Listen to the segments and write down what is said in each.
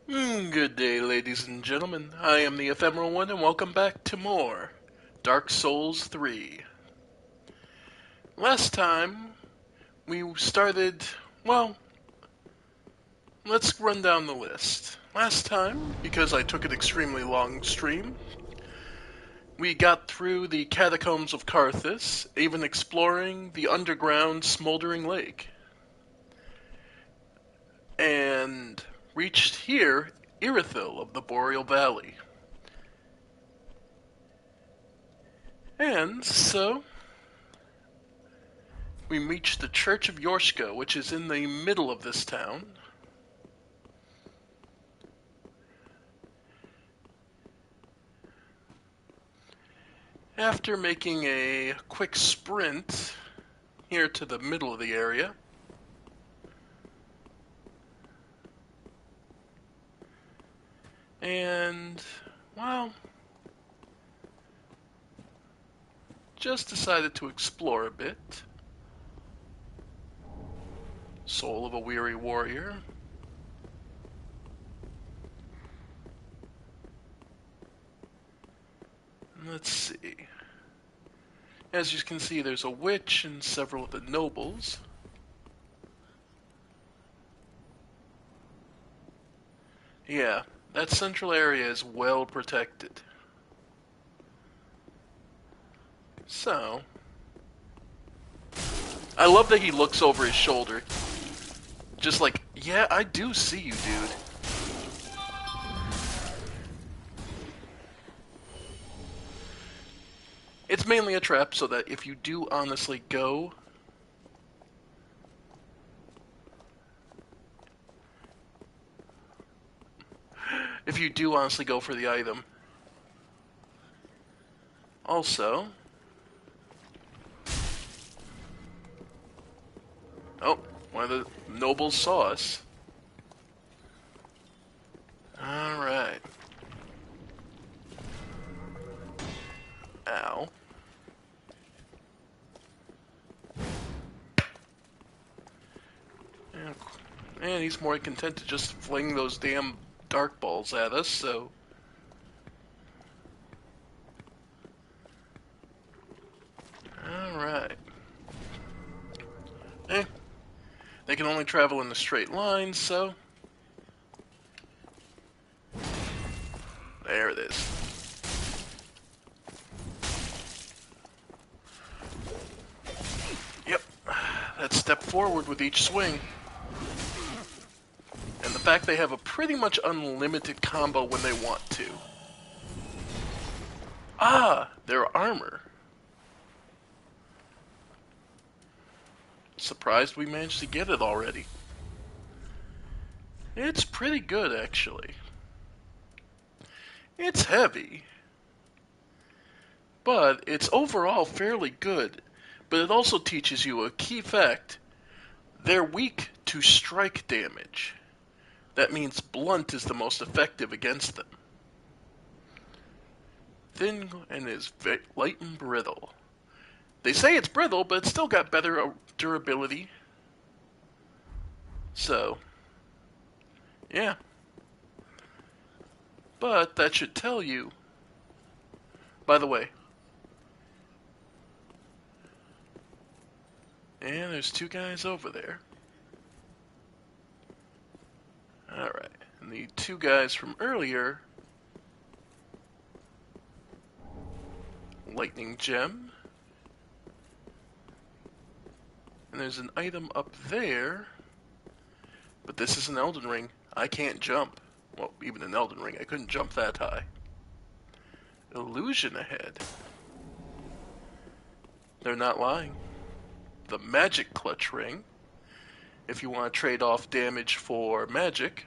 Good day, ladies and gentlemen. I am the Ephemeral One, and welcome back to more Dark Souls 3. Last time, we started. Well, let's run down the list. Last time, because I took an extremely long stream, we got through the catacombs of Carthus, even exploring the underground smoldering lake. And reached here, Irithyll of the Boreal Valley. And so, we reach the Church of Yorshka, which is in the middle of this town. After making a quick sprint here to the middle of the area, and, well, just decided to explore a bit. Soul of a Weary Warrior. Let's see. As you can see, there's a witch and several of the nobles. Yeah, that central area is well protected. So, I love that he looks over his shoulder. Just like, yeah, I do see you, dude. It's mainly a trap so that if you do honestly go, for the item. Also, oh, one of the nobles saw us. Alright. Ow. And he's more content to just fling those damn dark balls at us, so... Alright. They can only travel in a straight line, so... There it is. Yep. That step forward with each swing. And the fact they have a pretty much unlimited combo when they want to. Ah, their armor. Surprised we managed to get it already. It's pretty good, actually. It's heavy, but it's overall fairly good. But it also teaches you a key fact. They're weak to strike damage. That means blunt is the most effective against them. Thin and is light and brittle. They say it's brittle, but it's still got better durability. So, yeah. But that should tell you. By the way. And there's two guys over there. Alright. And the two guys from earlier. Lightning gem. And there's an item up there. But this is an Elden Ring. I can't jump. Well, even in Elden Ring, I couldn't jump that high. Illusion ahead. They're not lying. The magic clutch ring. If you want to trade off damage for magic.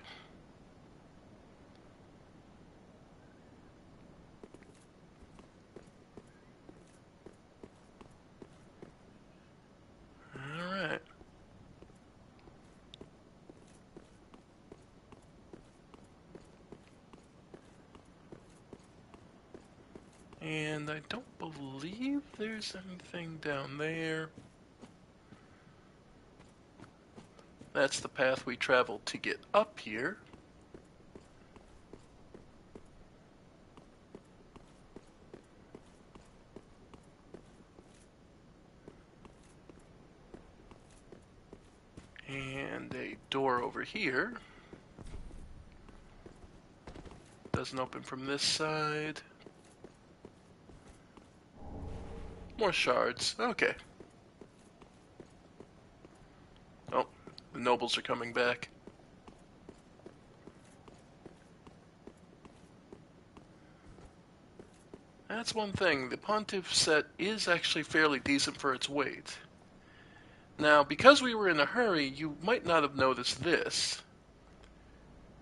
Alright. And I don't believe there's anything down there. That's the path we traveled to get up here. And a door over here. Doesn't open from this side. More shards. Okay. Oh, the nobles are coming back. That's one thing. The Pontiff set is actually fairly decent for its weight. Now, because we were in a hurry, you might not have noticed this.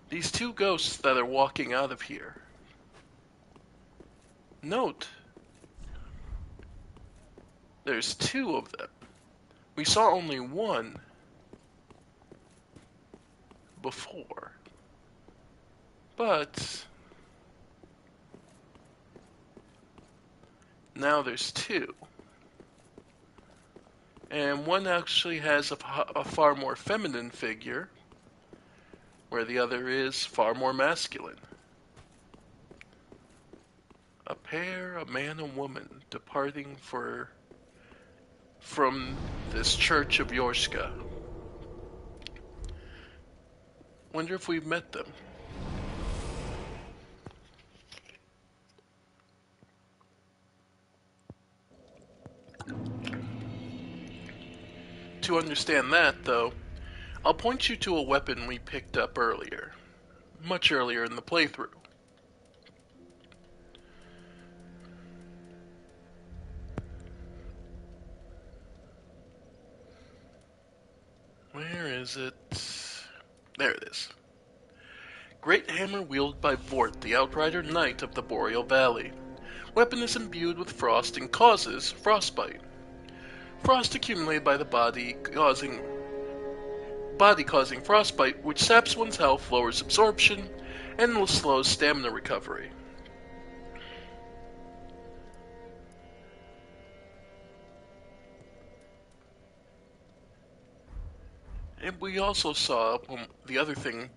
These two ghosts that are walking out of here. Note, there's two of them. We saw only one before. But now there's two. And one actually has a far more feminine figure, where the other is far more masculine. A pair, a man and woman, departing from this church of Yorshka. Wonder if we've met them. To understand that, though, I'll point you to a weapon we picked up earlier. Much earlier in the playthrough. Where is it? There it is. Great hammer wielded by Vort, the Outrider Knight of the Boreal Valley. Weapon is imbued with frost and causes frostbite. Frost accumulated by the body causing frostbite, which saps one's health, lowers absorption, and slows stamina recovery. And we also saw the other thing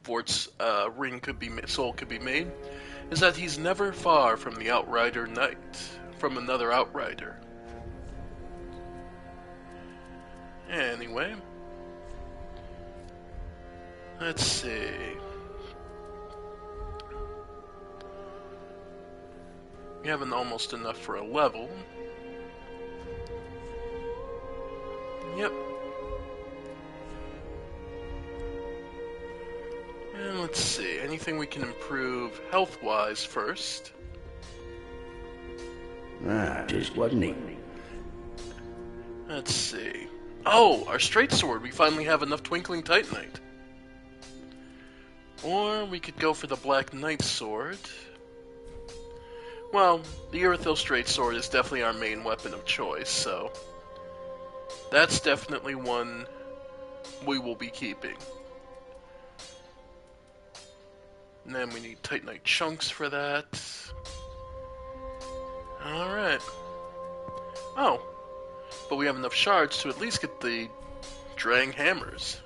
Vort's soul could be made, is that he's never far from the Outrider Knight, from another Outrider. Anyway, let's see. We haven't almost enough for a level. Yep. And let's see, anything we can improve health-wise first. Just wasn't neat. Let's see. Oh, our straight sword. We finally have enough Twinkling Titanite. Or we could go for the Black Knight sword. Well, the Irithyll straight sword is definitely our main weapon of choice, so that's definitely one we will be keeping. And then we need Titanite chunks for that. Alright. Oh, but we have enough shards to at least get the Drang hammers.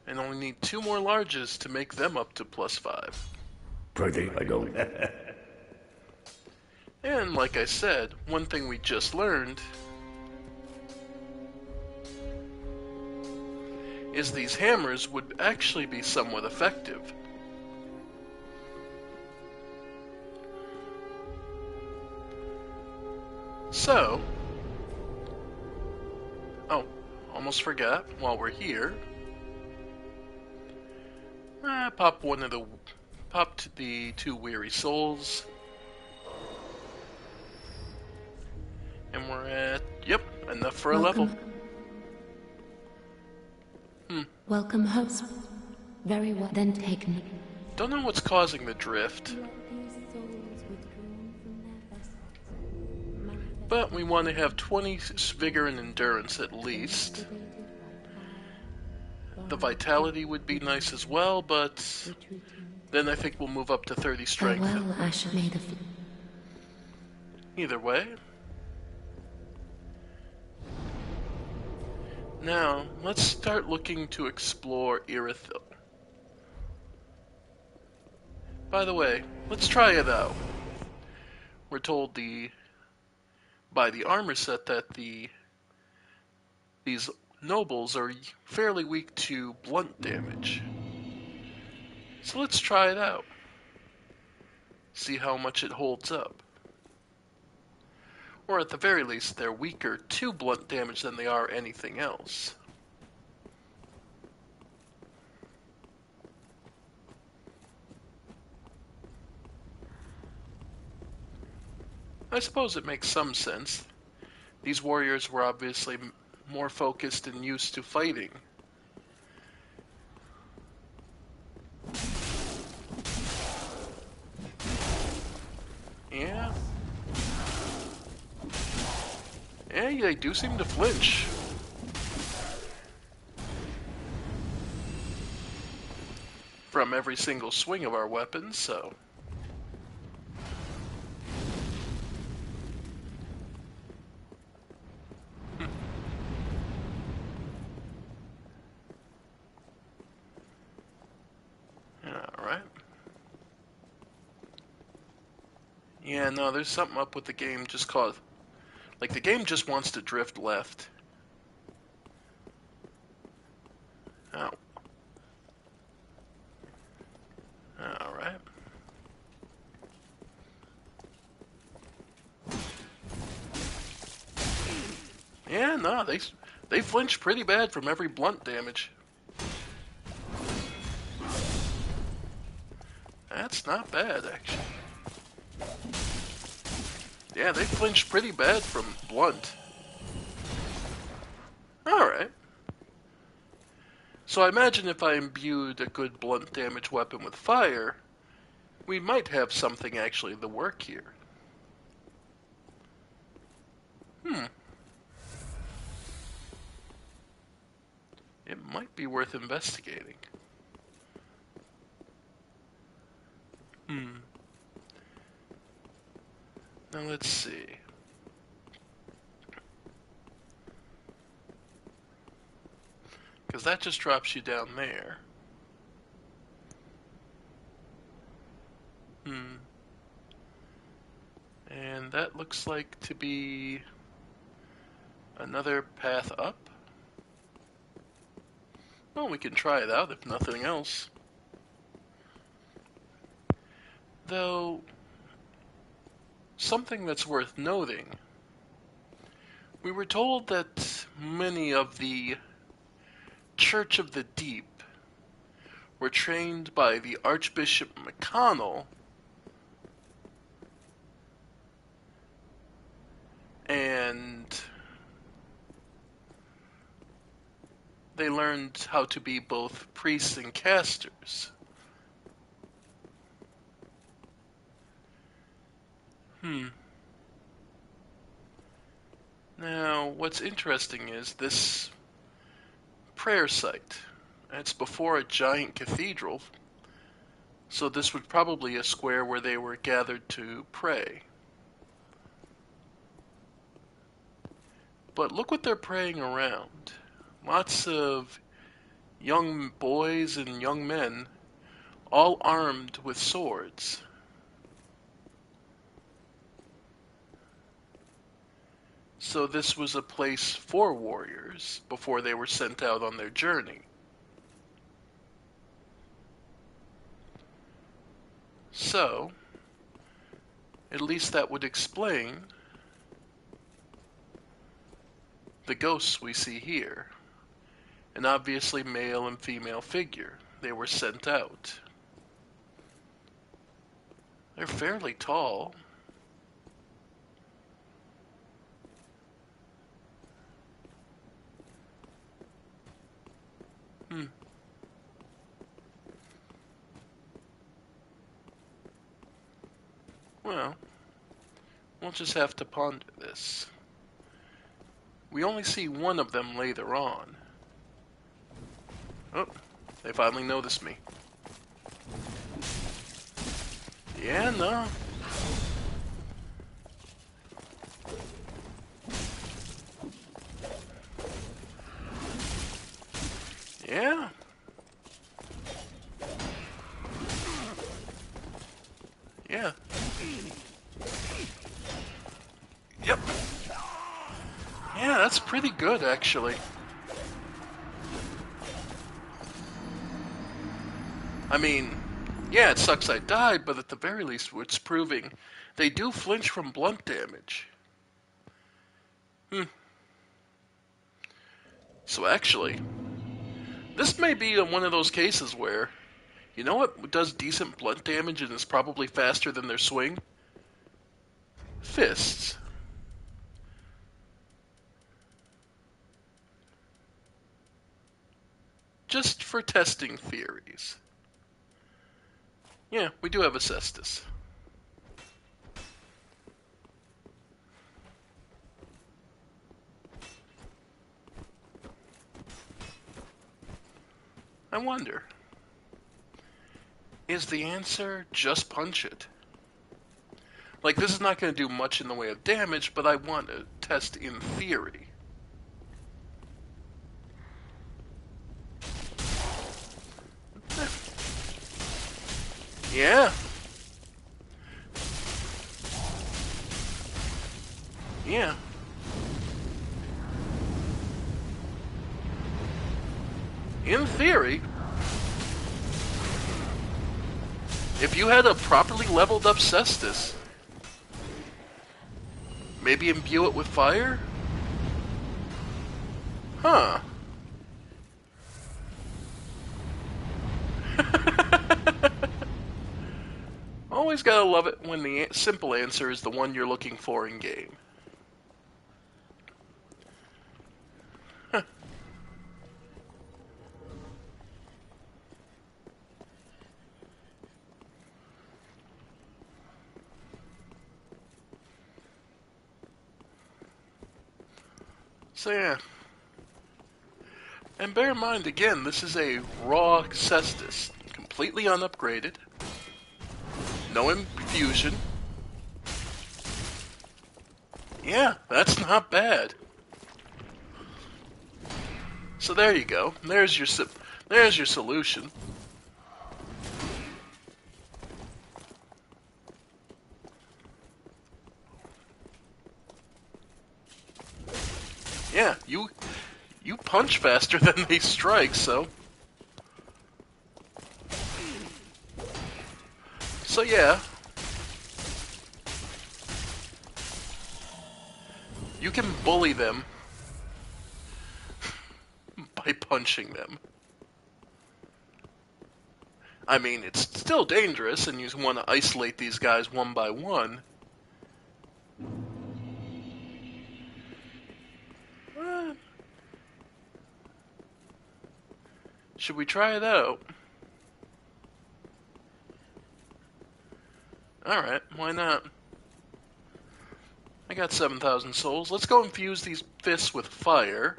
And only need 2 more larges to make them up to +5. Pretty, I don't. And like I said, one thing we just learned is these hammers would actually be somewhat effective. So, oh, almost forgot, while we're here, popped the 2 weary souls, and we're at, yep, enough for a level. Welcome, host. Very well then taken. Don't know what's causing the drift, but we want to have 20 vigor and endurance at least. The vitality would be nice as well, but then I think we'll move up to 30 strength. Farewell, Asher Maid of... Either way. Now, let's start looking to explore Irithyll. By the way, let's try it out. We're told by the armor set that these nobles are fairly weak to blunt damage. So let's try it out. See how much it holds up. Or at the very least, they're weaker to blunt damage than they are anything else. I suppose it makes some sense. These warriors were obviously more focused and used to fighting. Yeah. Yeah, they do seem to flinch. From every single swing of our weapons, so... Alright. Yeah, no, there's something up with the game just cause... Like, the game just wants to drift left. Oh. Alright. Yeah, no, they flinch pretty bad from every blunt damage. That's not bad, actually. Yeah, they flinch pretty bad from blunt. Alright. So I imagine if I imbued a good blunt damage weapon with fire, we might have something actually to work here. It might be worth investigating. Now let's see. Because that just drops you down there. And that looks like to be another path up. Well, we can try it out if nothing else. Though, something that's worth noting. We were told that many of the Church of the Deep were trained by the Archbishop McConnell, and they learned how to be both priests and casters. Now, what's interesting is this prayer site. It's before a giant cathedral, so this would probably be a square where they were gathered to pray. But look what they're praying around. Lots of young boys and young men, all armed with swords. So this was a place for warriors before they were sent out on their journey. So, at least that would explain the ghosts we see here. An obviously male and female figure. They were sent out. They're fairly tall. Well, we'll just have to ponder this. We only see one of them later on. Oh, they finally noticed me. Yeah, no. Yeah. Yeah. Yep. Yeah, that's pretty good, actually. I mean, yeah, it sucks I died, but at the very least it's proving they do flinch from blunt damage. So actually, this may be one of those cases where, you know what does decent blunt damage and is probably faster than their swing? Fists. Just for testing theories. Yeah, we do have a cestus. I wonder, is the answer just punch it? Like, this is not going to do much in the way of damage, but I want to test in theory. Yeah. Yeah. In theory, if you had a properly leveled up cestus, maybe imbue it with fire? Huh. Always gotta love it when the simple answer is the one you're looking for in game. Huh. So yeah. And bear in mind, again, this is a raw cestus, completely unupgraded, no infusion. Yeah, that's not bad. So there you go. There's your solution. Yeah, you punch faster than they strike, so yeah. You can bully them by punching them. I mean, it's still dangerous, and you want to isolate these guys one by one. Should we try it out? Alright, why not? I got 7,000 souls. Let's go infuse these fists with fire.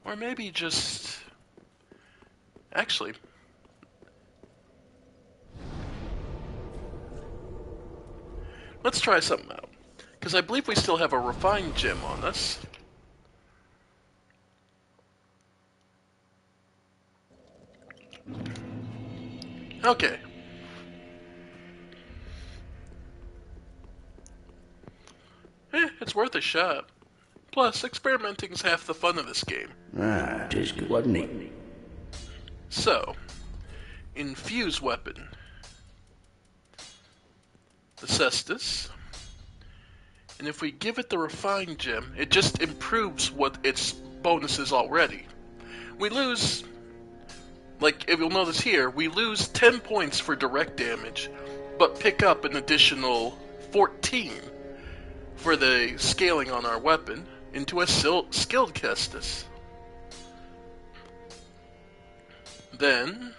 Or maybe just... Actually... Let's try something out. Because I believe we still have a refined gem on us. Okay. It's worth a shot. Plus, experimenting's half the fun of this game. Ah, 'tis good, wasn't it? So, infuse weapon. The cestus. And if we give it the refined gem, it just improves what its bonus is already. We lose, like if you'll notice here, we lose 10 points for direct damage, but pick up an additional 14 for the scaling on our weapon into a skilled cestus. Then,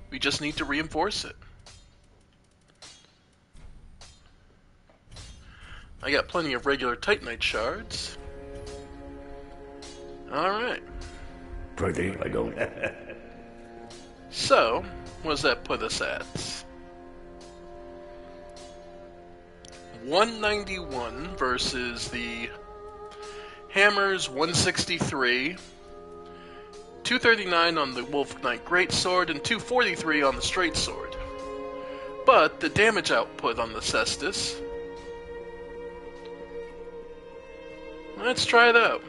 we just need to reinforce it. I got plenty of regular Titanite shards. Alright. Pretty, I go. So, what does that put us at? 191 versus the Hammer's 163. 239 on the Wolf Knight Greatsword, and 243 on the Straight Sword. But the damage output on the cestus Let's try it out.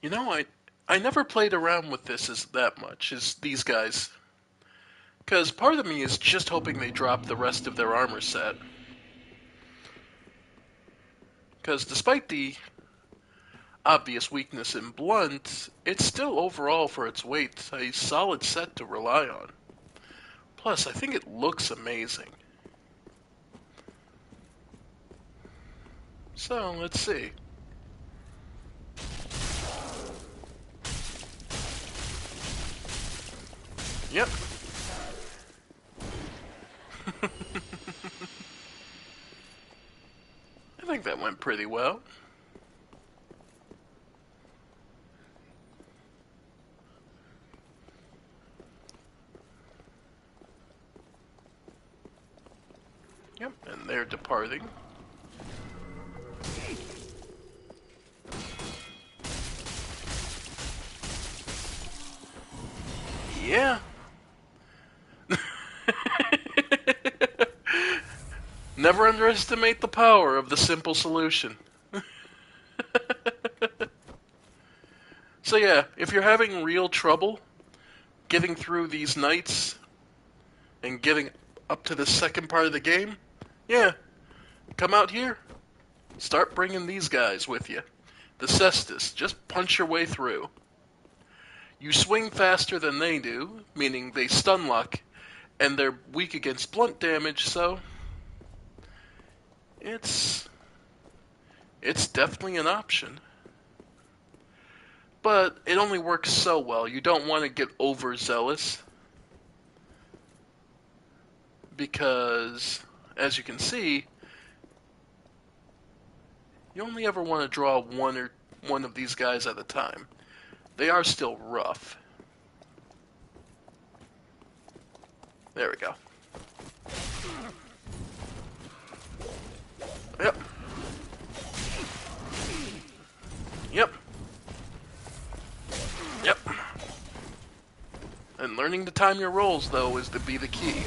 You know, I never played around with this as that much as these guys. Because part of me is just hoping they drop the rest of their armor set. Because despite the obvious weakness in blunt, it's still overall for its weight a solid set to rely on. Plus, I think it looks amazing. So, let's see. Yep. I think that went pretty well. Yep, and they're departing. Yeah. Never underestimate the power of the simple solution. So yeah, if you're having real trouble getting through these nights and getting up to the second part of the game, yeah, come out here. Start bringing these guys with you. The Cestus, just punch your way through. You swing faster than they do, meaning they stun lock, and they're weak against blunt damage, so it's definitely an option. But it only works so well. You don't want to get overzealous because, as you can see, you only ever want to draw one of these guys at a time. They are still rough. There we go. Yep. Yep. Yep. And learning to time your rolls, though, is to be the key.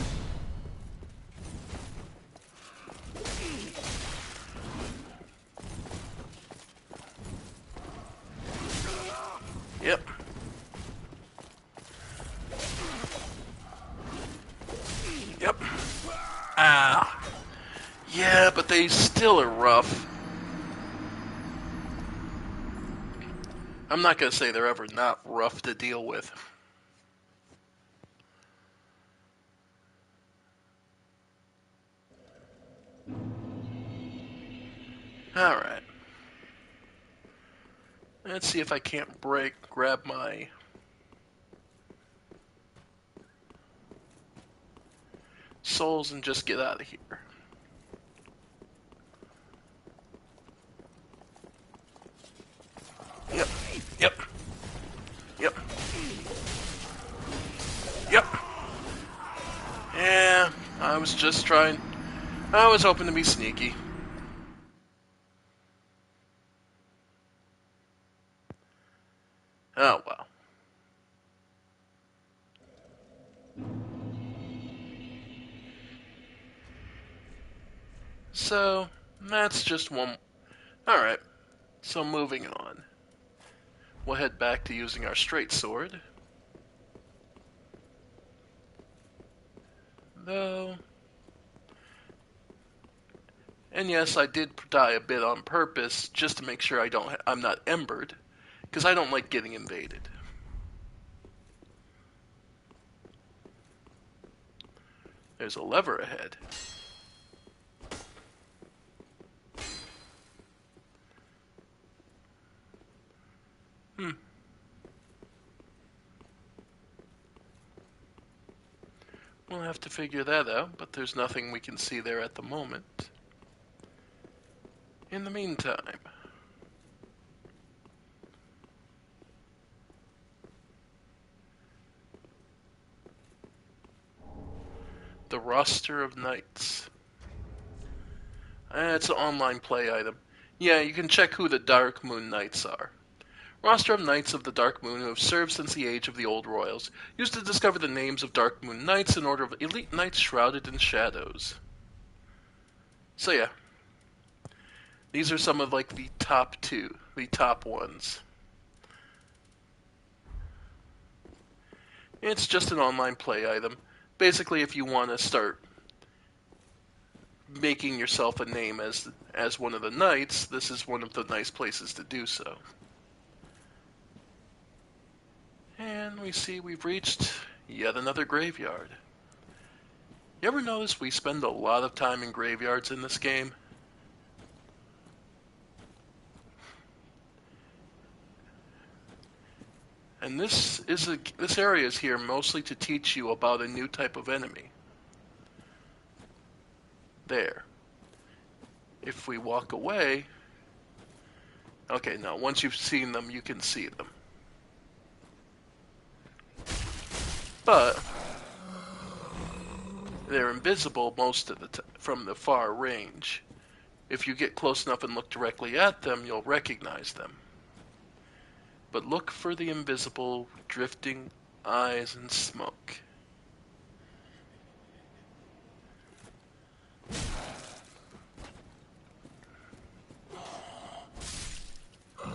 Yep. Yep. Ah. Yeah, but they still are rough. I'm not going to say they're ever not rough to deal with. Alright. Let's see if I can't grab my souls and just get out of here. Yep. Yep. Yep. Yep. Yeah, I was just trying. I was hoping to be sneaky. Oh well. So, that's just one. Alright, so moving on. We'll head back to using our straight sword. Though. And yes, I did die a bit on purpose, just to make sure I'm not embered, because I don't like getting invaded. There's a lever ahead. We'll have to figure that out, but there's nothing we can see there at the moment. In the meantime, the roster of knights. It's an online play item. Yeah, you can check who the Dark Moon Knights are. Rostrum Knights of the Dark Moon who have served since the age of the old royals, used to discover the names of Dark Moon Knights in order of elite knights shrouded in shadows. So yeah, these are some of like the top ones. It's just an online play item. Basically, if you want to start making yourself a name as one of the knights, this is one of the nice places to do so. And we see we've reached yet another graveyard. You ever notice we spend a lot of time in graveyards in this game? And this area is here mostly to teach you about a new type of enemy. There. If we walk away... Okay, no, once you've seen them, you can see them. But they're invisible most of the time from the far range. If you get close enough and look directly at them, you'll recognize them. But look for the invisible, drifting eyes and smoke.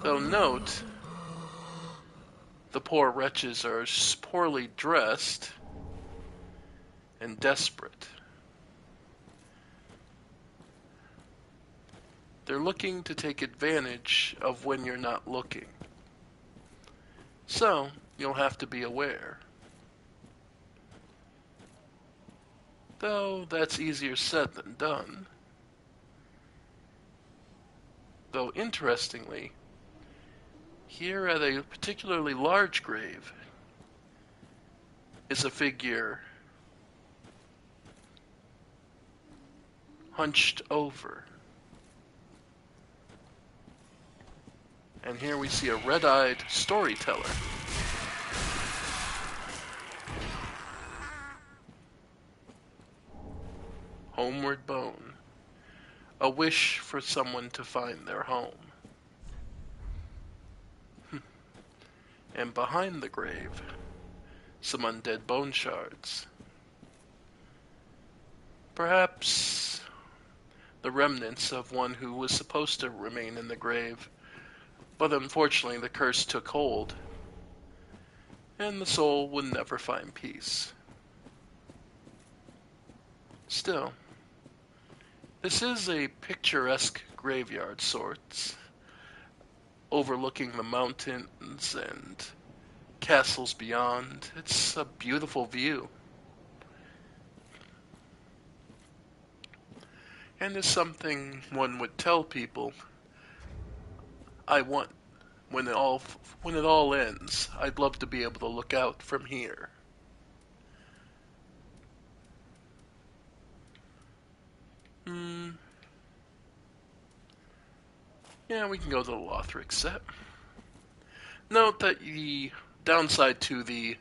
Though note, the poor wretches are poorly dressed and desperate. They're looking to take advantage of when you're not looking. So, you'll have to be aware. Though that's easier said than done. Though interestingly, here at a particularly large grave is a figure hunched over. And here we see a red-eyed storyteller. Homeward Bone. A wish for someone to find their home. And behind the grave, some undead bone shards. Perhaps the remnants of one who was supposed to remain in the grave, but unfortunately the curse took hold, and the soul would never find peace. Still, this is a picturesque graveyard sorts, overlooking the mountains and castles beyond. It's a beautiful view. And is something one would tell people, I want, when it all ends, I'd love to be able to look out from here. Yeah, we can go to the Lothric set. Note that the downside to it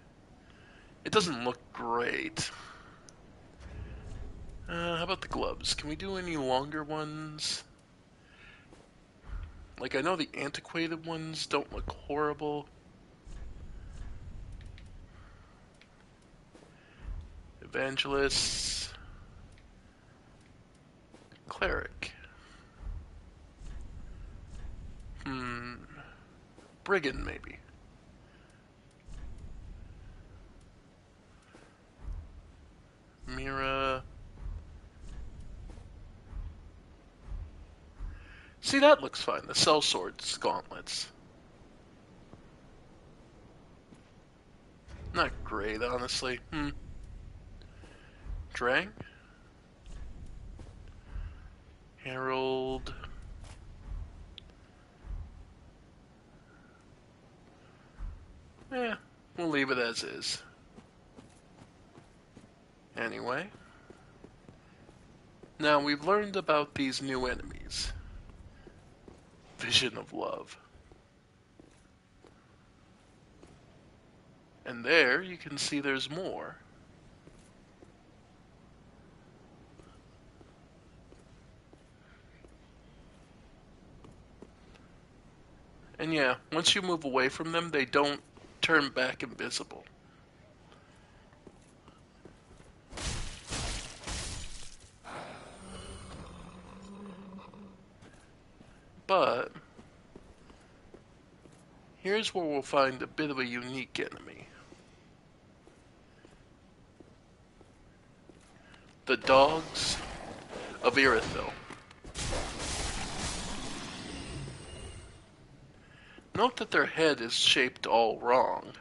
doesn't look great. How about the gloves? Can we do any longer ones? Like, I know the antiquated ones don't look horrible. Evangelists. Cleric. Brigand, maybe. Mira. See, that looks fine. The sellsword's gauntlets. Not great, honestly. Drang? Herald. Yeah, we'll leave it as is. Anyway. Now we've learned about these new enemies. Vision of Love. And there you can see there's more. And And yeah, once you move away from them, they don't turn back invisible. But here's where we'll find a bit of a unique enemy. The dogs of Irithyll. Note that their head is shaped all wrong.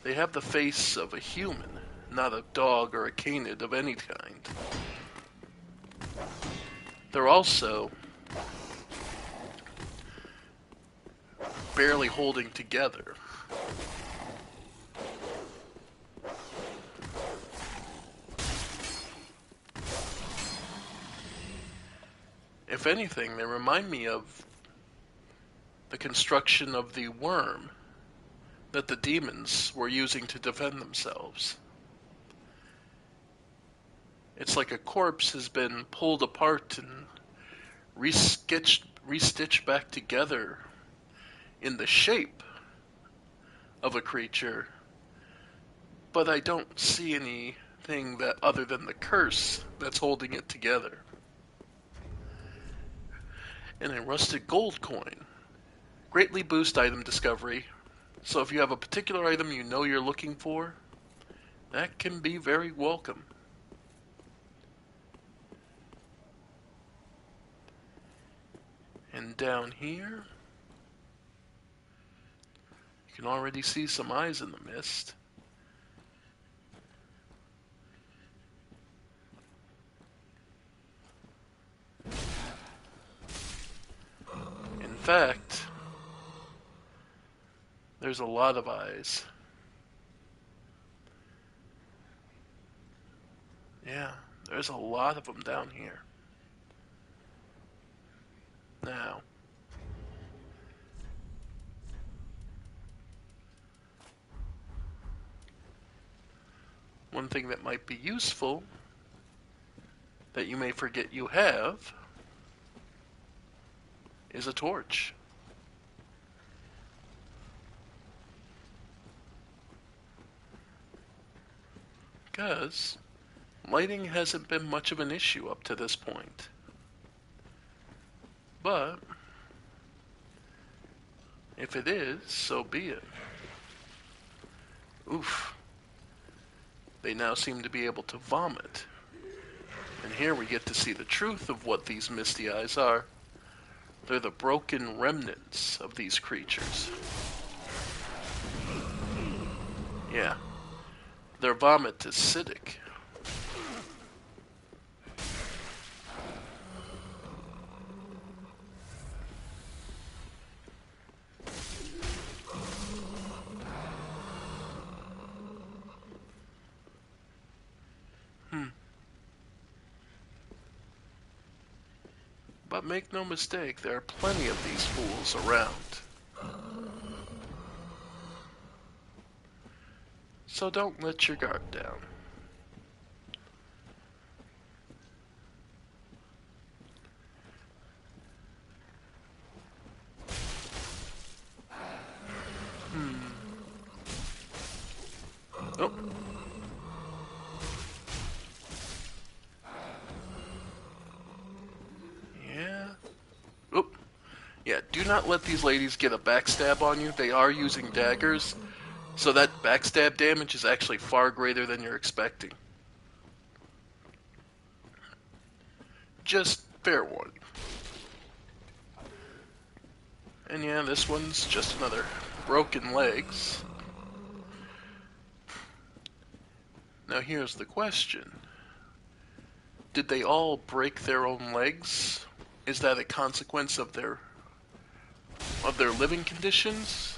They have the face of a human, not a dog or a canid of any kind. They're also barely holding together. If anything, they remind me of the construction of the worm that the demons were using to defend themselves. It's like a corpse has been pulled apart and restitched back together in the shape of a creature, but I don't see anything that other than the curse that's holding it together. And a rusted gold coin. Greatly boost item discovery. So if you have a particular item you know you're looking for, that can be very welcome. And down here, you can already see some eyes in the mist. In fact, there's a lot of eyes. Yeah, there's a lot of them down here. Now, one thing that might be useful that you may forget you have is a torch. Because lighting hasn't been much of an issue up to this point. But if it is, so be it. Oof. They now seem to be able to vomit. And here we get to see the truth of what these misty eyes are. They're the broken remnants of these creatures. Yeah. Their vomit is acidic. But make no mistake, there are plenty of these fools around. So don't let your guard down. Oh. Yeah. Oh. Yeah, do not let these ladies get a backstab on you. They are using daggers, so that backstab damage is actually far greater than you're expecting. Just fair warning. And yeah, this one's just another broken legs. Now here's the question. Did they all break their own legs? Is that a consequence of their living conditions?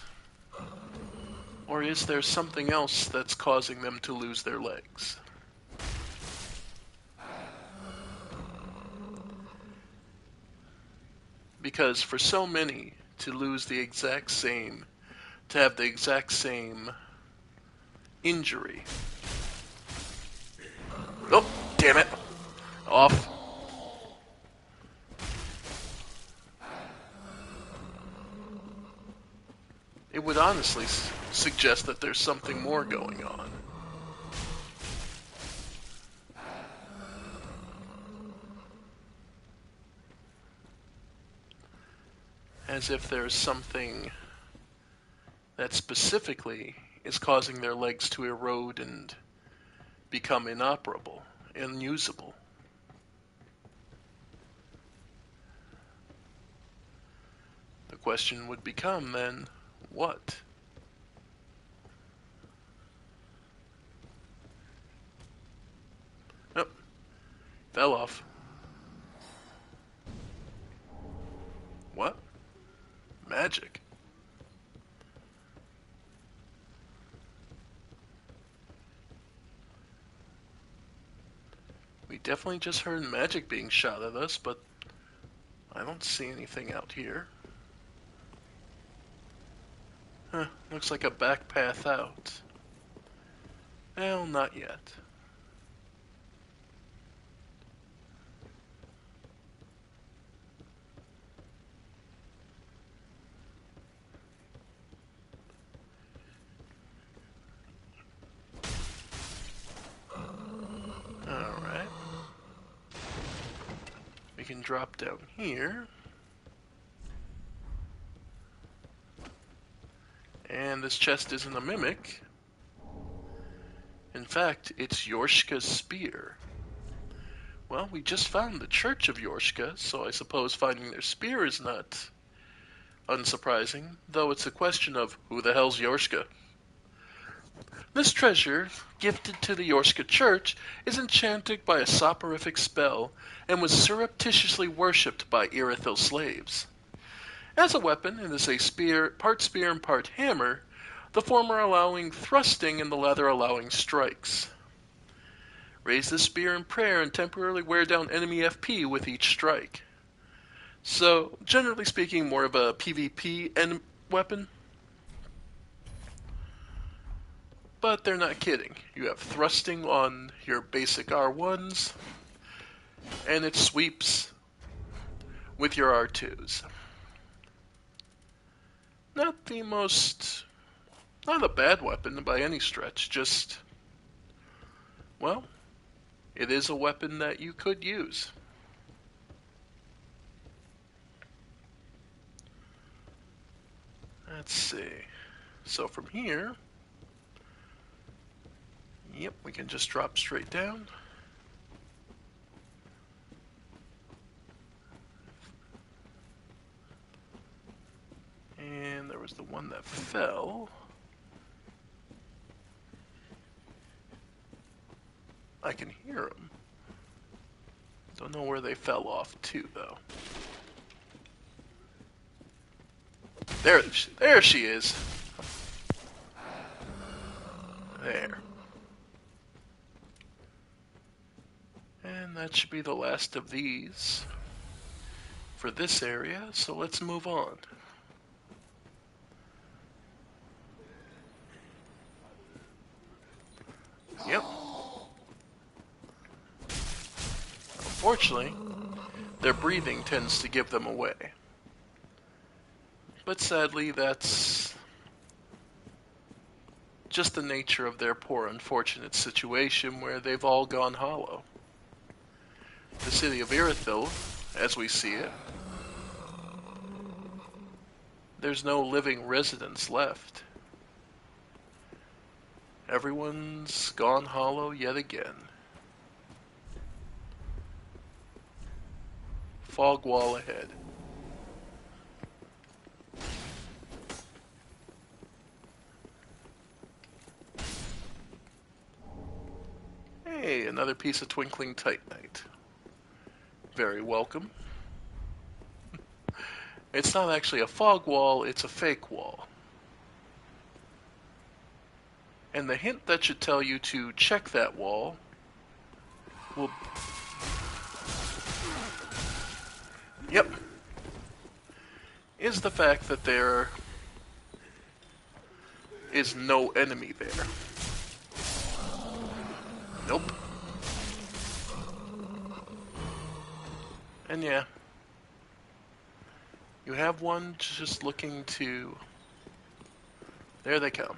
Or is there something else that's causing them to lose their legs? Because for so many to lose the exact same, to have the exact same injury. Oh, damn it. Off. It would honestly suggest that there's something more going on. As if there's something that specifically is causing their legs to erode and become inoperable, unusable. The question would become then, what? Oh, fell off. What? Magic. We definitely just heard magic being shot at us, but I don't see anything out here. Huh, looks like a back path out. Well, not yet. Alright. We can drop down here. And this chest isn't a mimic. In fact, it's Yorshka's spear. Well, we just found the Church of Yorshka, so I suppose finding their spear is not unsurprising, though it's a question of who the hell's Yorshka? This treasure, gifted to the Yorshka Church, is enchanted by a soporific spell and was surreptitiously worshipped by Irithil slaves. As a weapon, it is a spear and part hammer, the former allowing thrusting and the latter allowing strikes. Raise the spear in prayer and temporarily wear down enemy FP with each strike. So, generally speaking, more of a PvP weapon. But they're not kidding. You have thrusting on your basic R1s, and it sweeps with your R2s. Not a bad weapon by any stretch, just, well, it is a weapon that you could use. Let's see. So from here, yep, we can just drop straight down. And there was the one that fell. I can hear them. Don't know where they fell off to, though. There she is. There. And that should be the last of these for this area, so let's move on. Yep. Unfortunately, their breathing tends to give them away. But sadly, that's just the nature of their poor, unfortunate situation where they've all gone hollow. The city of Irithil, as we see it, there's no living residents left. Everyone's gone hollow yet again. Fog wall ahead. Hey, another piece of twinkling titanite. Very welcome. It's not actually a fog wall, it's a fake wall. And the hint that should tell you to check that wall will... Yep. Is the fact that there is no enemy there. Nope. And yeah, you have one just looking to There they come.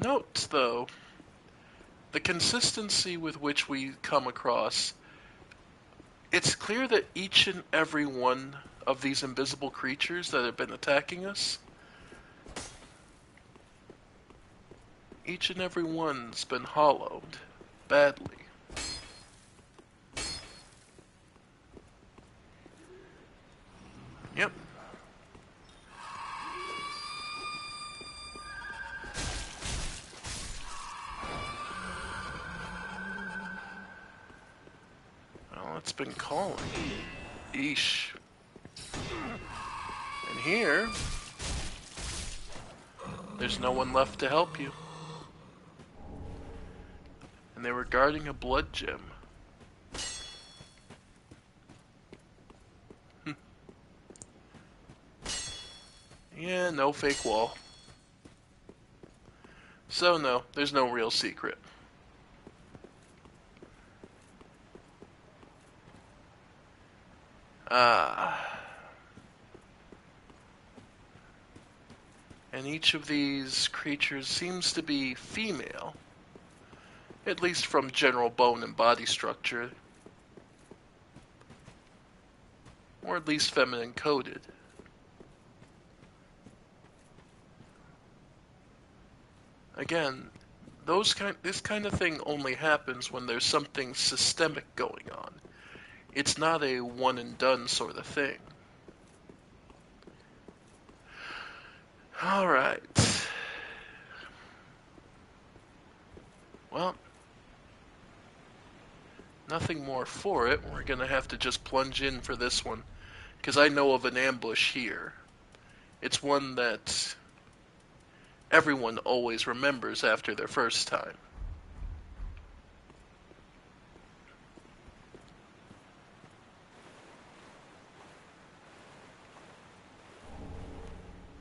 Note, though, the consistency with which we come across. It's clear that each and every one of these invisible creatures that have been attacking us, each and every one's been hollowed badly. Yep. Well, it's been calling. Eesh. And here, there's no one left to help you. And they were guarding a blood gem. Yeah, no fake wall. So no, there's no real secret. Ah. And each of these creatures seems to be female, at least from general bone and body structure, or at least feminine coded. Again, this kind of thing only happens when there's something systemic going on. It's not a one and done sort of thing. Alright. Well, nothing more for it. We're gonna have to just plunge in for this one, because I know of an ambush here. It's one that everyone always remembers after their first time.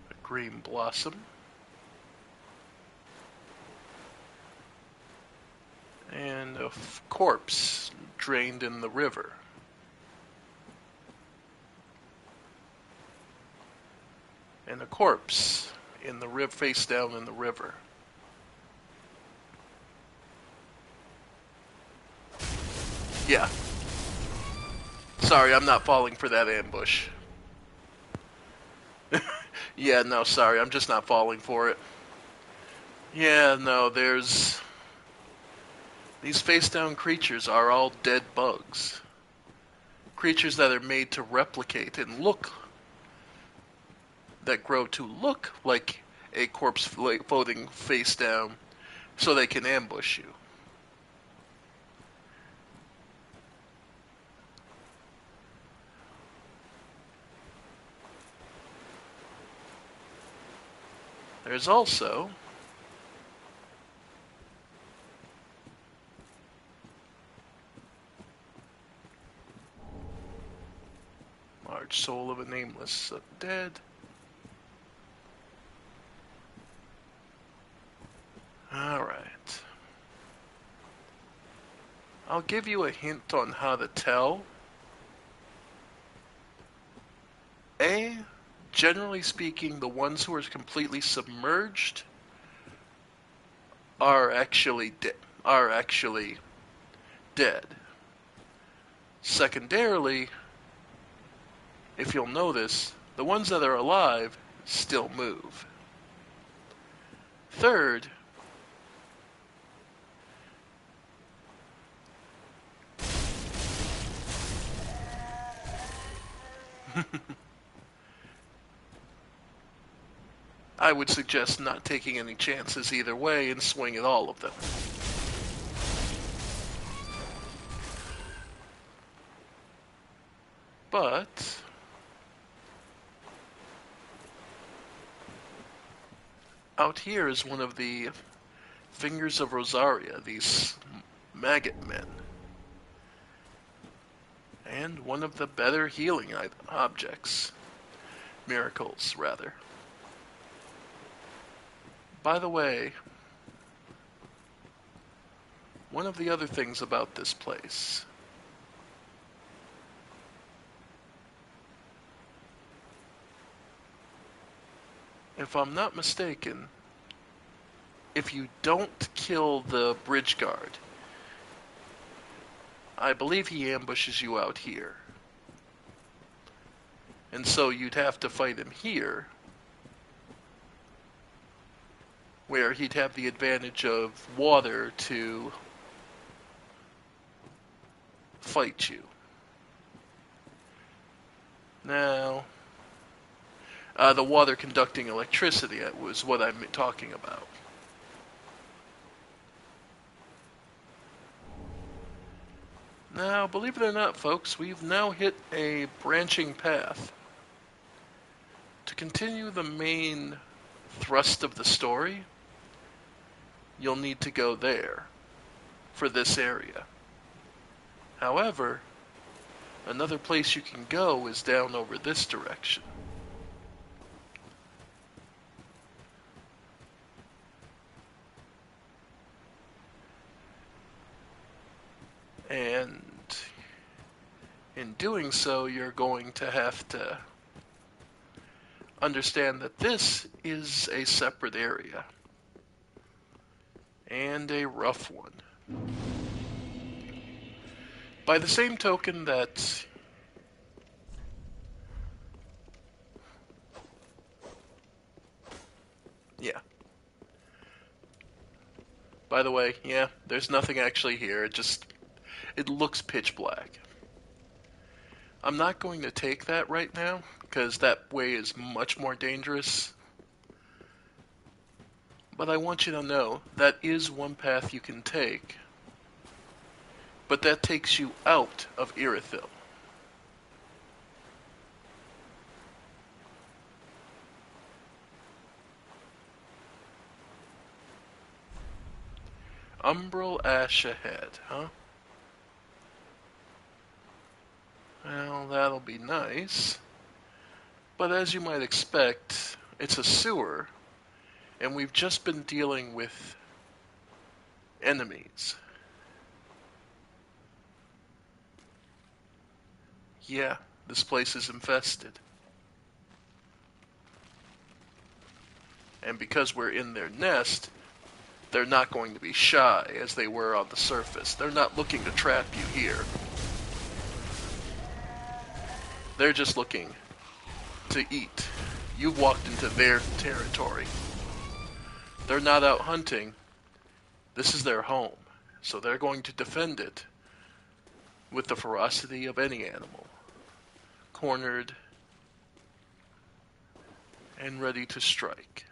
A green blossom. And a corpse drained in the river. And a corpse in the river, face down in the river. Yeah. Sorry, I'm not falling for that ambush. Yeah, no, sorry, I'm just not falling for it. Yeah, no, there's... These face-down creatures are all dead bugs. Creatures that are made to replicate and that grow to look like a corpse floating face down so they can ambush you. There's also large soul of a nameless dead. Alright. I'll give you a hint on how to tell. Generally speaking, the ones who are completely submerged are actually dead. Secondarily, if you'll notice, the ones that are alive still move. Third, I would suggest not taking any chances either way and swing at all of them. But out here is one of the fingers of Rosaria, these maggot men. And one of the better healing objects. Miracles, rather. By the way, one of the other things about this place. If I'm not mistaken, if you don't kill the bridge guard, I believe he ambushes you out here. And so you'd have to fight him here, where he'd have the advantage of water to fight you. Now, the water conducting electricity was what I'm talking about. Now, believe it or not, folks, we've now hit a branching path. To continue the main thrust of the story, you'll need to go there for this area. However, another place you can go is down over this direction. And in doing so, you're going to have to understand that this is a separate area. And a rough one. By the same token that yeah. By the way, yeah, there's nothing actually here. It looks pitch black. I'm not going to take that right now, because that way is much more dangerous. But I want you to know, that is one path you can take. But that takes you out of Irithyll. Umbral Ash ahead, huh? Well, that'll be nice. But as you might expect, it's a sewer, and we've just been dealing with enemies. Yeah, this place is infested. And because we're in their nest, they're not going to be shy as they were on the surface. They're not looking to trap you here. They're just looking to eat. You've walked into their territory. They're not out hunting. This is their home, so they're going to defend it with the ferocity of any animal. Cornered and ready to strike.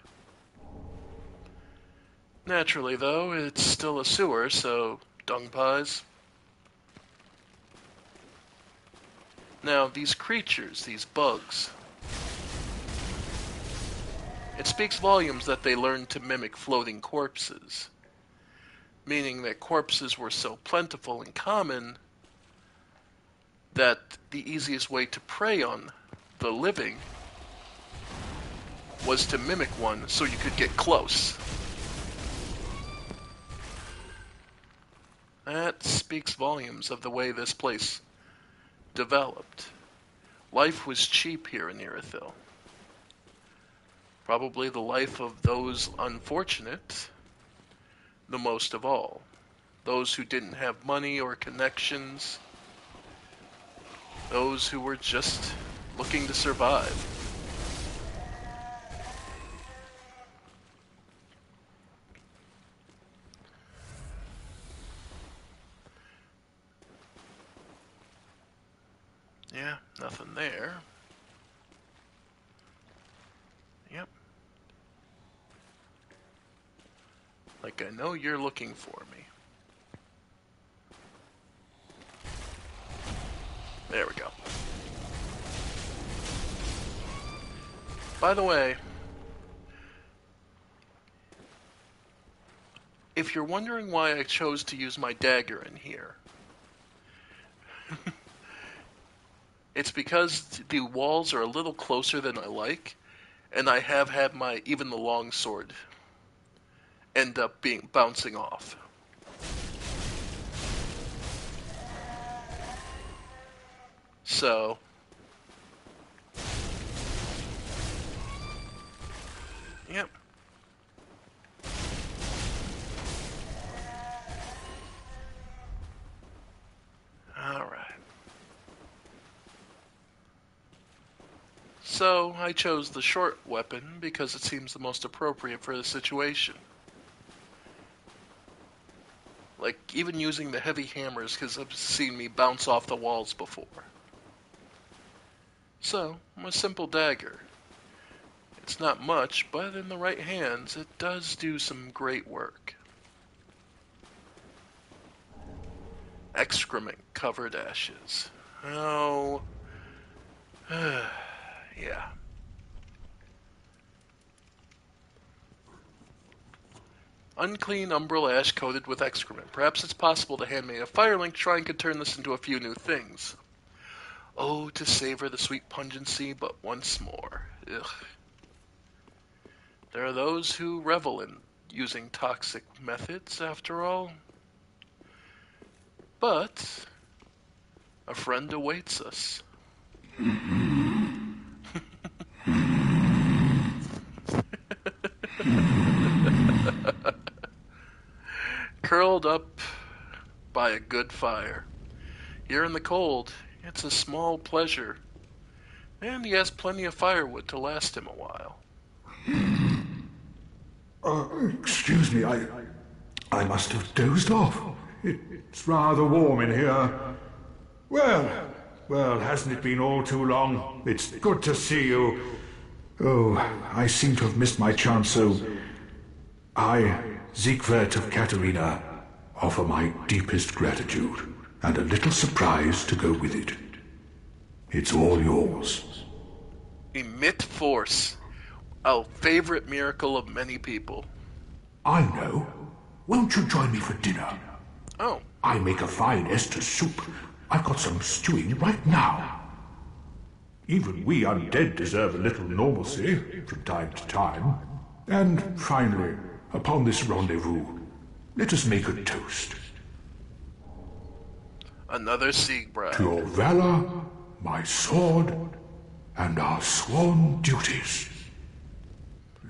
Naturally, though, it's still a sewer, so dung pies. Now, these creatures, these bugs, it speaks volumes that they learned to mimic floating corpses, meaning that corpses were so plentiful and common that the easiest way to prey on the living was to mimic one so you could get close. That speaks volumes of the way this place developed. Life was cheap here in Irithyll. Probably the life of those unfortunate, the most of all. Those who didn't have money or connections. Those who were just looking to survive. Yeah, nothing there. Yep. Like I know you're looking for me. There we go. By the way, if you're wondering why I chose to use my dagger in here, it's because the walls are a little closer than I like, and I have had even the longsword end up bouncing off. So, yep. Alright. So, I chose the short weapon because it seems the most appropriate for the situation. Like, even using the heavy hammers because I've seen me bounce off the walls before. So, a simple dagger. It's not much, but in the right hands, it does do some great work. Excrement-covered ashes. Oh, yeah. Unclean umbral ash coated with excrement. Perhaps it's possible the handmaid of Firelink shrine could turn this into a few new things. Oh, to savor the sweet pungency, but once more. Ugh. There are those who revel in using toxic methods, after all. But a friend awaits us. Curled up by a good fire. Here in the cold, it's a small pleasure. And he has plenty of firewood to last him a while. Excuse me, I must have dozed off. It's rather warm in here. Well, hasn't it been all too long? It's good to see you. Oh, I seem to have missed my chance, so I, Siegwart of Katerina, offer my deepest gratitude and a little surprise to go with it. It's all yours. Emit force. A favorite miracle of many people. I know. Won't you join me for dinner? Oh, I make a fine Esther soup. I've got some stewing right now. Even we undead deserve a little normalcy from time to time. And finally, upon this rendezvous, let us make a toast. another Siegbride. To your valor, my sword, and our sworn duties.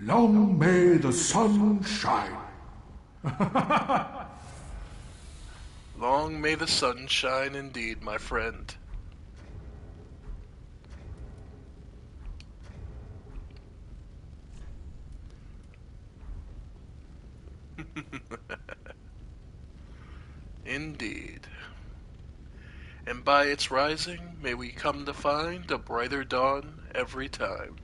Long may the sun shine. Long may the sun shine indeed, my friend. Indeed. And by its rising, may we come to find a brighter dawn every time.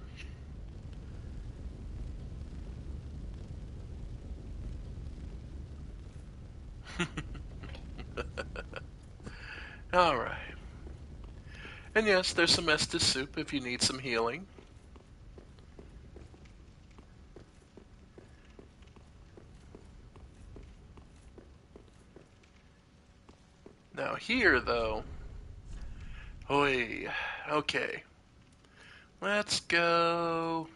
Alright. And yes, there's some Estus soup if you need some healing. Now here, though... Oi. Okay. Let's go...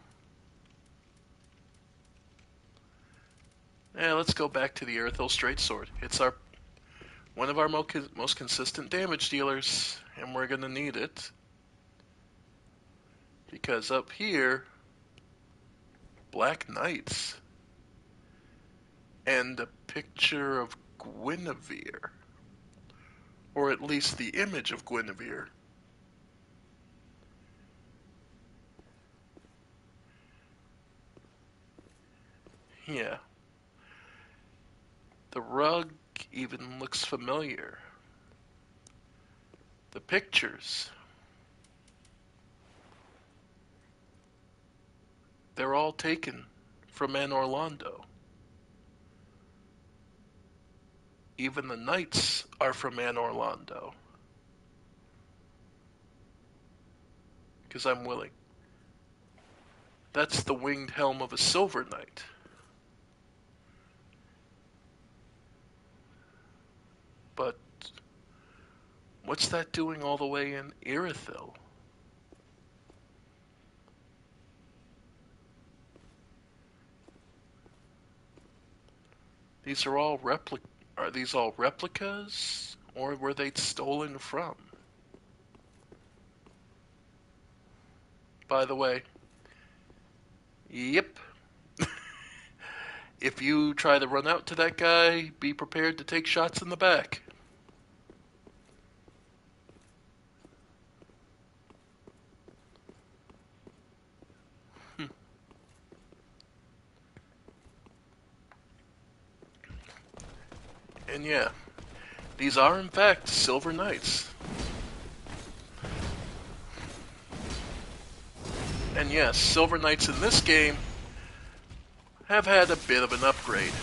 Yeah, let's go back to the Earthil Straight Sword. It's one of our most consistent damage dealers, and we're gonna need it. Because up here... Black Knights. And a picture of Guinevere. Or at least the image of Guinevere. Yeah. The rug even looks familiar. The pictures. They're all taken from Anne Orlando. Even the knights are from Anne Orlando. Because I'm willing. That's the winged helm of a silver knight. But what's that doing all the way in Irithyll? These are all Are these all replicas? Or were they stolen from? by the way. Yep. If you try to run out to that guy, be prepared to take shots in the back. And yeah, these are in fact Silver Knights. And yes, Silver Knights in this game have had a bit of an upgrade.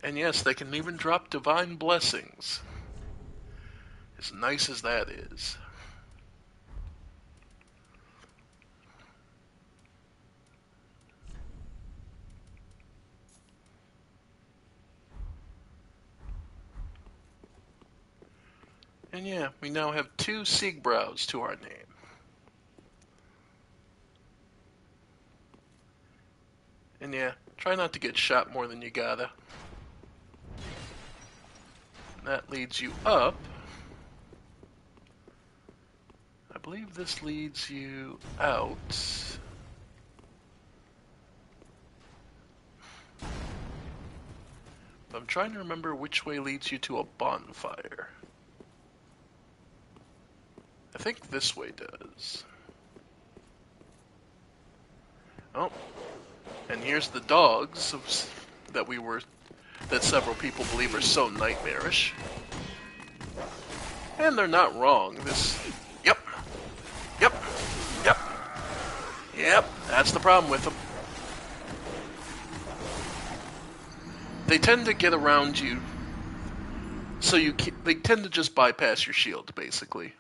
And yes, they can even drop divine blessings. As nice as that is. And yeah, we now have 2 Siegbrows to our name. And yeah, try not to get shot more than you gotta. That leads you up. I believe this leads you out. I'm trying to remember which way leads you to a bonfire. I think this way does. Oh, and here's the dogs that several people believe are so nightmarish. And they're not wrong. Yep, yep, yep, yep, that's the problem with them. They tend to get around you, so they tend to just bypass your shield, basically.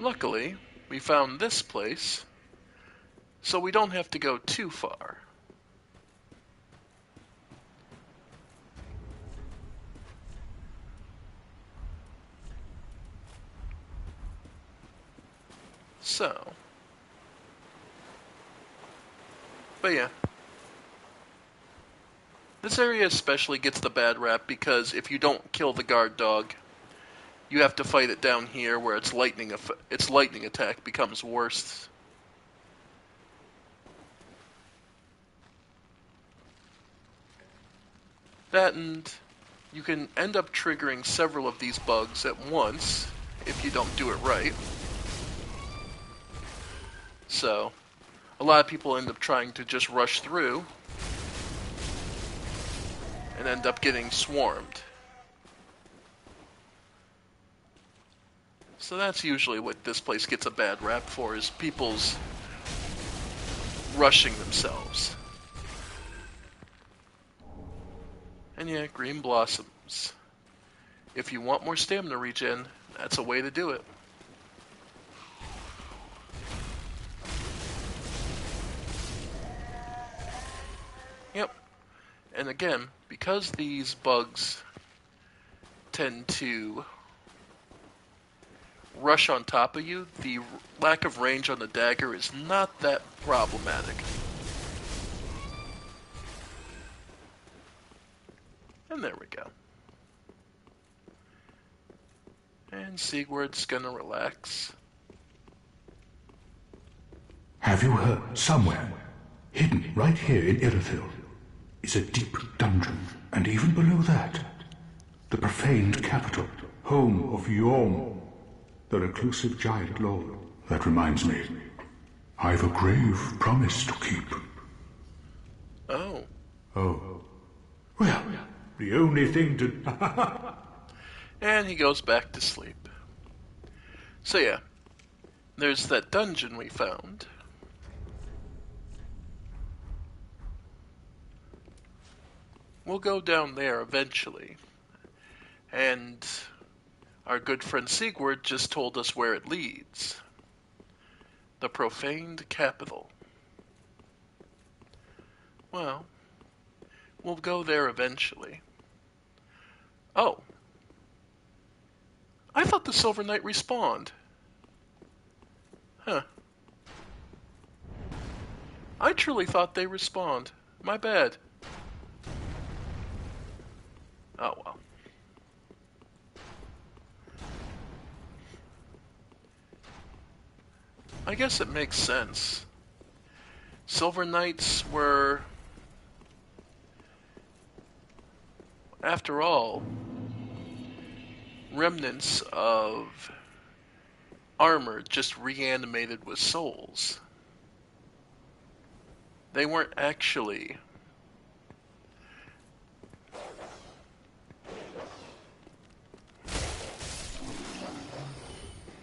Luckily, we found this place, so we don't have to go too far. So, but yeah. This area especially gets the bad rap because if you don't kill the guard dog, you have to fight it down here where its lightning attack becomes worse. That, and you can end up triggering several of these bugs at once if you don't do it right. So, a lot of people end up trying to just rush through and end up getting swarmed. So that's usually what this place gets a bad rap for, is people's rushing themselves. And yeah, green blossoms. If you want more stamina regen, that's a way to do it. Yep. And again, because these bugs tend to rush on top of you, the lack of range on the dagger is not that problematic. And there we go. And Sigurd's gonna relax. Have you heard? Somewhere, hidden right here in Irithyll, is a deep dungeon, and even below that, the profaned capital, home of Yorm, the reclusive giant lord. That reminds me, I've a grave promise to keep. Oh. Oh. Well, the only thing to... And he goes back to sleep. So yeah, there's that dungeon we found. We'll go down there eventually. And our good friend Sigurd just told us where it leads. The profaned capital. Well, we'll go there eventually. Oh. I thought the Silver Knight respawned. Huh. I truly thought they respawned. My bad. Oh well. I guess it makes sense. Silver Knights were, after all, remnants of armor just reanimated with souls. They weren't actually.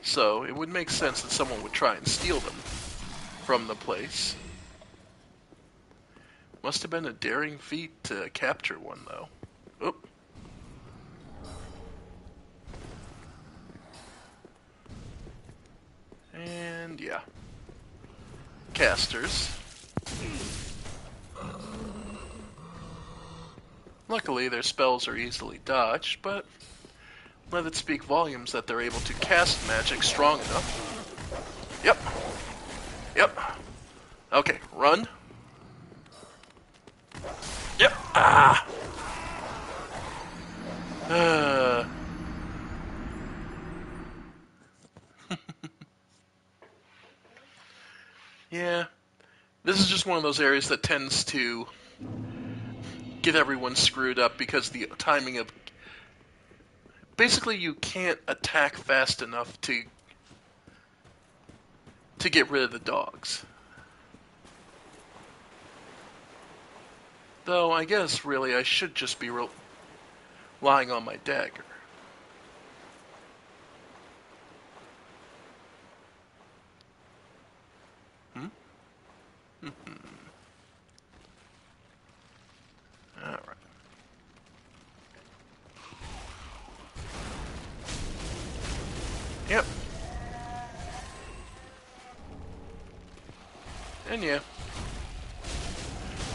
So it would make sense that someone would try and steal them from the place. Must have been a daring feat to capture one, though. Oop. And yeah. Casters. Luckily, their spells are easily dodged, but let it speak volumes that they're able to cast magic strong enough. Yep. Yep. Okay, run. Yep. Ah. Yeah. This is just one of those areas that tends to get everyone screwed up because the timing of... Basically, you can't attack fast enough to get rid of the dogs. Though, I guess, really, I should just be relying on my dagger. Hmm? Alright. Yep. And yeah.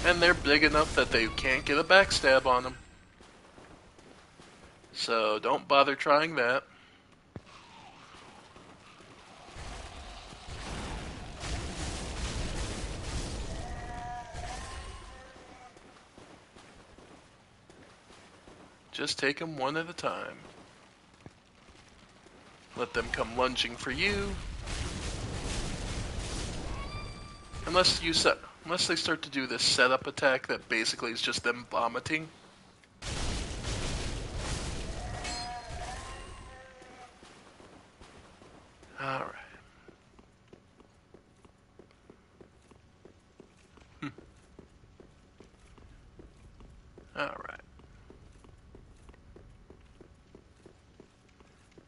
And they're big enough that they can't get a backstab on them. So don't bother trying that. Just take them one at a time. Let them come lunging for you. Unless they start to do this setup attack that basically is just them vomiting. Alright. Alright.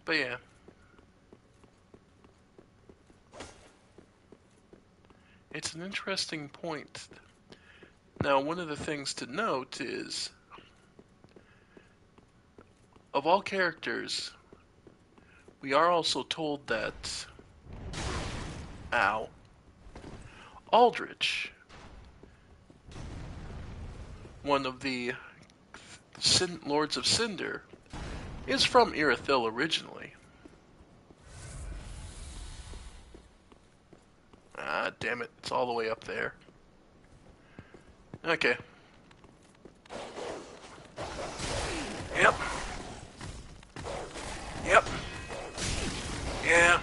But yeah. It's an interesting point. Now, one of the things to note is, of all characters, we are also told that Aldrich, one of the Lords of Cinder, is from Irithyll originally. Ah, damn it, it's all the way up there. Okay. Yep. Yep. Yeah.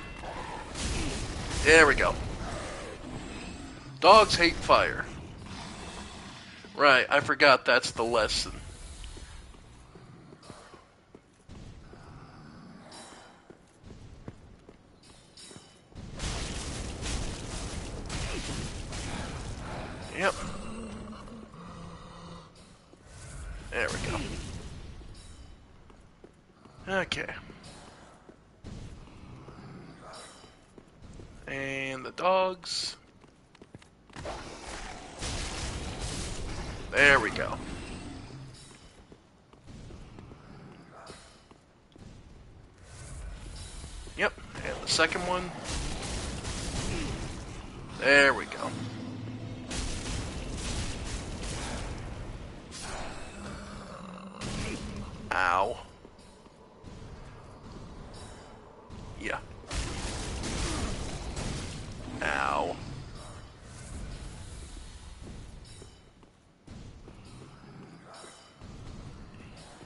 There we go. Dogs hate fire. Right, I forgot that's the lesson. Yep. There we go. Okay. And the dogs. There we go. Yep, and the second one. There we go. Ow.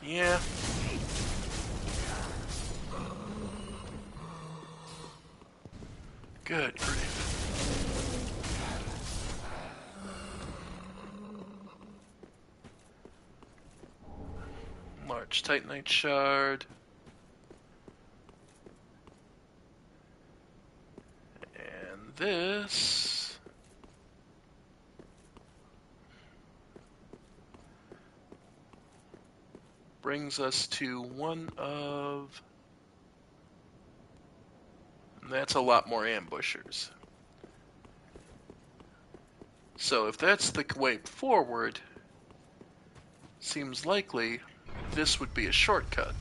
Yeah. Good grief. Large Titanite shard. And this... brings us to one of... And that's a lot more ambushers. So if that's the way forward, seems likely this would be a shortcut.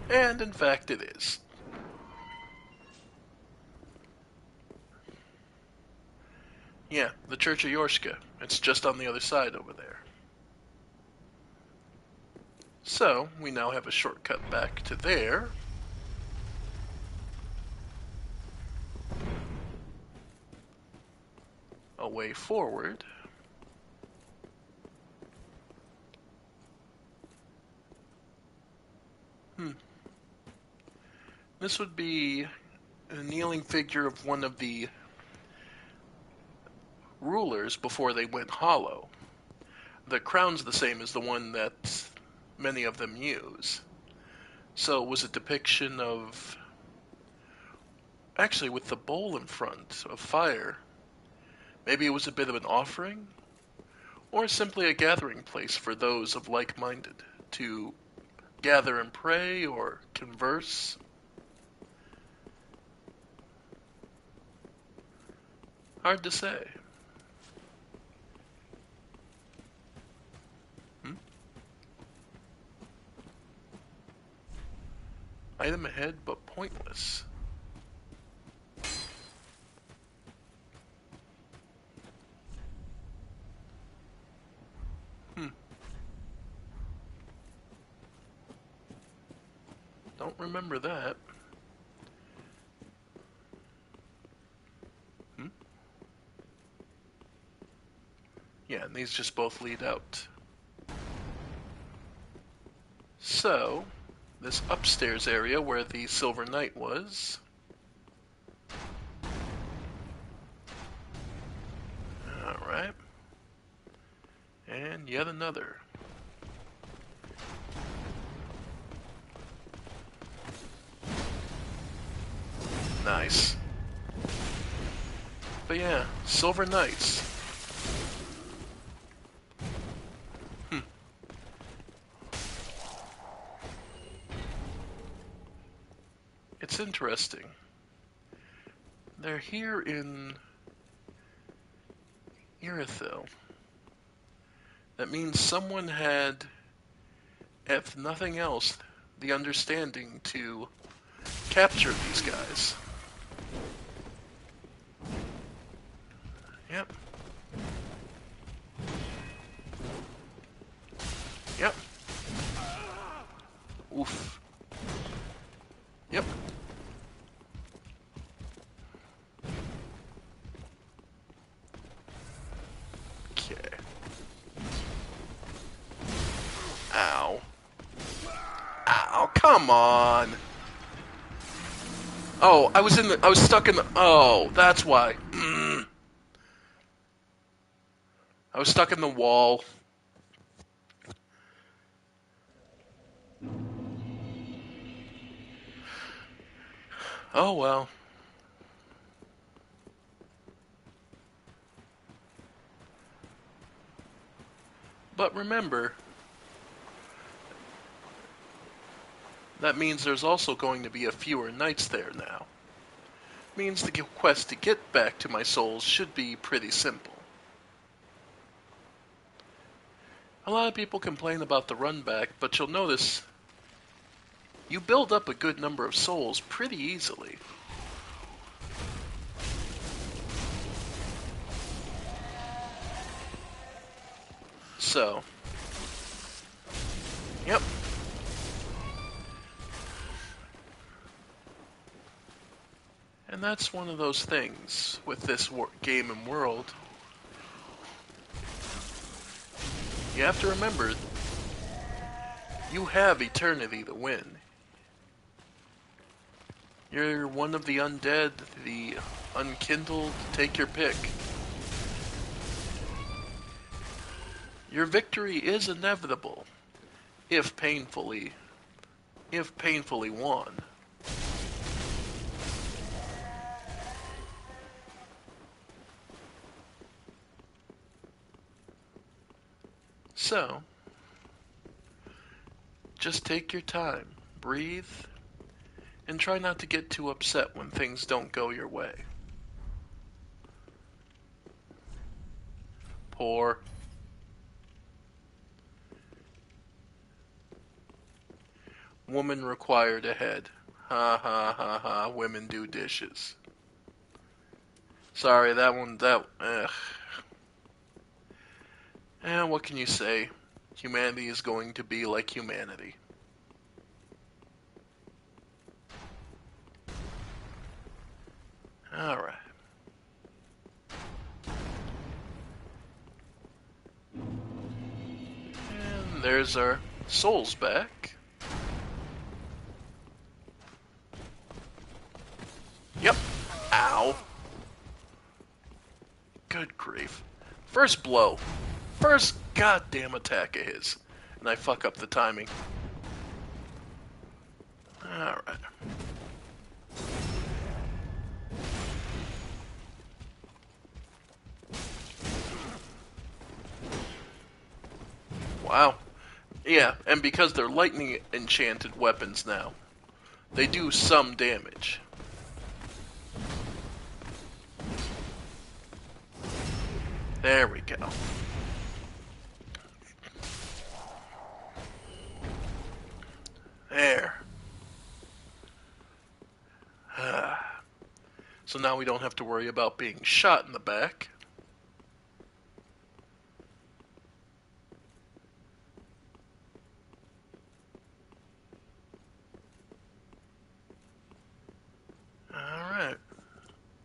And in fact it is. Yeah, the Church of Yorshka. It's just on the other side over there. So, we now have a shortcut back to there. A way forward. This would be a kneeling figure of one of the rulers before they went hollow. The crown's the same as the one that many of them use. So it was a depiction of... Actually, with the bowl in front of fire, maybe it was a bit of an offering? Or simply a gathering place for those of like-minded to gather and pray or converse. Hard to say. Item ahead, but pointless. Don't remember that. Yeah, and these just both lead out. So, this upstairs area where the Silver Knight was. Alright. And yet another. Nice. But yeah, Silver Knights. It's interesting. They're here in Irithyll. That means someone had, if nothing else, the understanding to capture these guys. Yep. Yep. Oof. Yep. Okay. Ow. Ow, come on. Oh, I was stuck in the, oh, that's why. I was stuck in the wall. Oh well. But remember, that means there's also going to be a fewer knights there now. Means the quest to get back to my souls should be pretty simple. A lot of people complain about the run back, but you'll notice you build up a good number of souls pretty easily. So, yep. And that's one of those things with this game and world. You have to remember, you have eternity to win. You're one of the undead, the unkindled, take your pick. Your victory is inevitable, if painfully won. So, just take your time, breathe, and try not to get too upset when things don't go your way. Poor. Woman required ahead. Ha ha ha ha, women do dishes. Sorry, ugh. What can you say? Humanity is going to be like humanity. Alright. And there's our souls back. Yep. Ow. Good grief. First blow. First goddamn attack of his. And I fuck up the timing. Alright. Wow. Yeah, and because they're lightning enchanted weapons now, they do some damage. There we go. There. So now we don't have to worry about being shot in the back. Alright.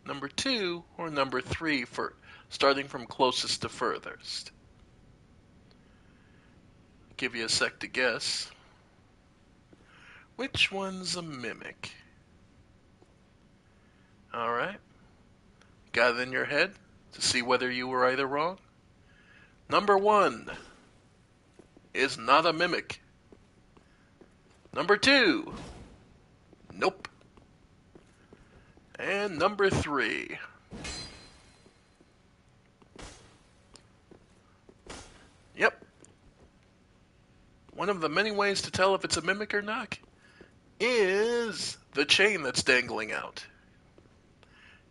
Number 2 or number 3 for starting from closest to furthest. Give you a sec to guess. Which one's a mimic? Alright. Got it in your head to see whether you were right or wrong? Number 1 is not a mimic. Number 2, nope. And number 3. Yep. One of the many ways to tell if it's a mimic or not is the chain that's dangling out.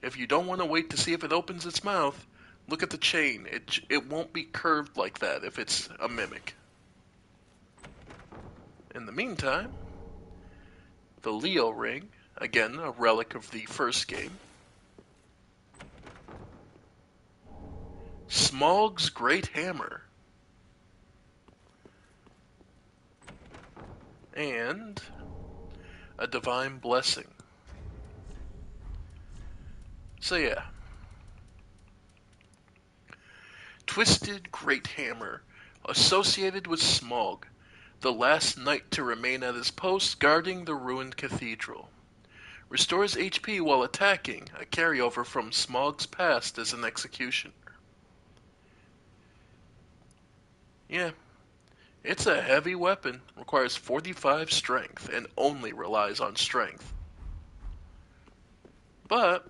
If you don't want to wait to see if it opens its mouth, look at the chain. It won't be curved like that if it's a mimic. In the meantime, the Leo ring, again a relic of the first game. Smaug's great hammer. And a divine blessing. So yeah. Twisted great hammer, associated with Smaug, the last knight to remain at his post guarding the ruined cathedral. Restores HP while attacking, a carryover from Smaug's past as an executioner. Yeah, it's a heavy weapon, requires 45 strength, and only relies on strength. But,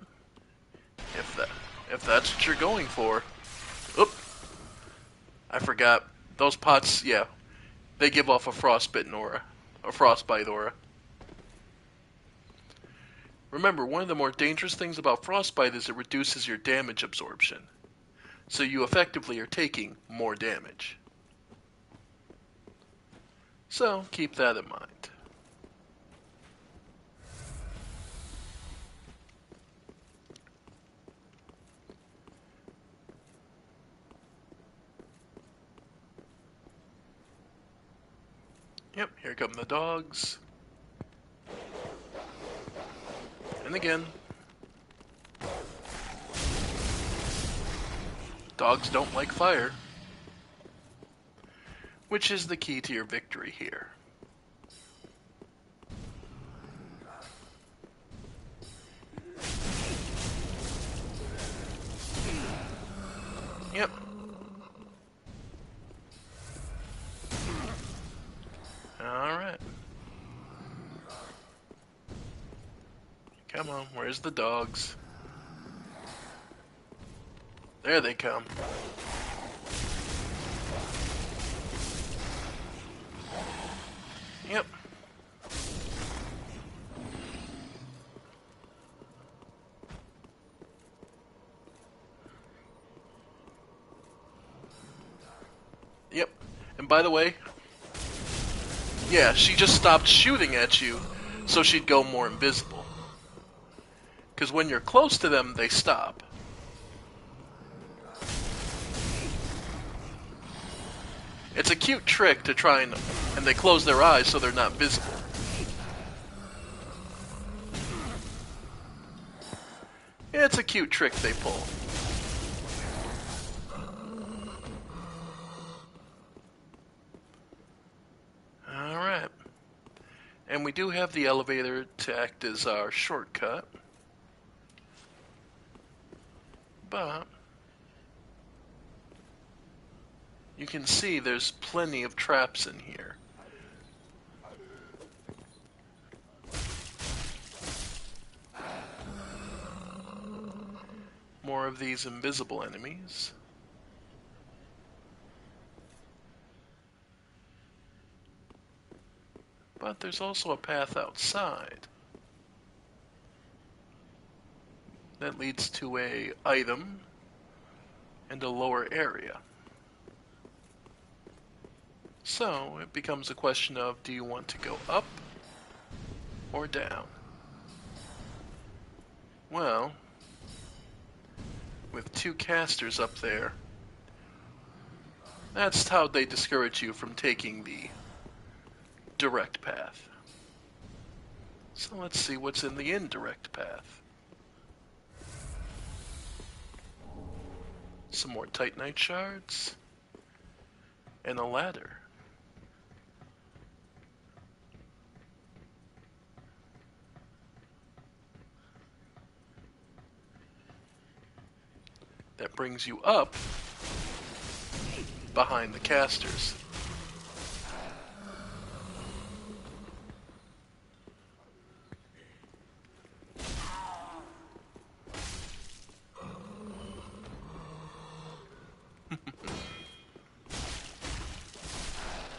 if that's what you're going for... Oop! I forgot. Those pots, yeah, they give off a frostbitten aura. A frostbite aura. Remember, one of the more dangerous things about frostbite is it reduces your damage absorption. So you effectively are taking more damage. So, keep that in mind. Yep, here come the dogs. And again. Dogs don't like fire. which is the key to your victory here. Yep. Alright. Come on, where's the dogs? There they come. Yep. Yep. And by the way, yeah, she just stopped shooting at you so she'd go more invisible. Because when you're close to them, they stop. It's a cute trick to try and they close their eyes so they're not visible. It's a cute trick they pull. Alright. And we do have the elevator to act as our shortcut. But you can see there's plenty of traps in here. More of these invisible enemies. But there's also a path outside that leads to a item and a lower area. So it becomes a question of, do you want to go up or down? Well, with two casters up there, that's how they discourage you from taking the direct path. So let's see what's in the indirect path. Some more Titanite shards, and a ladder. That brings you up behind the casters.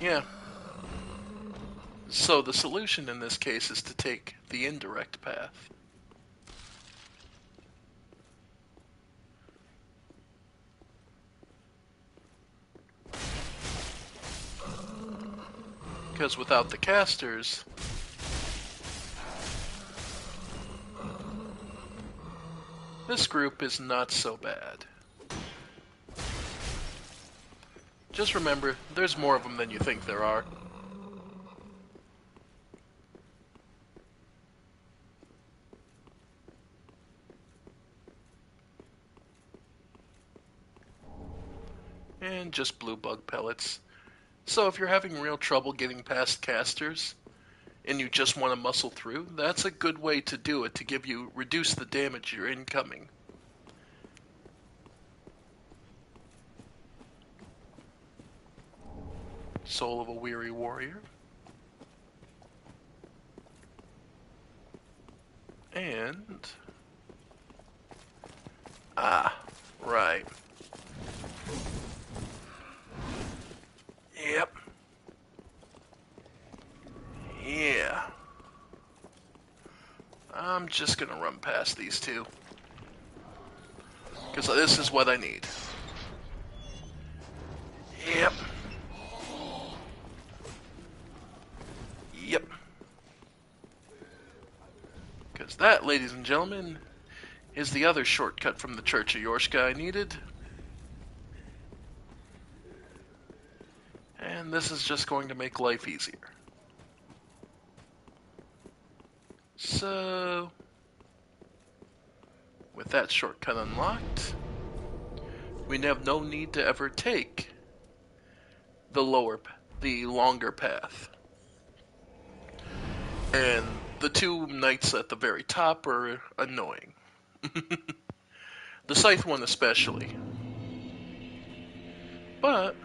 Yeah. So the solution in this case is to take the indirect path. Because without the casters, this group is not so bad. Just remember, there's more of them than you think there are. And just blue bug pellets. So if you're having real trouble getting past casters, and you just want to muscle through, that's a good way to do it, to reduce the damage you're incoming. Soul of a Weary Warrior. And... right. Yep. Yeah. I'm just gonna run past these two. Because this is what I need. Yep. Yep. Because that, ladies and gentlemen, is the other shortcut from the Church of Yorshka I needed. And this is just going to make life easier. So, with that shortcut unlocked, we have no need to ever take the lower the longer path. And the two knights at the very top are annoying. The scythe one especially. But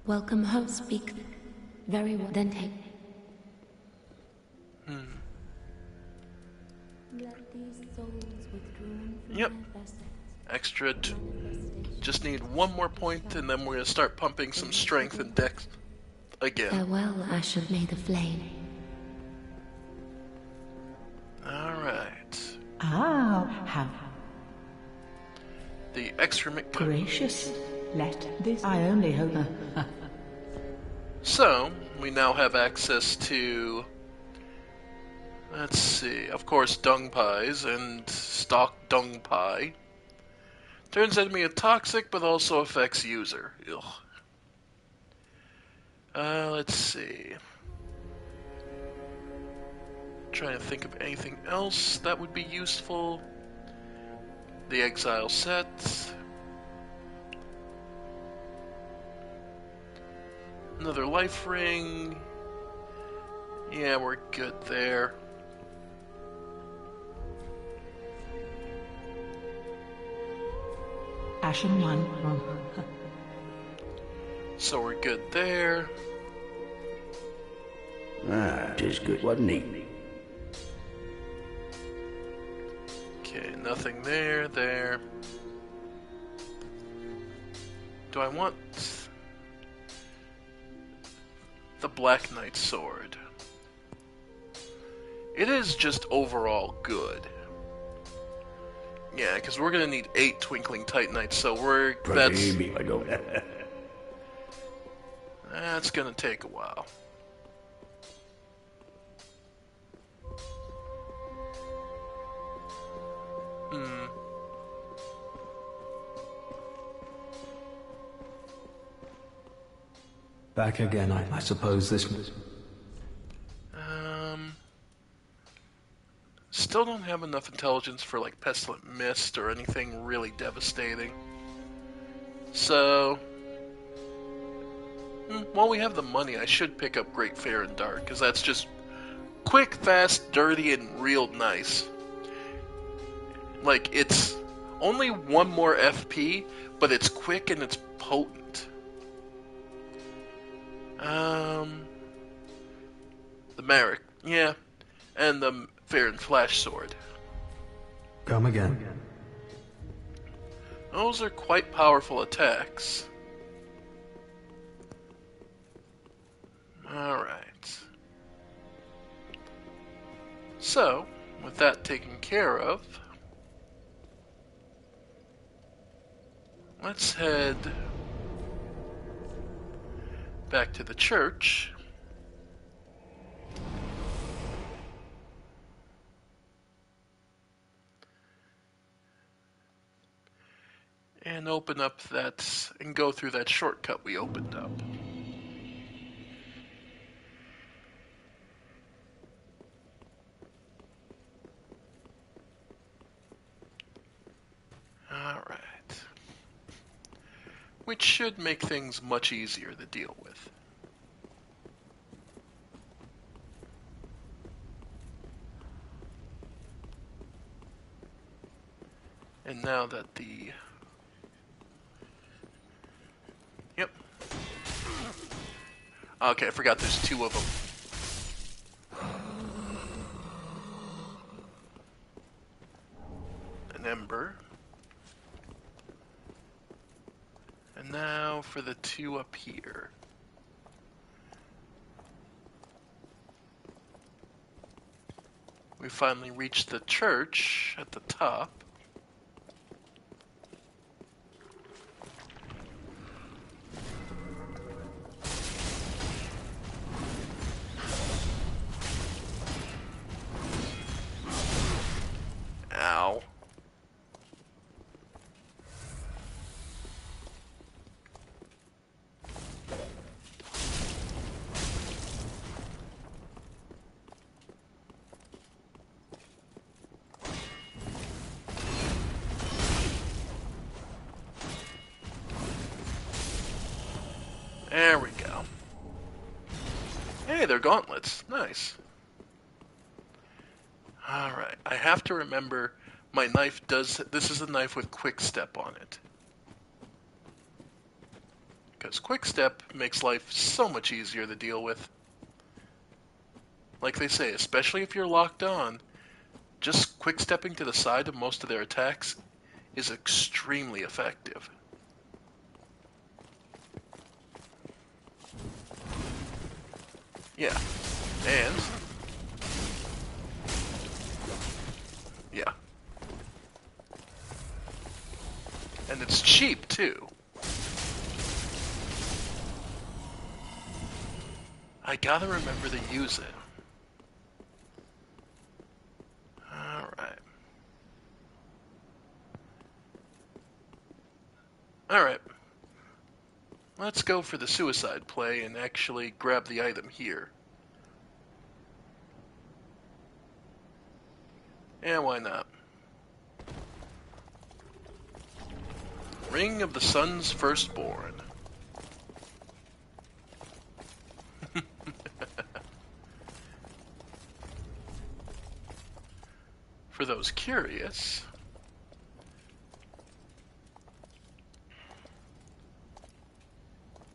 Welcome host speak. Very well. Then take. Let these souls withdrawn from Yep. their vessels. extra. Just need one more point, and then we're gonna start pumping some strength and dex again. Farewell, Ash of May the Flame. All right. Have The excrement. gracious. Let this. I only hope. So we now have access to. Let's see. Of course, dung pies and stock dung pie. Turns enemy toxic, but also affects user. Ugh. Let's see. Trying to think of anything else that would be useful. The exile set. Another life ring. Yeah, we're good there. Ashen one. So we're good there. Tis good, wasn't he? Okay, nothing there, there. Do I want the Black Knight sword? It is just overall good. Yeah, because we're gonna need 8 Twinkling Titanites, so Pretty me, I go. that's gonna take a while. Back again, I suppose this... Still don't have enough intelligence for like Pestilent Mist or anything really devastating. So, while we have the money, I should pick up Great Fair and Dark, because that's just quick, fast, dirty, and real nice. Like, it's only 1 more FP, but it's quick and it's potent. The Merrick, yeah, and the Fair and Flash Sword. Come again. Those are quite powerful attacks. Alright. So, with that taken care of, let's head back to the church. And open up that, and go through that shortcut we opened up. Alright. Which should make things much easier to deal with. And now that the... Yep. Okay, I forgot there's 2 of them. An ember. And now for the 2 up here. We finally reached the church at the top. Ow. There we go. Hey, they're gauntlets. Nice. Alright, I have to remember my knife does... This is a knife with quick step on it. Because quick step makes life so much easier to deal with. Like they say, especially if you're locked on, just quick stepping to the side of most of their attacks is extremely effective. Yeah. And... yeah. And it's cheap, too. I gotta remember to use it. Alright. Alright. Let's go for the suicide play and actually grab the item here. Yeah, why not? Ring of the Sun's Firstborn. For those curious,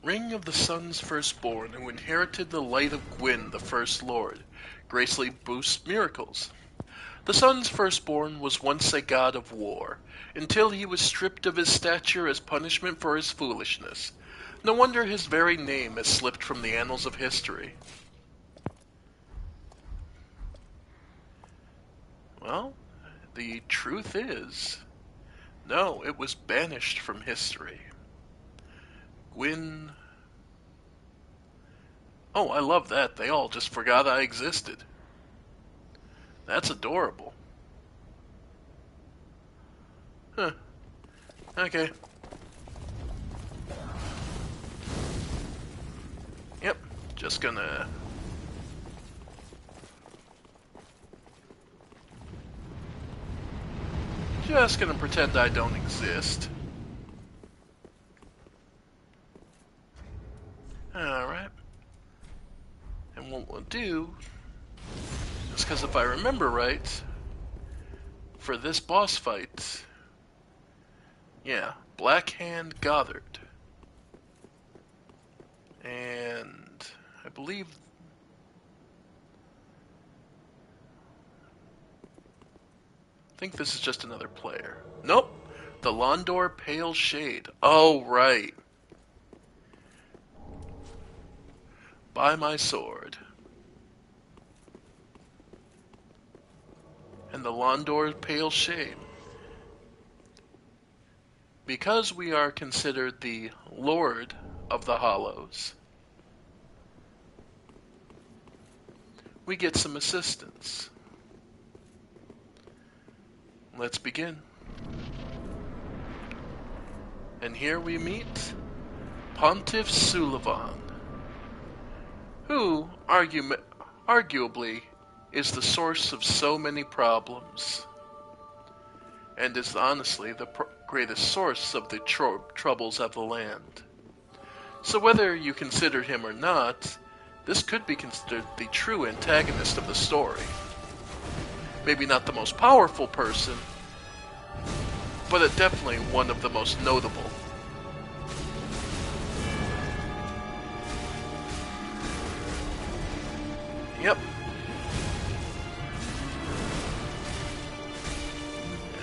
Ring of the Sun's Firstborn, who inherited the light of Gwyn, the First Lord, greatly boosts miracles. The Sun's Firstborn was once a god of war, until he was stripped of his stature as punishment for his foolishness. No wonder his very name has slipped from the annals of history. Well, the truth is, no, it was banished from history. Gwyn... Oh, I love that. They all just forgot I existed. That's adorable. Huh. Okay. Yep, just gonna... Just gonna pretend I don't exist. Alright. And what we'll do is, because if I remember right, for this boss fight, yeah, Blackhand Goddard. And I believe... I think this is just another player. Nope. The Londor Pale Shade. Oh, right. By my sword. And the Londor Pale Shade. Because we are considered the Lord of the Hollows, we get some assistance. Let's begin. And here we meet Pontiff Sulivan, who, arguably, is the source of so many problems, and is honestly the greatest source of the troubles of the land. So whether you consider him or not, this could be considered the true antagonist of the story. Maybe not the most powerful person, but definitely one of the most notable. Yep.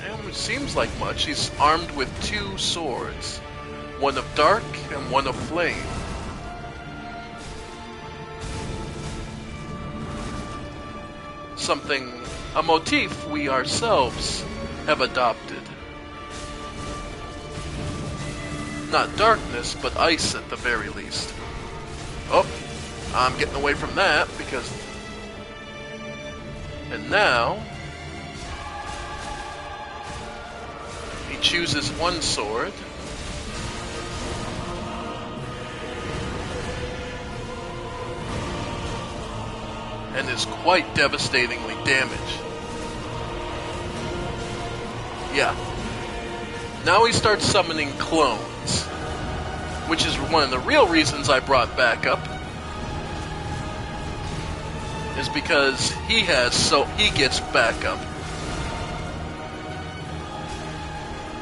And it seems like much. He's armed with two swords, one of dark and one of flame. A motif we ourselves have adopted. Not darkness, but ice at the very least. Oh, I'm getting away from that because... And now... he chooses one sword. And is quite devastatingly damaged. Yeah. Now he starts summoning clones. which is one of the real reasons I brought backup, is because he gets backup.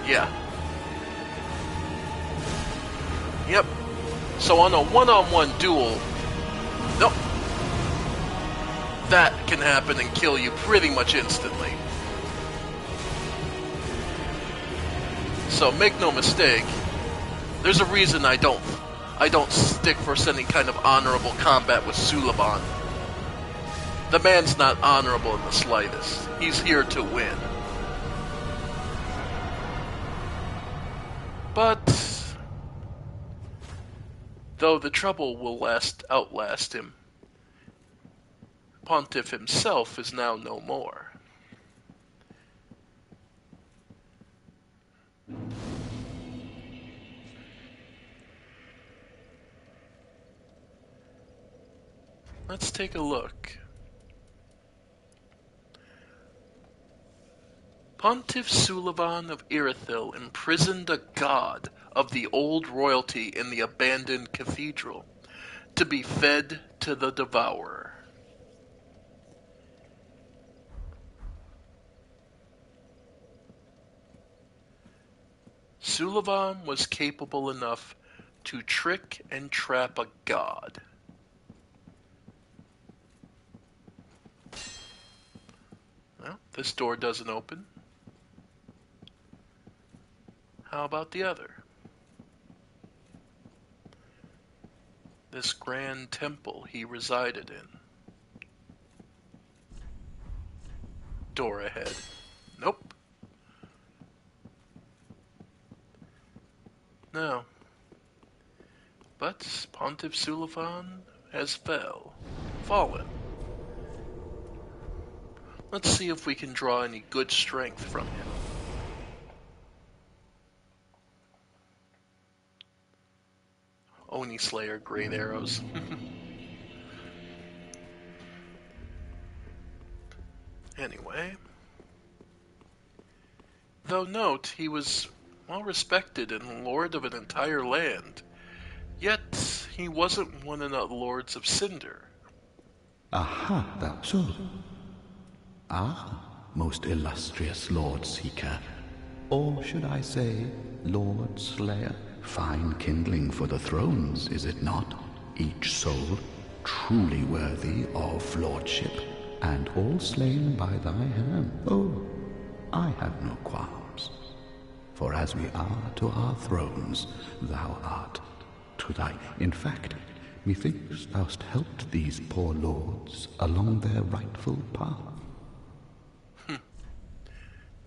Yeah. Yep. So on a one-on-one duel, nope, that can happen and kill you pretty much instantly. So make no mistake, there's a reason I don't stick for any kind of honorable combat with Suliban. The man's not honorable in the slightest. He's here to win. But though the trouble will outlast him, Pontiff himself is now no more. Let's take a look. Pontiff Suliban of Irithyll imprisoned a god of the old royalty in the abandoned cathedral, to be fed to the devourer. Suliban was capable enough to trick and trap a god. Well, this door doesn't open. How about the other? This grand temple he resided in. Door ahead. Nope. No. But Pontiff Suliban has fallen. Let's see if we can draw any good strength from him. Oni Slayer, great arrows. Anyway. Though note, he was well respected and lord of an entire land, yet he wasn't one of the lords of Cinder. Aha, that's so. Ah, most illustrious Lord Seeker. Or should I say, Lord Slayer? Fine kindling for the thrones, is it not? Each soul truly worthy of lordship, and all slain by thy hand. Oh, I have no qualms. For as we are to our thrones, thou art to thy. In fact, methinks thou'st helped these poor lords along their rightful path.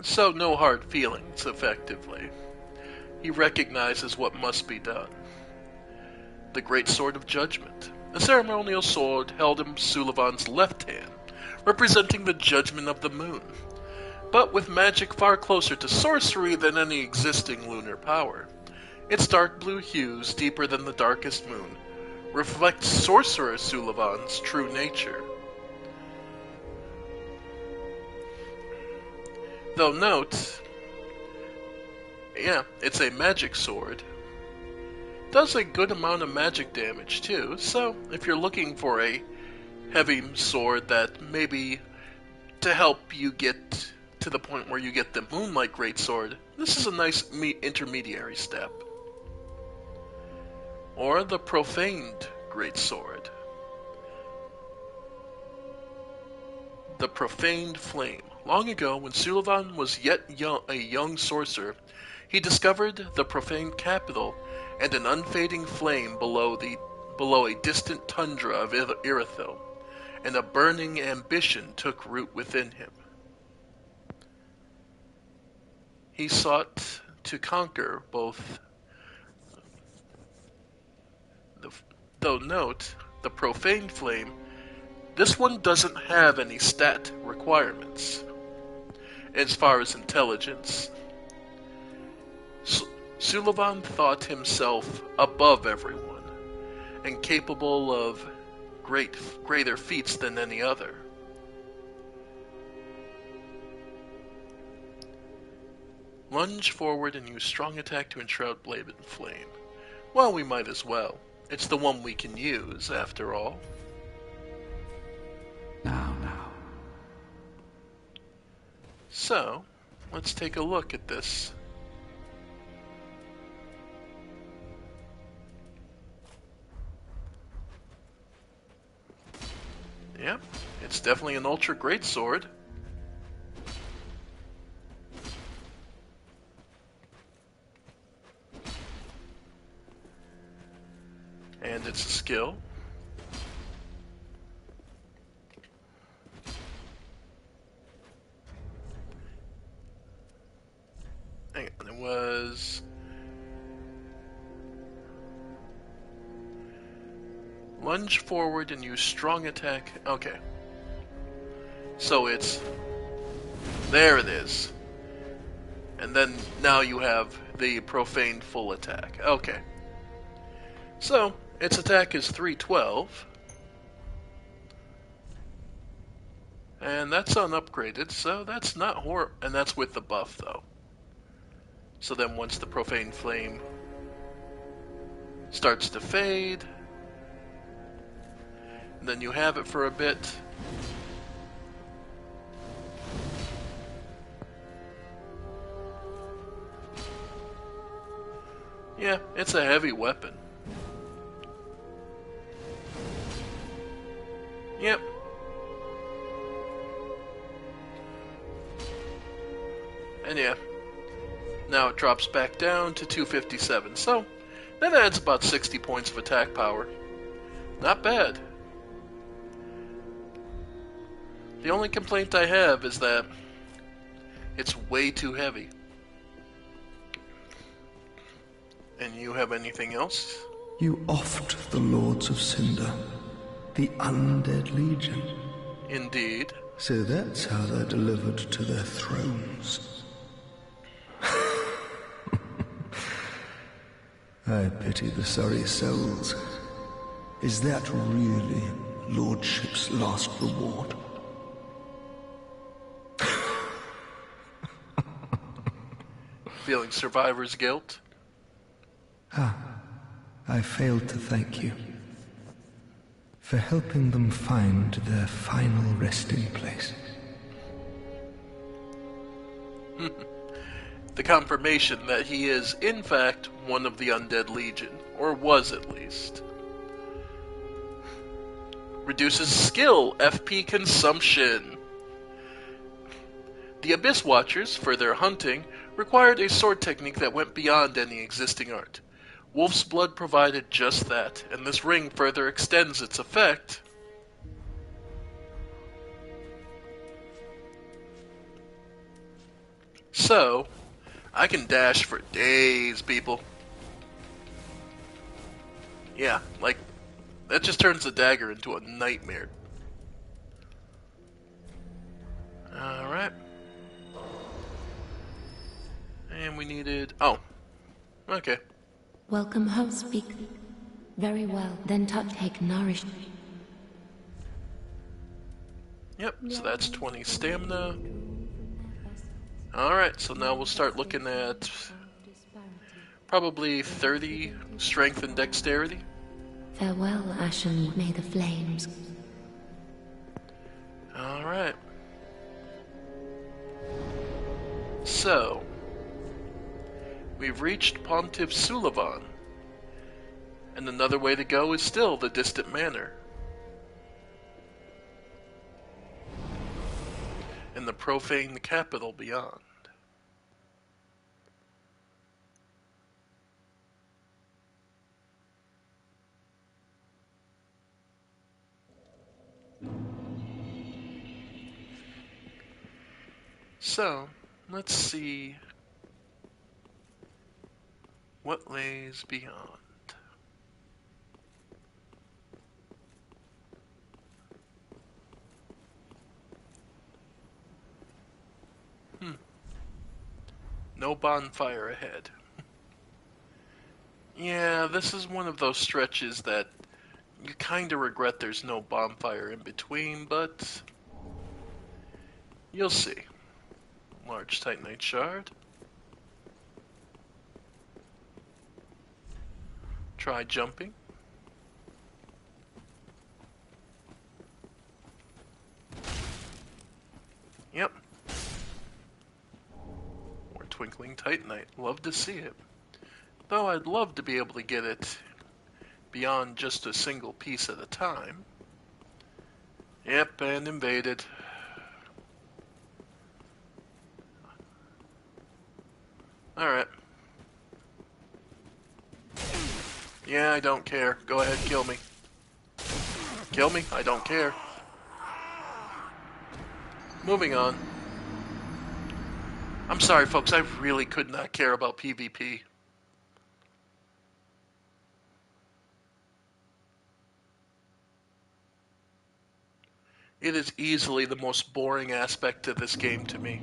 So no hard feelings, effectively. He recognizes what must be done. The Great Sword of Judgment, a ceremonial sword held in Sulivan's left hand, representing the judgment of the moon, but with magic far closer to sorcery than any existing lunar power. Its dark blue hues, deeper than the darkest moon, reflect Sorcerer Sulivan's true nature. Though note, yeah, it's a magic sword. Does a good amount of magic damage too, so if you're looking for a heavy sword that maybe to help you get to the point where you get the Moonlight Greatsword, this is a nice intermediary step. Or the Profaned Greatsword. The Profaned Flame. Long ago, when Sulivan was yet a young sorcerer, he discovered the profaned capital and an unfading flame below a distant tundra of Irithyll, and a burning ambition took root within him. He sought to conquer both. Though note, the profaned flame, this one doesn't have any stat requirements as far as intelligence. Sulivan thought himself above everyone, and capable of greater feats than any other. Lunge forward and use strong attack to enshroud blade in flame. Well, we might as well. It's the one we can use, after all. Now. So, let's take a look at this. Yep, it's definitely an ultra great sword. And it's a skill. Hang on, it was... lunge forward and use strong attack. Okay. So it's... there it is. And then now you have the profane full attack. Okay. So, its attack is 312. And that's unupgraded, so that's not horrible. And that's with the buff, though. So then once the profane flame starts to fade, then you have it for a bit. Yeah, it's a heavy weapon. Yep. And yeah, now it drops back down to 257, so that adds about 60 points of attack power. Not bad. The only complaint I have is that it's way too heavy. And you have anything else? You oft the Lords of Cinder, the Undead Legion. Indeed. So that's how they're delivered to their thrones. I pity the sorry souls. Is that really Lordship's last reward? Feeling survivor's guilt? I failed to thank you for helping them find their final resting place. The confirmation that he is, in fact, one of the Undead Legion, or was at least. Reduces skill, FP consumption. The Abyss Watchers, for their hunting, required a sword technique that went beyond any existing art. Wolf's Blood provided just that, and this ring further extends its effect. So, I can dash for days, people. Yeah, like, that just turns the dagger into a nightmare. Alright. And we needed... oh. Okay. Welcome home, speak. Very well, then take nourish. Yep, so that's 20 stamina. Alright, so now we'll start looking at probably 30 strength and dexterity. Farewell, Ashen, may the flames. Alright. So, we've reached Pontiff Sulivan, and another way to go is still the distant manor. And the profane capital beyond. So, let's see what lays beyond. No bonfire ahead. Yeah, this is one of those stretches that you kind of regret there's no bonfire in between, but you'll see. Large Titanite shard. Try jumping. Yep. More twinkling titanite. Love to see it. Though I'd love to be able to get it beyond just a single piece at a time. Yep, and invaded. Alright. Yeah, I don't care. Go ahead, kill me. Kill me? I don't care. Moving on. I'm sorry, folks. I really could not care about PvP. It is easily the most boring aspect to this game to me.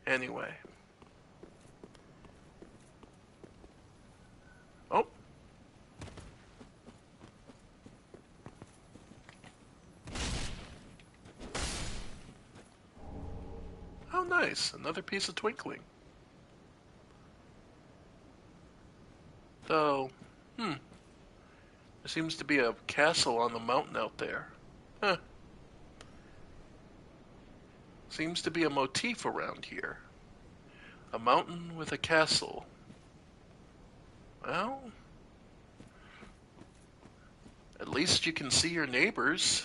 Anyway. Oh. Oh, nice. Another piece of twinkling. Though, there seems to be a castle on the mountain out there. Huh. Seems to be a motif around here. A mountain with a castle. Well, at least you can see your neighbors.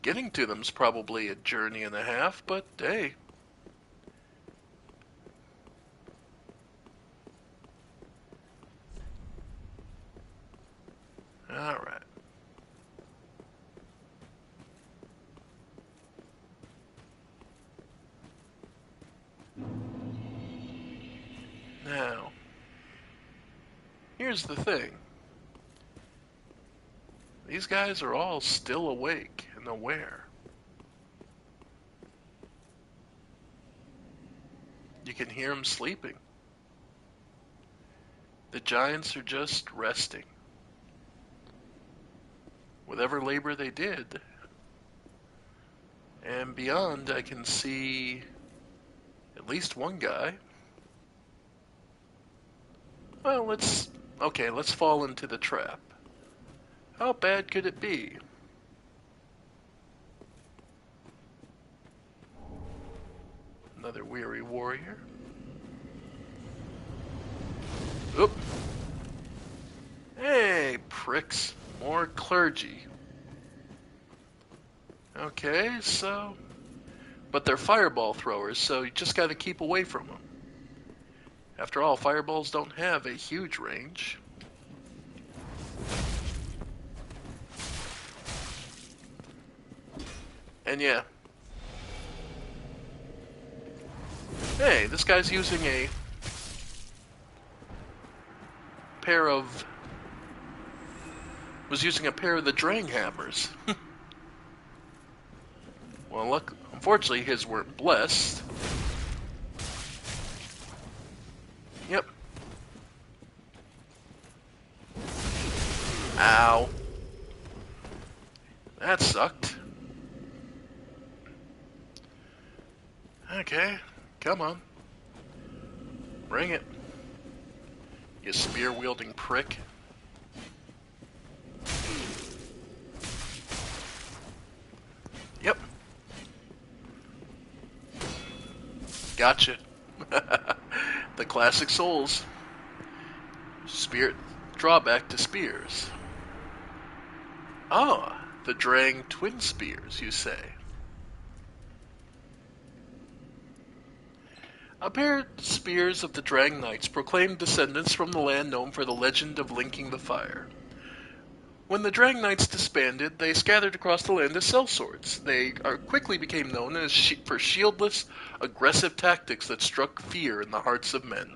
Getting to them's probably a journey and a half, but hey. Alright. Now, here's the thing. These guys are all still awake and aware. You can hear them sleeping. The giants are just resting. Whatever labor they did. And beyond, I can see at least one guy. Well, let's fall into the trap. How bad could it be? Another weary warrior. Oop. Hey, pricks. More clergy. Okay, so... But they're fireball throwers, so you just gotta keep away from them. After all, fireballs don't have a huge range. And yeah. Hey, this guy's using a pair of... was using a pair of the Drang hammers. Well, look, unfortunately his weren't blessed. Yep. Ow. That sucked. Okay, come on. Bring it. You spear-wielding prick. Yep. Gotcha. The classic souls. Spear drawback to spears. Ah, the Drang twin spears, you say. A pair of spears of the Drang Knights proclaimed descendants from the land known for the legend of linking the fire. When the Drang Knights disbanded, they scattered across the land as sellswords. They quickly became known as for shieldless, aggressive tactics that struck fear in the hearts of men.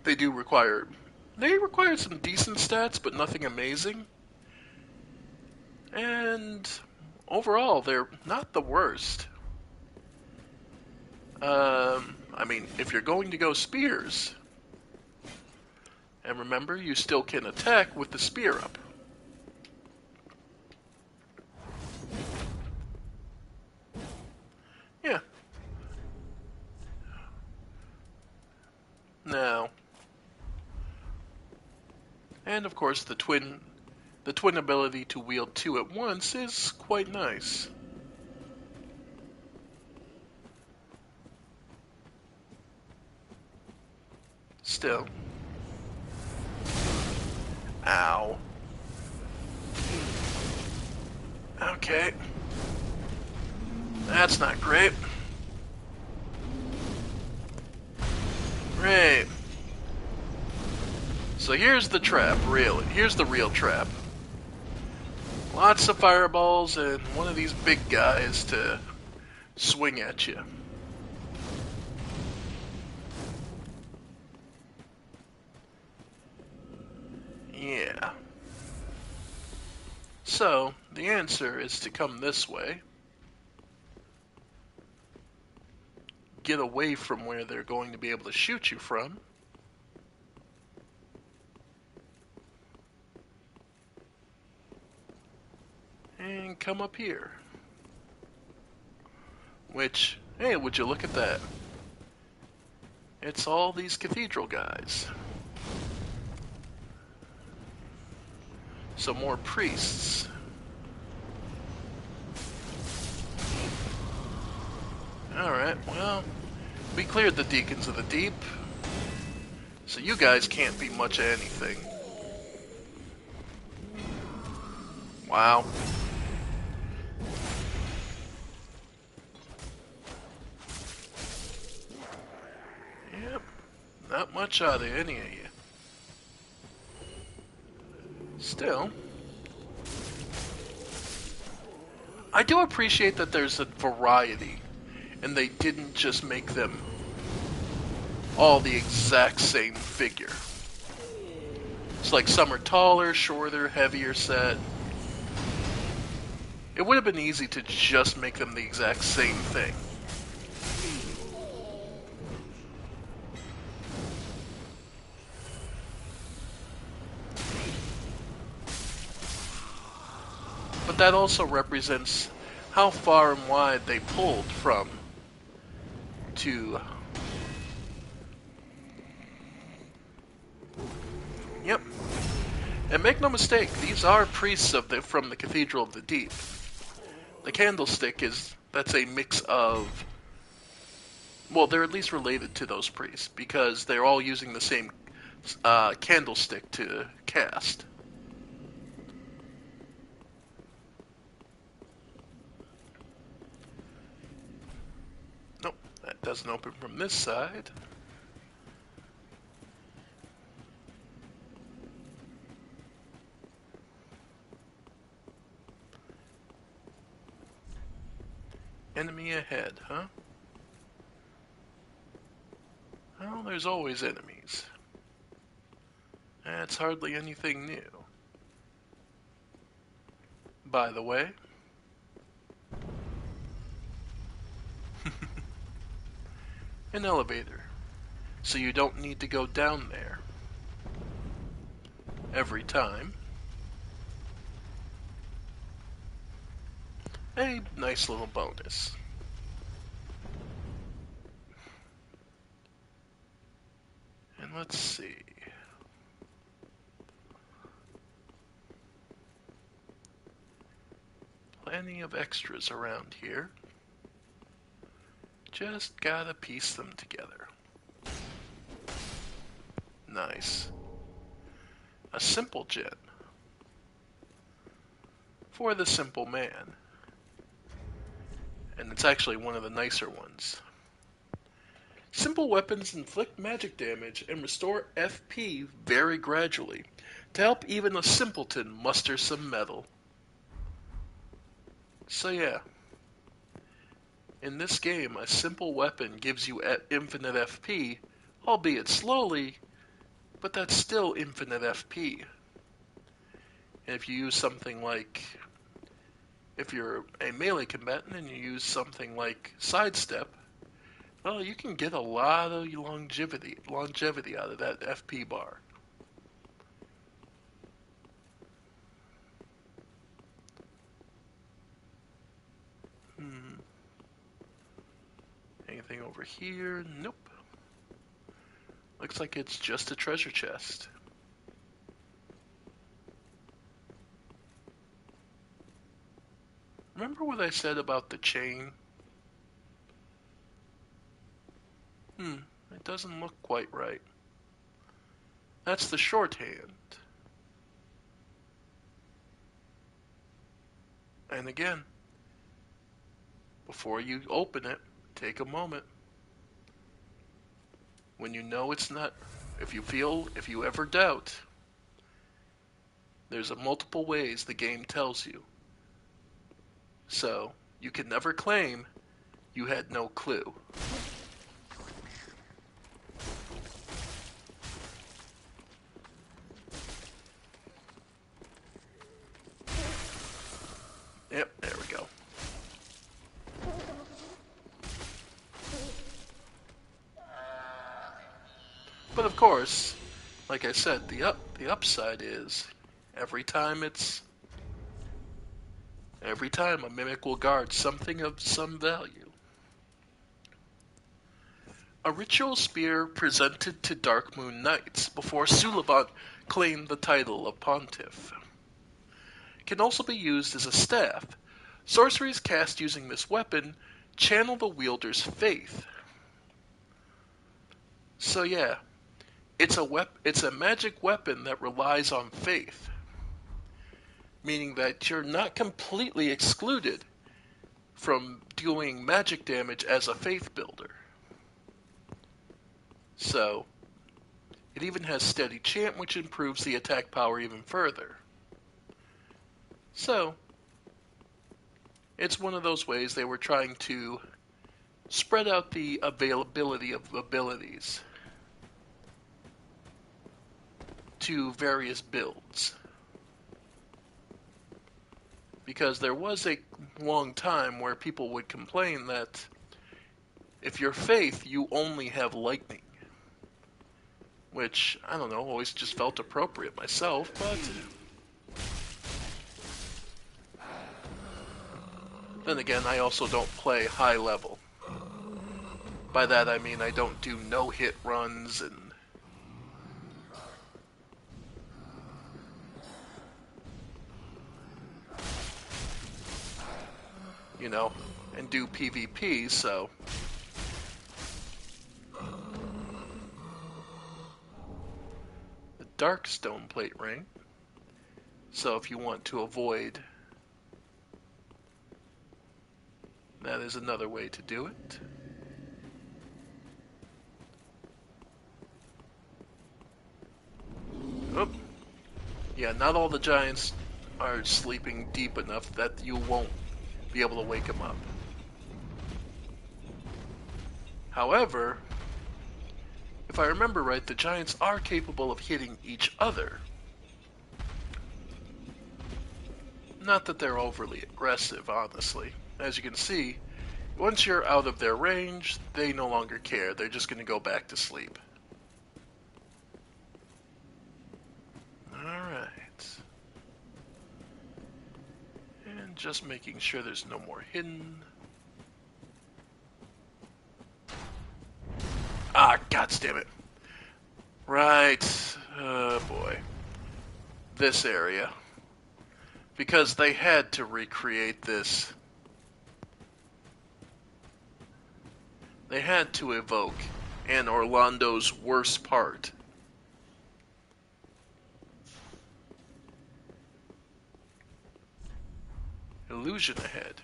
They require some decent stats, but nothing amazing. And overall, they're not the worst. I mean, if you're going to go spears, and remember, you still can attack with the spear up. And of course the twin ability to wield two at once is quite nice. Still. Ow. Okay. That's not great. Great. So here's the trap, really. Here's the real trap. Lots of fireballs and one of these big guys to swing at you. Yeah. So, the answer is to come this way. Get away from where they're going to be able to shoot you from. And come up here. Which, hey, would you look at that? It's all these cathedral guys. Some more priests. Alright, well, we cleared the Deacons of the Deep, so you guys can't be much of anything. Wow. Yep, not much out of any of you. Still, I do appreciate that there's a variety, and they didn't just make them all the exact same figure. It's like some are taller, shorter, heavier set. It would have been easy to just make them the exact same thing. But that also represents how far and wide they pulled from to... Yep. And make no mistake, these are priests from the Cathedral of the Deep. The candlestick that's a mix of... Well, they're at least related to those priests, because they're all using the same candlestick to cast. Nope, that doesn't open from this side. Enemy ahead, huh? Well, there's always enemies. That's hardly anything new. By the way, an elevator, so you don't need to go down there every time. A nice little bonus. And let's see. Plenty of extras around here. Just gotta piece them together. Nice. A simple gem. For the simple man. And it's actually one of the nicer ones. Simple weapons inflict magic damage and restore FP very gradually, to help even a simpleton muster some metal. So yeah, in this game, a simple weapon gives you infinite FP, albeit slowly, but that's still infinite FP. And if you use something like, if you're a melee combatant and you use something like sidestep, well, you can get a lot of longevity out of that FP bar. Anything over here? Nope. Looks like it's just a treasure chest. remember what I said about the chain? It doesn't look quite right. That's the shorthand. And again, before you open it, take a moment. When you know it's not, if you ever doubt, there's multiple ways the game tells you. So, you can never claim you had no clue. Yep, there we go. But of course, like I said, the upside is every time a mimic will guard something of some value. A ritual spear presented to Dark Moon Knights before Suliban claimed the title of Pontiff. Can also be used as a staff. Sorceries cast using this weapon channel the wielder's faith. So yeah, it's a magic weapon that relies on faith, meaning that you're not completely excluded from doing magic damage as a faith builder. So, it even has steady chant, which improves the attack power even further. So, it's one of those ways they were trying to spread out the availability of abilities to various builds. Because there was a long time where people would complain that if you're faith, you only have lightning. Which, I don't know, always just felt appropriate myself, but then again, I also don't play high level. By that I mean I don't do no-hit runs and and do PvP, so the dark stone plate ring. So if you want to avoid, that is another way to do it. Oh, yeah, not all the giants are sleeping deep enough that you won't be able to wake them up. However, if I remember right, the giants are capable of hitting each other. Not that they're overly aggressive, honestly. As you can see, once you're out of their range, they no longer care. They're just going to go back to sleep. Alright. And just making sure there's no more hidden. Ah, goddammit. Right. Oh boy. This area. Because they had to recreate this. They had to evoke an Orlando's worst part. Illusion ahead.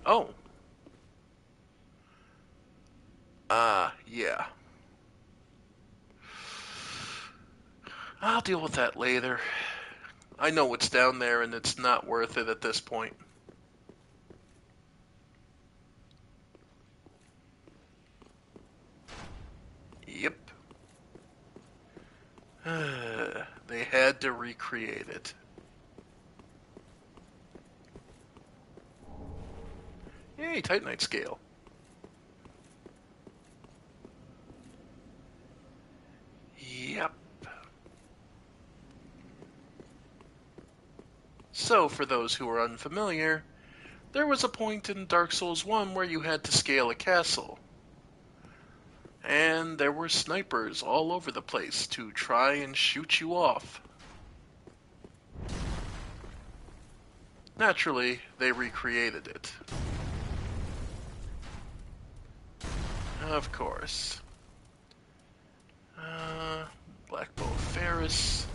Oh. Yeah. I'll deal with that later. I know what's down there and it's not worth it at this point. Yep. They had to recreate it. Yay, Titanite scale. Yep. So, for those who are unfamiliar, there was a point in Dark Souls 1 where you had to scale a castle. And there were snipers all over the place to try and shoot you off. Naturally, they recreated it. Of course. Black Bow of Ferris.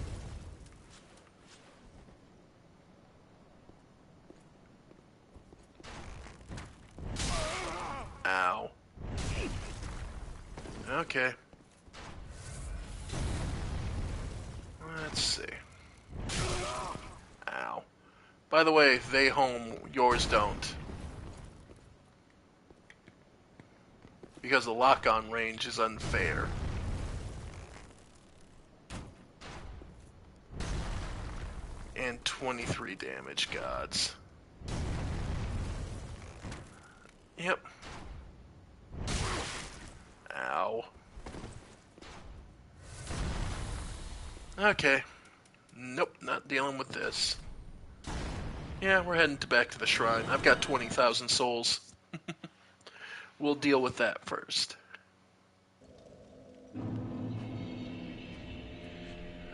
Ow. Okay. Let's see. Ow. By the way, they home, yours don't. Because the lock-on range is unfair. And 23 damage, gods. Yep. Ow. Okay. Nope, not dealing with this. Yeah, we're heading back to the shrine. I've got 20,000 souls. We'll deal with that first.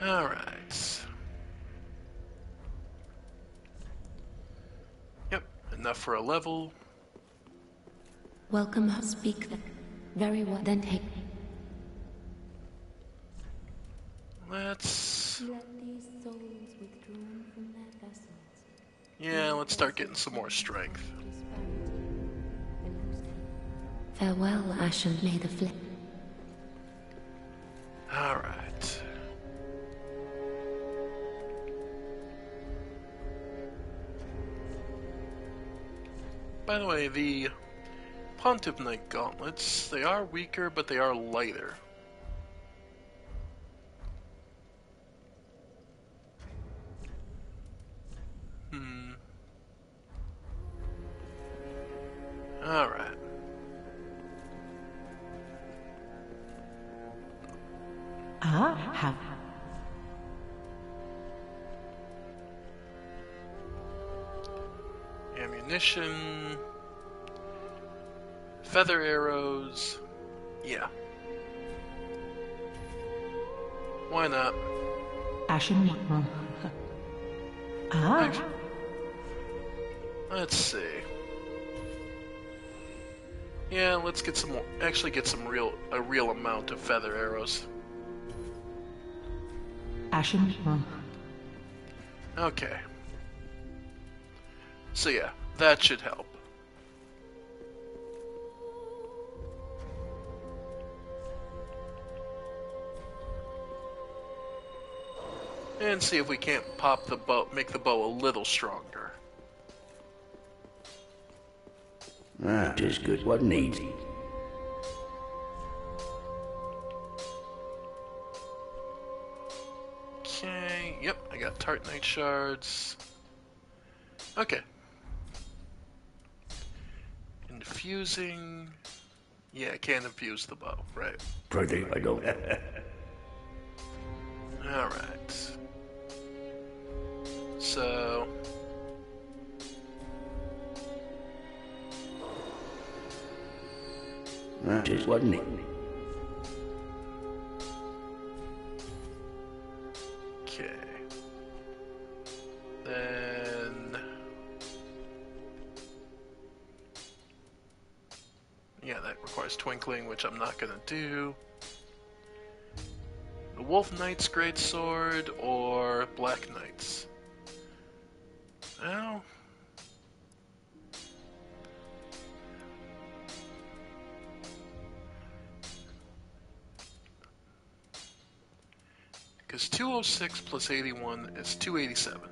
Alright. Yep, enough for a level. Welcome, speak. Very well, then take. Let's... Let these souls withdrawn from their vessels. Yeah, let's start getting some more strength. Farewell, Ashen, may the flip. Alright. By the way, the Pontiff Knight gauntlets, they are weaker, but they are lighter. Alright. Have. Ammunition. Feather arrows. Yeah. Why not? Ashen. Actu- Let's see. Yeah, let's get some more. Actually, get some a real amount of feather arrows. Ashen. Okay. So yeah, that should help. And see if we can't pop the bow, make the bow a little stronger. That is good. What needs? Okay, yep, I got Tartanite shards. Okay. Infusing. Yeah, I can't infuse the bow, right. Pretty, I don't. Alright. So... That is what needs. Okay. Then... Yeah, that requires Twinkling, which I'm not gonna do. The Wolf Knight's Greatsword or Black Knight's? Well... Because 206 plus 81 is 287.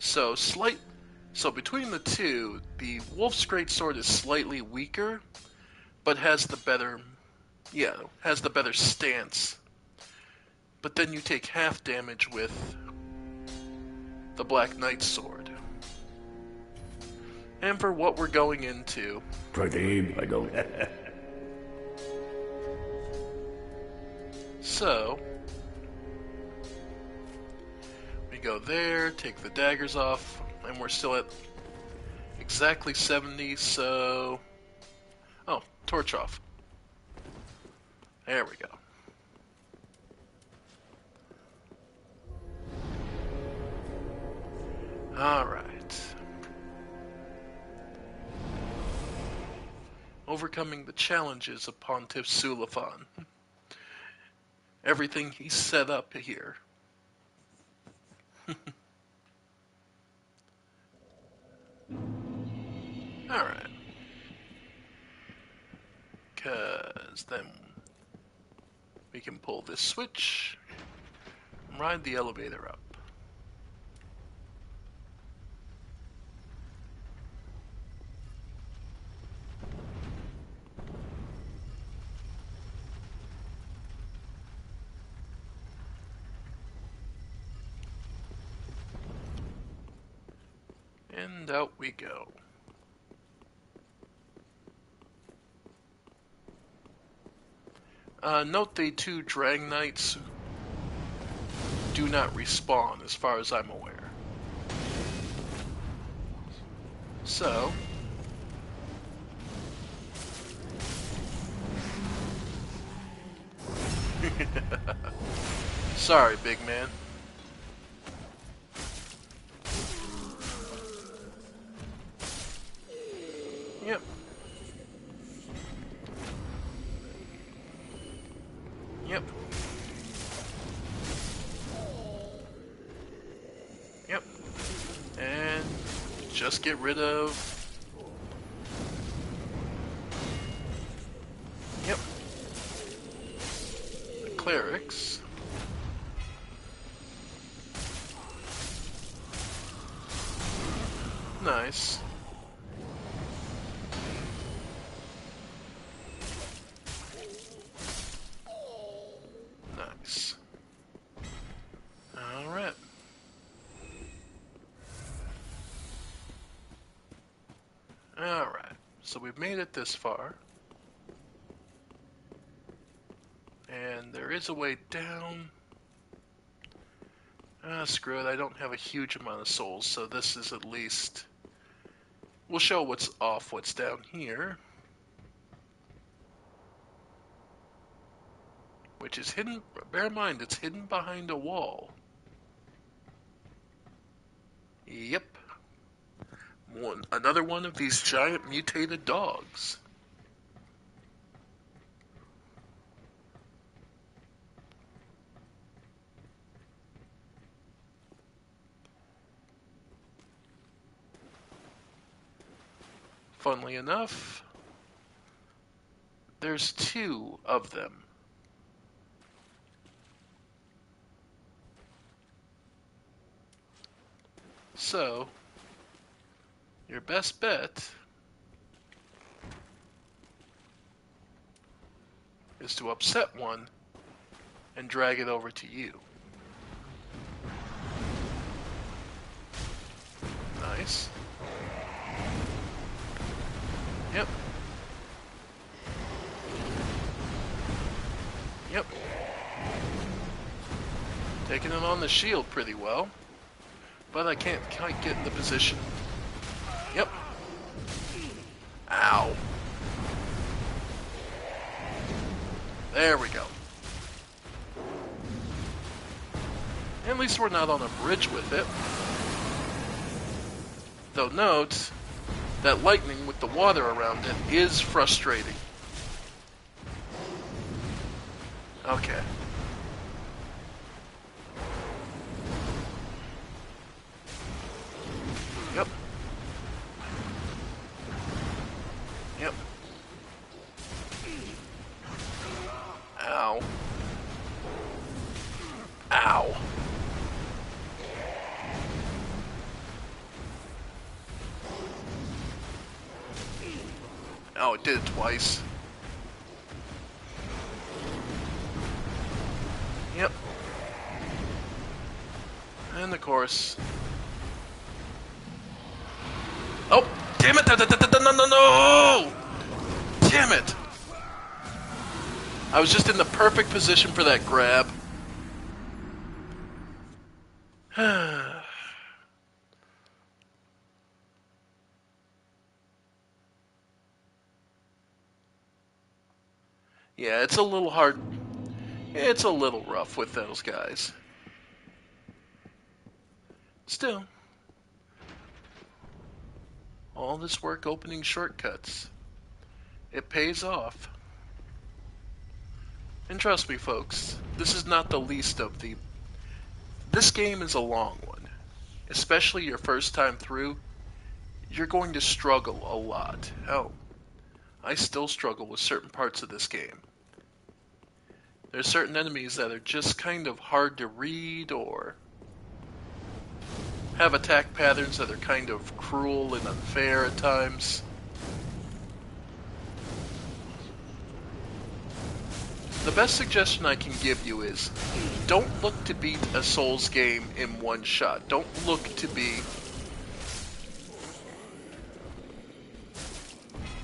So between the two, the Wolf's Greatsword is slightly weaker, but has the better stance. But then you take half damage with the Black Knight's sword. And for what we're going into... Pretty, I don't. So... we go there, take the daggers off, and we're still at exactly 70, so... Oh, torch off. There we go. Alright. Overcoming the challenges of Pontiff Sulafan. Everything he set up here. Alright. Because then we can pull this switch and ride the elevator up. And out we go. Note the two Drag Knights do not respawn as far as I'm aware. So, sorry, big man. Yep. Yep. Yep. And just get rid of... Yep. The clerics. Nice. Nice. Alright. Alright. So we've made it this far. And there is a way down. Screw it, I don't have a huge amount of souls, so this is at least... We'll show what's off, what's down here. Which is hidden, bear in mind, it's hidden behind a wall. Yep. Another one of these giant mutated dogs. Funnily enough, there's two of them. So, your best bet is to upset one and drag it over to you. Nice. Yep. Yep. Taking it on the shield pretty well. But I can't quite get in the position. Yep. Ow. There we go. At least we're not on a bridge with it. Though note, that lightning with the water around it is frustrating. Okay. Yep. Yep. Ow. Ow. Oh, it did it twice. Yep. And of course... Oh, damn it! No! Damn it! I was just in the perfect position for that grab. Yeah, it's a little hard. It's a little rough with those guys. Still, All this work opening shortcuts. It pays off. And trust me, folks, this is not the least of the... This game is a long one. Especially your first time through, you're going to struggle a lot. Hell, I still struggle with certain parts of this game. There's certain enemies that are just kind of hard to read or have attack patterns that are kind of cruel and unfair at times. The best suggestion I can give you is don't look to beat a Souls game in one shot. Don't look to be...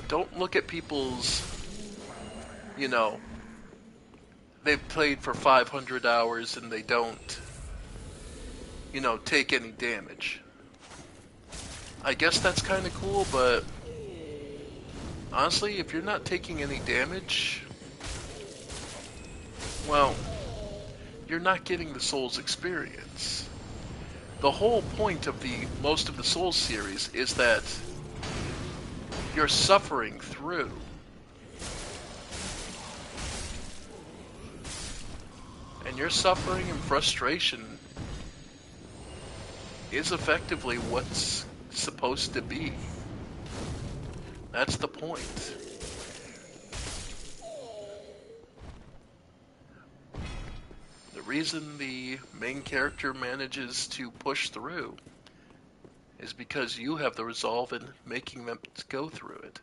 Don't look at people's, you know, they've played for 500 hours and they don't, you know, take any damage. I guess that's kind of cool, but honestly, if you're not taking any damage, well, you're not getting the Souls experience. The whole point of most of the Souls series is that you're suffering through. And your suffering and frustration is effectively what's supposed to be. That's the point. The reason the main character manages to push through is because you have the resolve in making them go through it.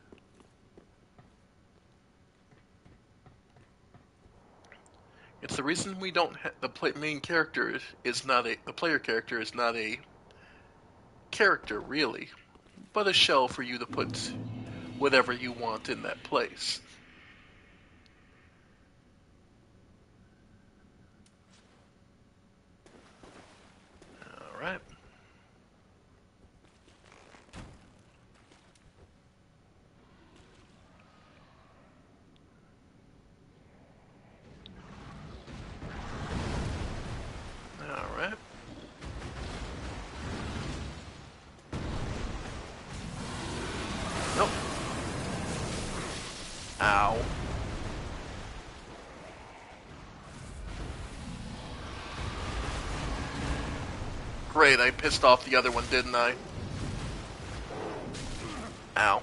It's the reason we don't the main character is not the player character is not a character really, but a shell for you to put whatever you want in that place. All right. All right. Nope. Ow. Great, I pissed off the other one, didn't I? Ow.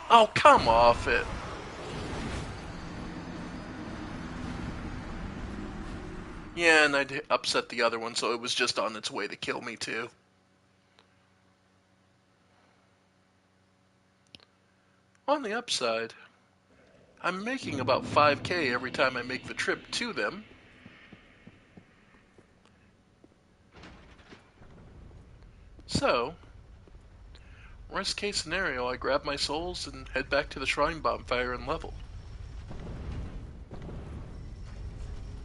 Oh, come off it. Yeah, and I'd upset the other one, so it was just on its way to kill me too. On the upside, I'm making about 5K every time I make the trip to them. So, worst case scenario, I grab my souls and head back to the shrine bonfire and level.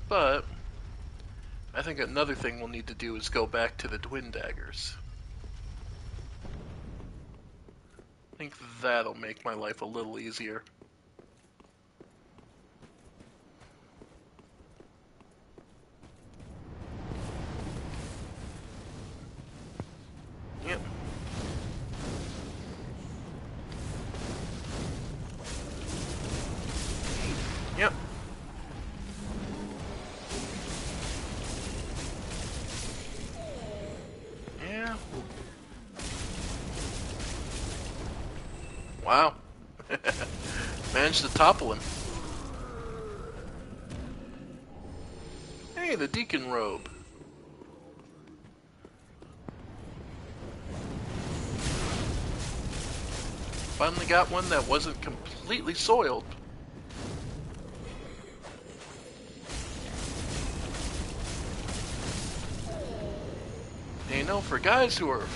But I think another thing we'll need to do is go back to the twin daggers. I think that'll make my life a little easier. Yep. Yep. Yeah. Wow. Managed to topple him. Hey, the deacon robe. Finally got one that wasn't completely soiled. And you know, for guys who are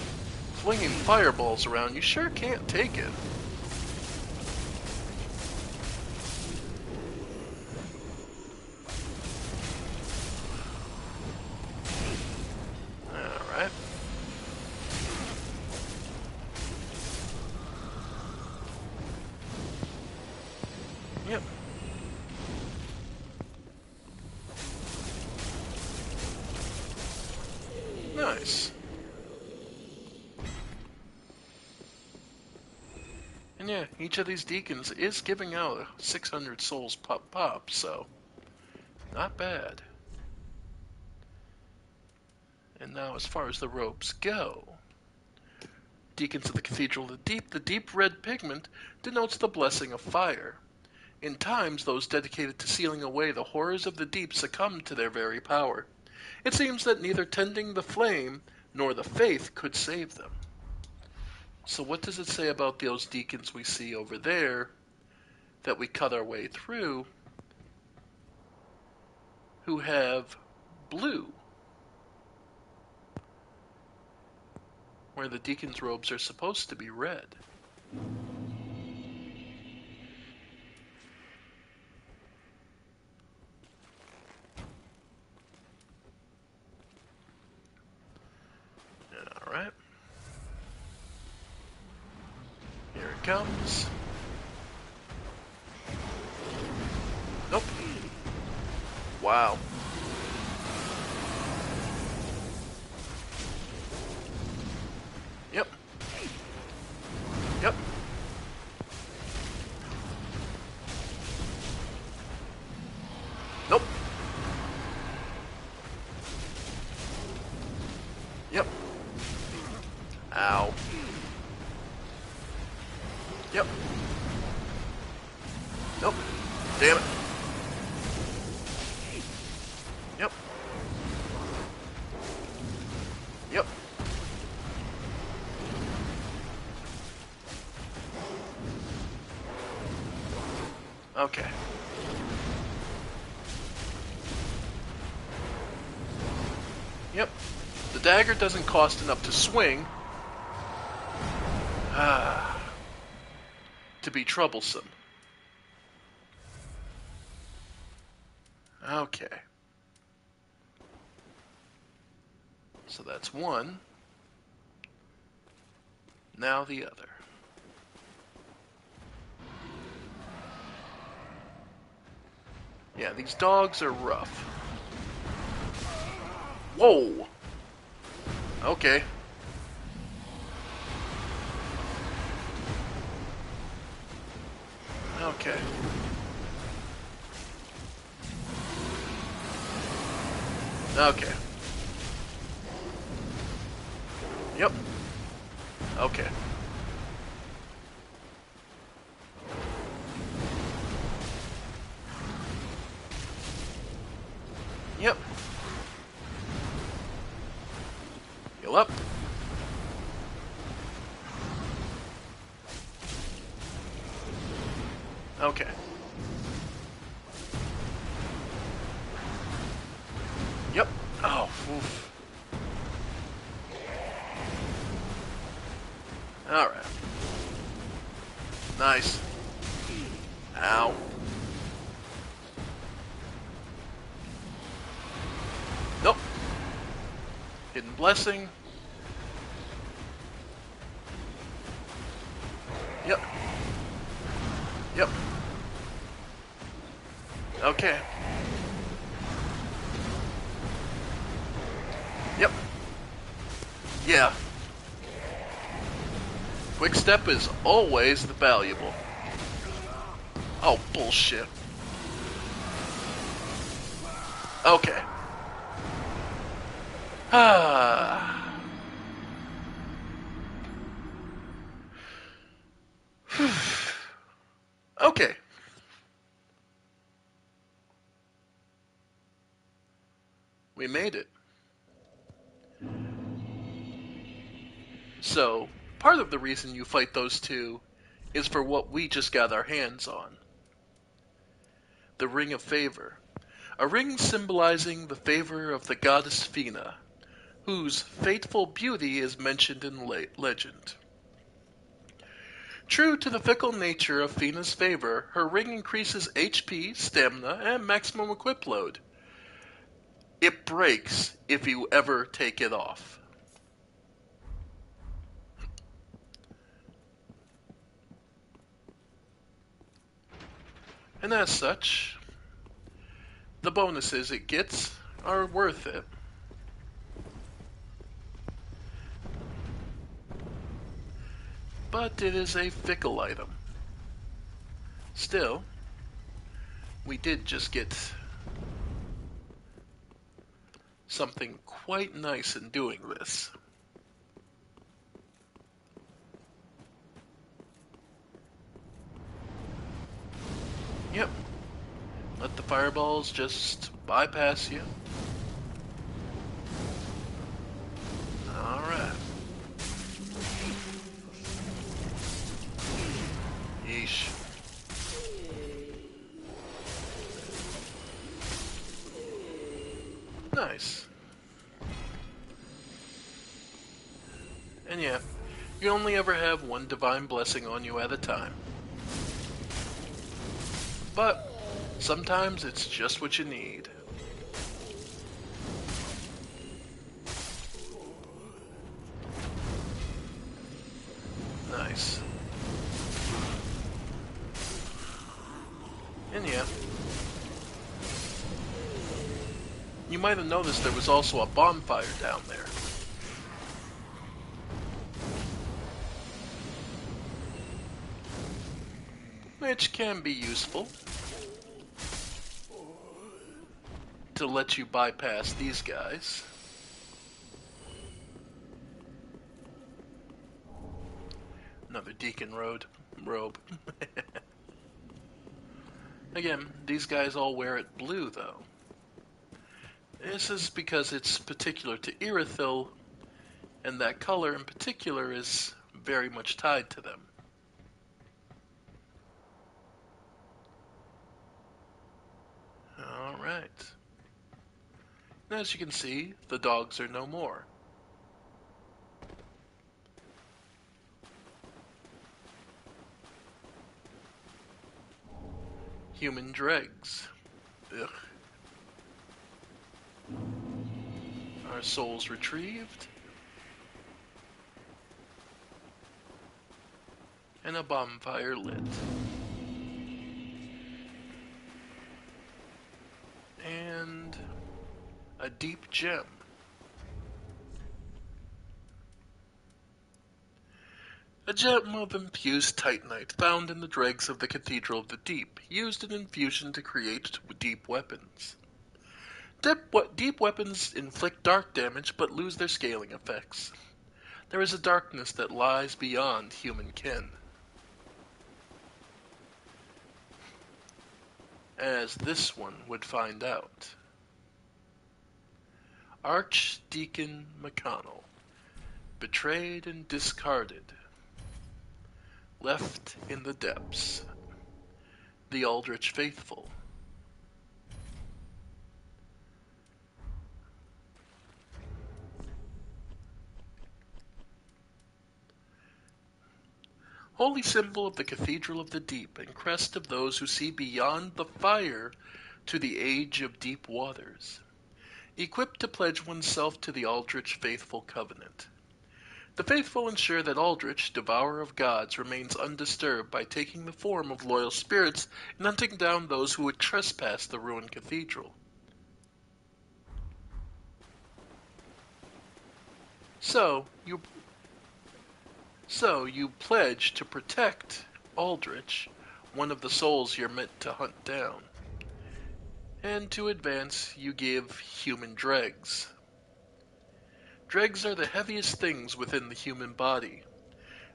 flinging fireballs around, you sure can't take it. Alright. Yep. Nice. Each of these deacons is giving out 600 souls pop, so not bad. And now as far as the robes go, Deacons of the Cathedral of the deep red pigment denotes the blessing of fire. In times, those dedicated to sealing away the horrors of the deep succumbed to their very power. It seems that neither tending the flame nor the faith could save them. So what does it say about those deacons we see over there that we cut our way through who have blue, where the deacon's robes are supposed to be red? All right. Here it comes. Nope. Wow. Yep. Yep. Nope. Yep. Ow. Yep. Nope. Damn it. Yep. Yep. Okay. Yep. The dagger doesn't cost enough to swing. To be troublesome. Okay. So that's one. Now the other. Yeah, these dogs are rough. Whoa! Okay. Okay. Okay. Yep. Okay. Yep. Heal up. Okay. Yep. Oh, oof. Alright. Nice. Ow. Nope. Hidden blessing. Yep. Yep. Okay. Yep. Yeah. Quick step is always the valuable. Oh, bullshit. Okay. Ah. Okay. We made it. So, part of the reason you fight those two is for what we just got our hands on. The Ring of Favor. A ring symbolizing the favor of the goddess Fina, whose fateful beauty is mentioned in legend. True to the fickle nature of Fina's favor, her ring increases HP, stamina, and maximum equip load. It breaks if you ever take it off. And as such, the bonuses it gets are worth it. But it is a fickle item. Still, we did just get something quite nice in doing this. Yep. Let the fireballs just bypass you. Alright. Yeesh. Nice. And yeah, you only ever have one divine blessing on you at a time. But sometimes it's just what you need. Nice. And yeah, you might have noticed there was also a bonfire down there. Which can be useful to let you bypass these guys. Another deacon robe. Again, these guys all wear it blue, though. This is because it's particular to Irithyll, and that color in particular is very much tied to them. Alright. As you can see, the dogs are no more. Human dregs. Ugh. Our souls retrieved. And a bonfire lit. And a deep gem. A gem of infused titanite found in the dregs of the Cathedral of the Deep, used in infusion to create deep weapons. Deep weapons inflict dark damage but lose their scaling effects. There is a darkness that lies beyond human ken. As this one would find out. Archdeacon McConnell, betrayed and discarded, left in the depths, the Aldrich faithful. Holy symbol of the Cathedral of the Deep, and crest of those who see beyond the fire to the age of deep waters. Equipped to pledge oneself to the Aldrich faithful covenant. The faithful ensure that Aldrich, devourer of gods, remains undisturbed by taking the form of loyal spirits and hunting down those who would trespass the ruined cathedral. So you pledge to protect Aldrich, one of the souls you're meant to hunt down. And to advance, you give human dregs. Dregs are the heaviest things within the human body,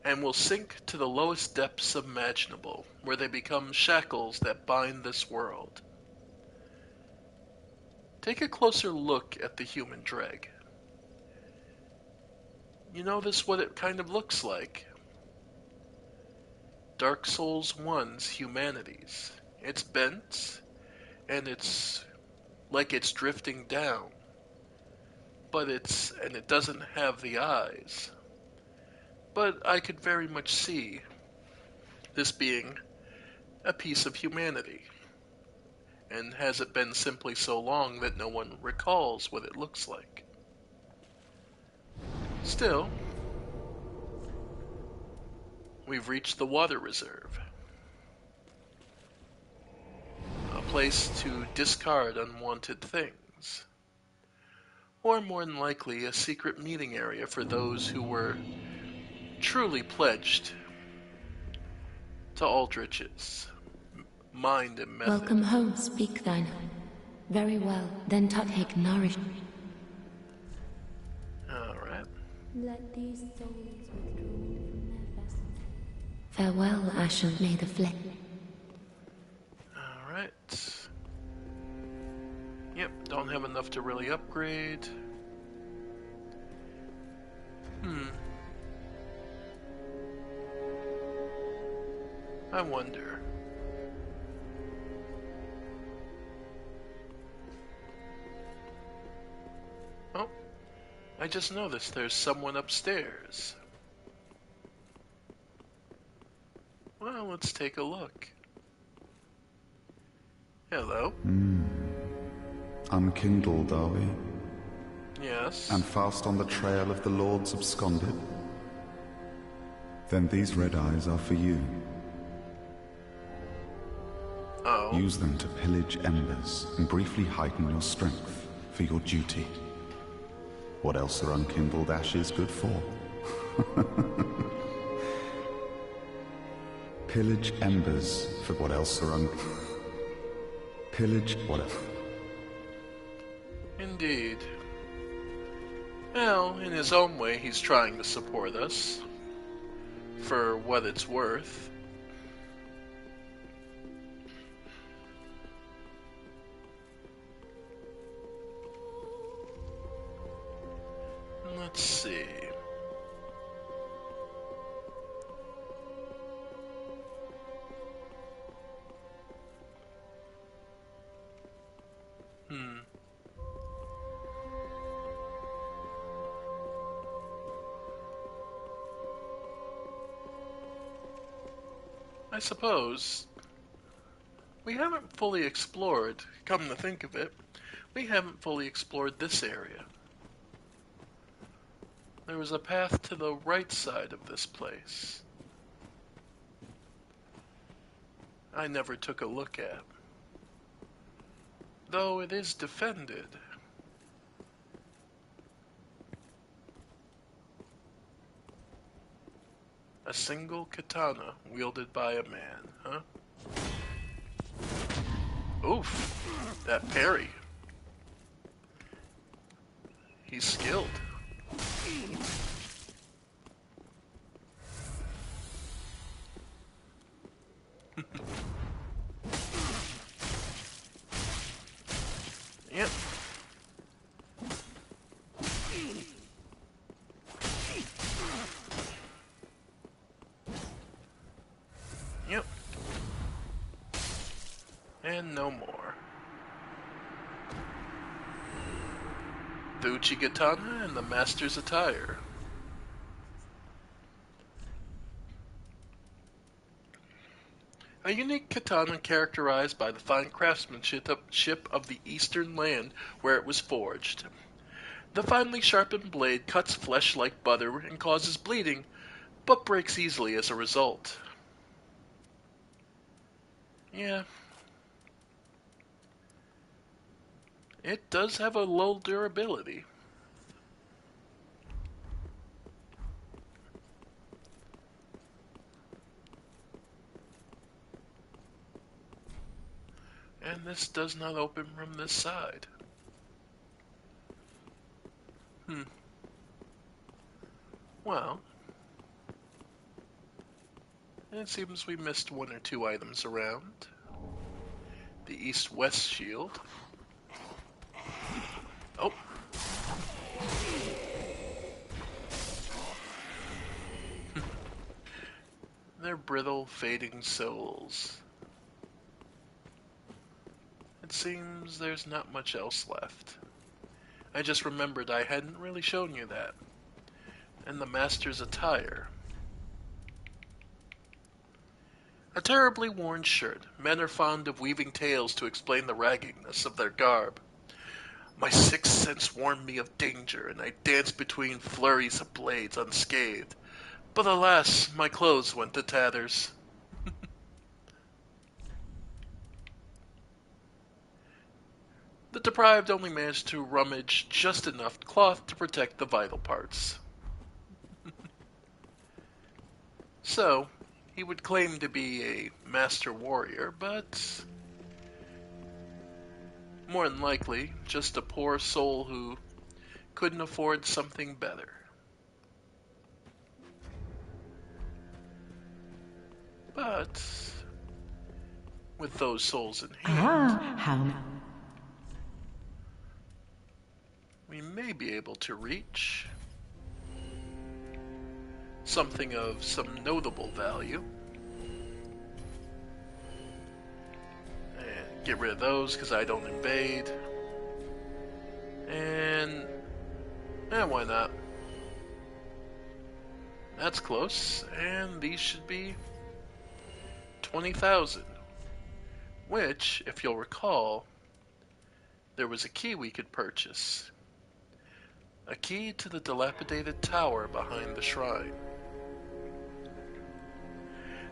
and will sink to the lowest depths imaginable, where they become shackles that bind this world. Take a closer look at the human dreg. You notice what it kind of looks like. Dark Souls 1's humanities. It's bent, and it's like it's drifting down. But it doesn't have the eyes. But I could very much see this being a piece of humanity. And has it been simply so long that no one recalls what it looks like? Still, we've reached the water reserve. A place to discard unwanted things. Or more than likely, a secret meeting area for those who were truly pledged to Aldrich's mind and method. Welcome home, speak thine. Very well, then Tuthig nourish. Alright. Let these souls withdraw from their vessels. Farewell, Ashen, may the flame. Alright. Yep, don't have enough to really upgrade. I wonder. Oh, I just noticed there's someone upstairs. Well, let's take a look. Hello? Unkindled, are we? Yes. And fast on the trail of the Lords absconded? Then these red eyes are for you. Oh. Use them to pillage embers and briefly heighten your strength for your duty. What else are unkindled ashes good for? Pillage embers for what else are Pillage what else? Indeed. Well, in his own way, he's trying to support us. For what it's worth. Let's see. I suppose we haven't fully explored, come to think of it, we haven't fully explored this area. There was a path to the right side of this place. I never took a look at. Though it is defended. A single katana wielded by a man, huh? Oof, that parry. He's skilled. Yep. Yep. And no more. The Uchigatana and the Master's attire. A unique katana characterized by the fine craftsmanship of the eastern land where it was forged. The finely sharpened blade cuts flesh like butter and causes bleeding, but breaks easily as a result. Yeah. It does have a low durability. And this does not open from this side. Well, it seems we missed one or two items around. The east-west shield. Oh. They're brittle, fading souls. It seems there's not much else left. I just remembered I hadn't really shown you that. And the Master's attire. A terribly worn shirt. Men are fond of weaving tales to explain the raggedness of their garb. My sixth sense warned me of danger, and I danced between flurries of blades unscathed. But alas, my clothes went to tatters. The deprived only managed to rummage just enough cloth to protect the vital parts. So, He would claim to be a master warrior, but more than likely just a poor soul who couldn't afford something better. But with those souls in hand, How? we may be able to reach something of some notable value. And get rid of those because I don't invade. And why not? That's close, and these should be 20,000. Which, if you'll recall, there was a key we could purchase. A key to the dilapidated tower behind the shrine.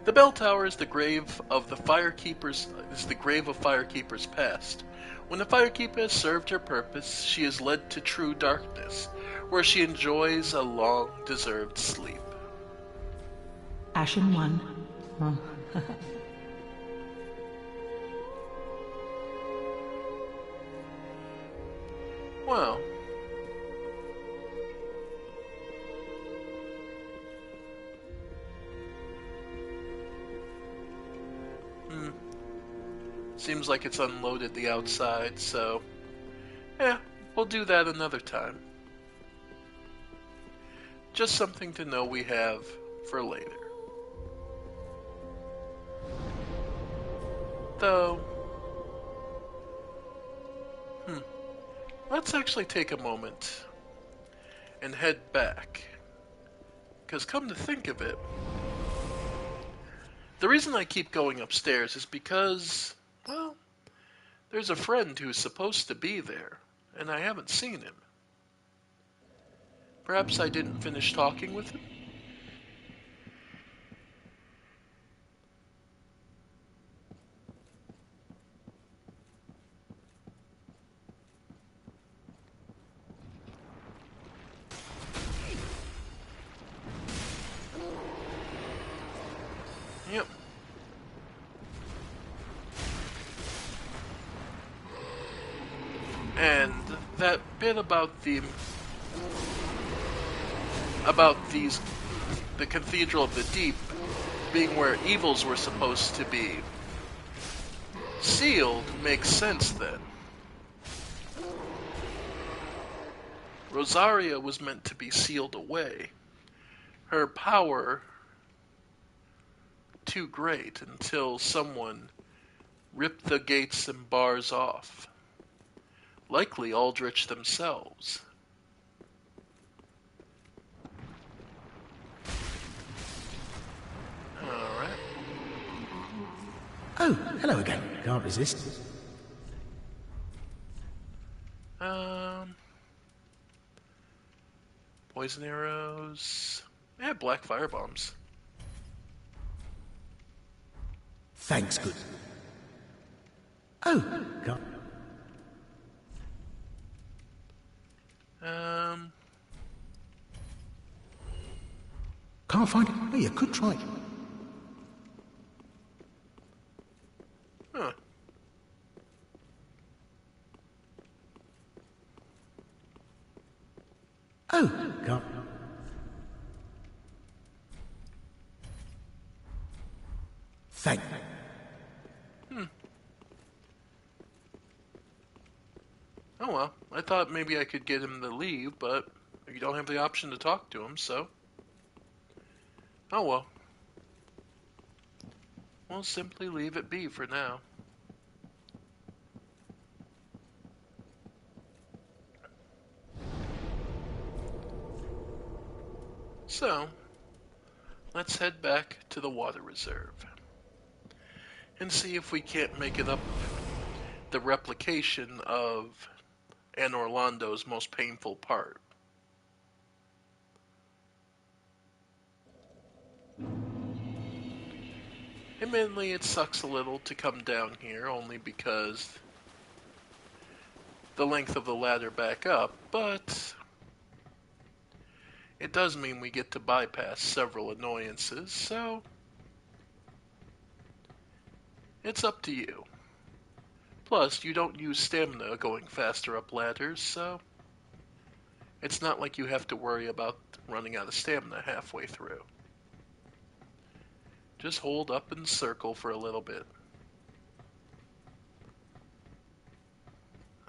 The bell tower is the grave of Firekeeper's past. When the Firekeeper has served her purpose, she is led to true darkness, where she enjoys a long-deserved sleep. Ashen one. Oh. Well, seems like it's unloaded the outside, so we'll do that another time. Just something to know we have for later. Though, let's actually take a moment and head back. Because come to think of it, the reason I keep going upstairs is because, well, there's a friend who's supposed to be there, and I haven't seen him. Perhaps I didn't finish talking with him? Yep. And that bit about the Cathedral of the Deep being where evils were supposed to be sealed makes sense then. Rosaria was meant to be sealed away. Her power too great until someone ripped the gates and bars off. Likely Aldrich themselves. Alright. Oh, hello again. Can't resist. Poison arrows. Yeah, black fire bombs. Thanks, good. Oh, can't. Can't find it. Oh, you could try. Huh. Oh, can't. Thank. Oh well, I thought maybe I could get him to leave, but you don't have the option to talk to him, so... Oh well. We'll simply leave it be for now. So, let's head back to the water reserve and see if we can't make it up the replication of Anne Orlando's most painful part. Admittedly, it sucks a little to come down here, only because the length of the ladder back up, but it does mean we get to bypass several annoyances, so It's up to you. Plus, you don't use stamina going faster up ladders, so it's not like you have to worry about running out of stamina halfway through. Just hold up and circle for a little bit.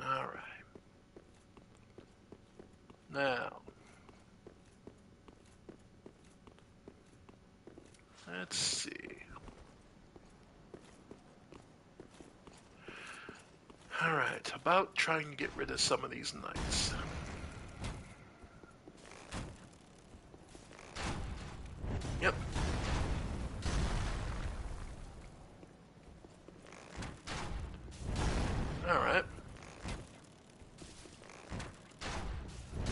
Alright. Now, let's see. Alright, about trying to get rid of some of these knights. Yep. Alright.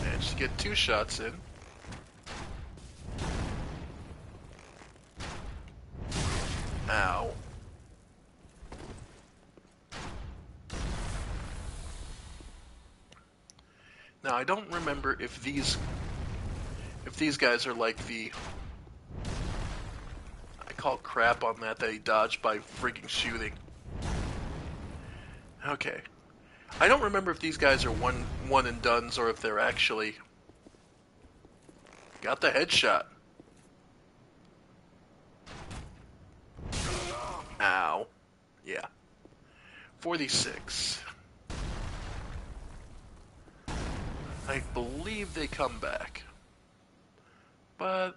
Managed to get 2 shots in. Ow. Now I don't remember if these guys are like the, I call crap on that he dodged by frigging shooting. Okay. I don't remember if these guys are one and dones or if they're actually got the headshot. Ow. Yeah. 46. I believe they come back. But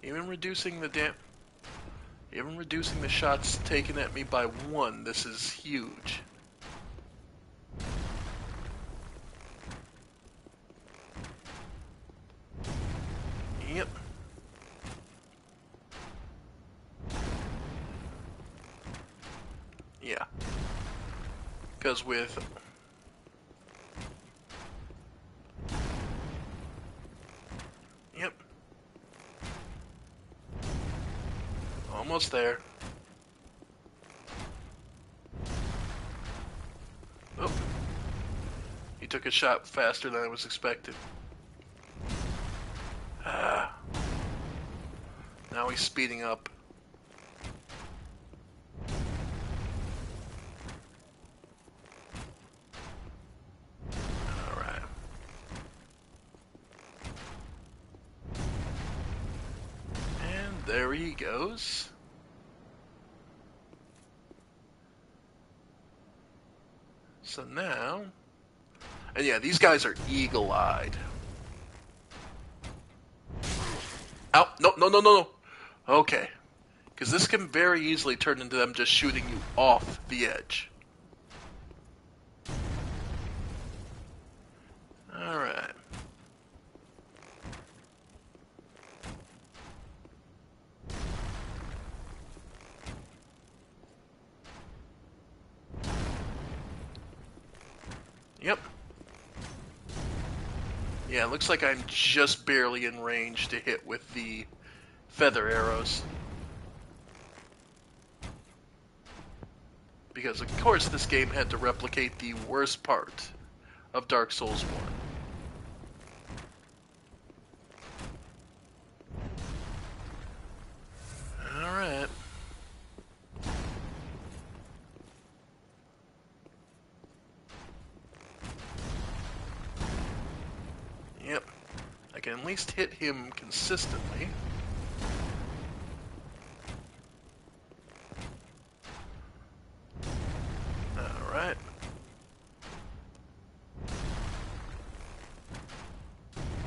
even reducing the shots taken at me by 1, this is huge. Yep. Yeah. Because with yep. Almost there. Oh. He took a shot faster than I was expecting. Ah. Now he's speeding up. Alright. And there he goes. So now... And yeah, these guys are eagle-eyed. Ow! No, no, no, no, no! Okay. Because this can very easily turn into them just shooting you off the edge. Alright. Yep. Yeah, it looks like I'm just barely in range to hit with the feather arrows. Because, of course, this game had to replicate the worst part of Dark Souls 1. Alright. Yep. I can at least hit him consistently. Alright.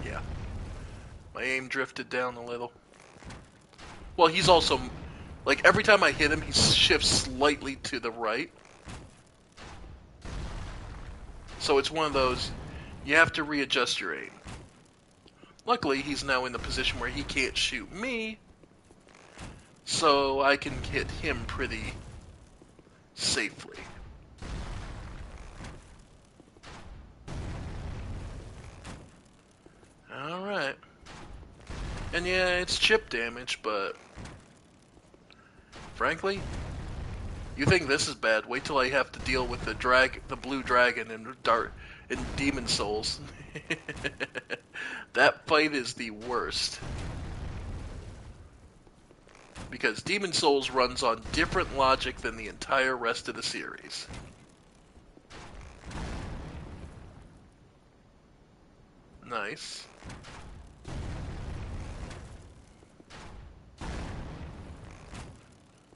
Yeah. My aim drifted down a little. Well, he's also... Like, every time I hit him, he shifts slightly to the right. So it's one of those... You have to readjust your aim. Luckily, he's now in the position where he can't shoot me. So I can hit him pretty safely. Alright. And yeah, it's chip damage, but... Frankly, you think this is bad, wait till I have to deal with the blue dragon in Demon Souls. That fight is the worst. Because Demon Souls runs on different logic than the entire rest of the series. Nice.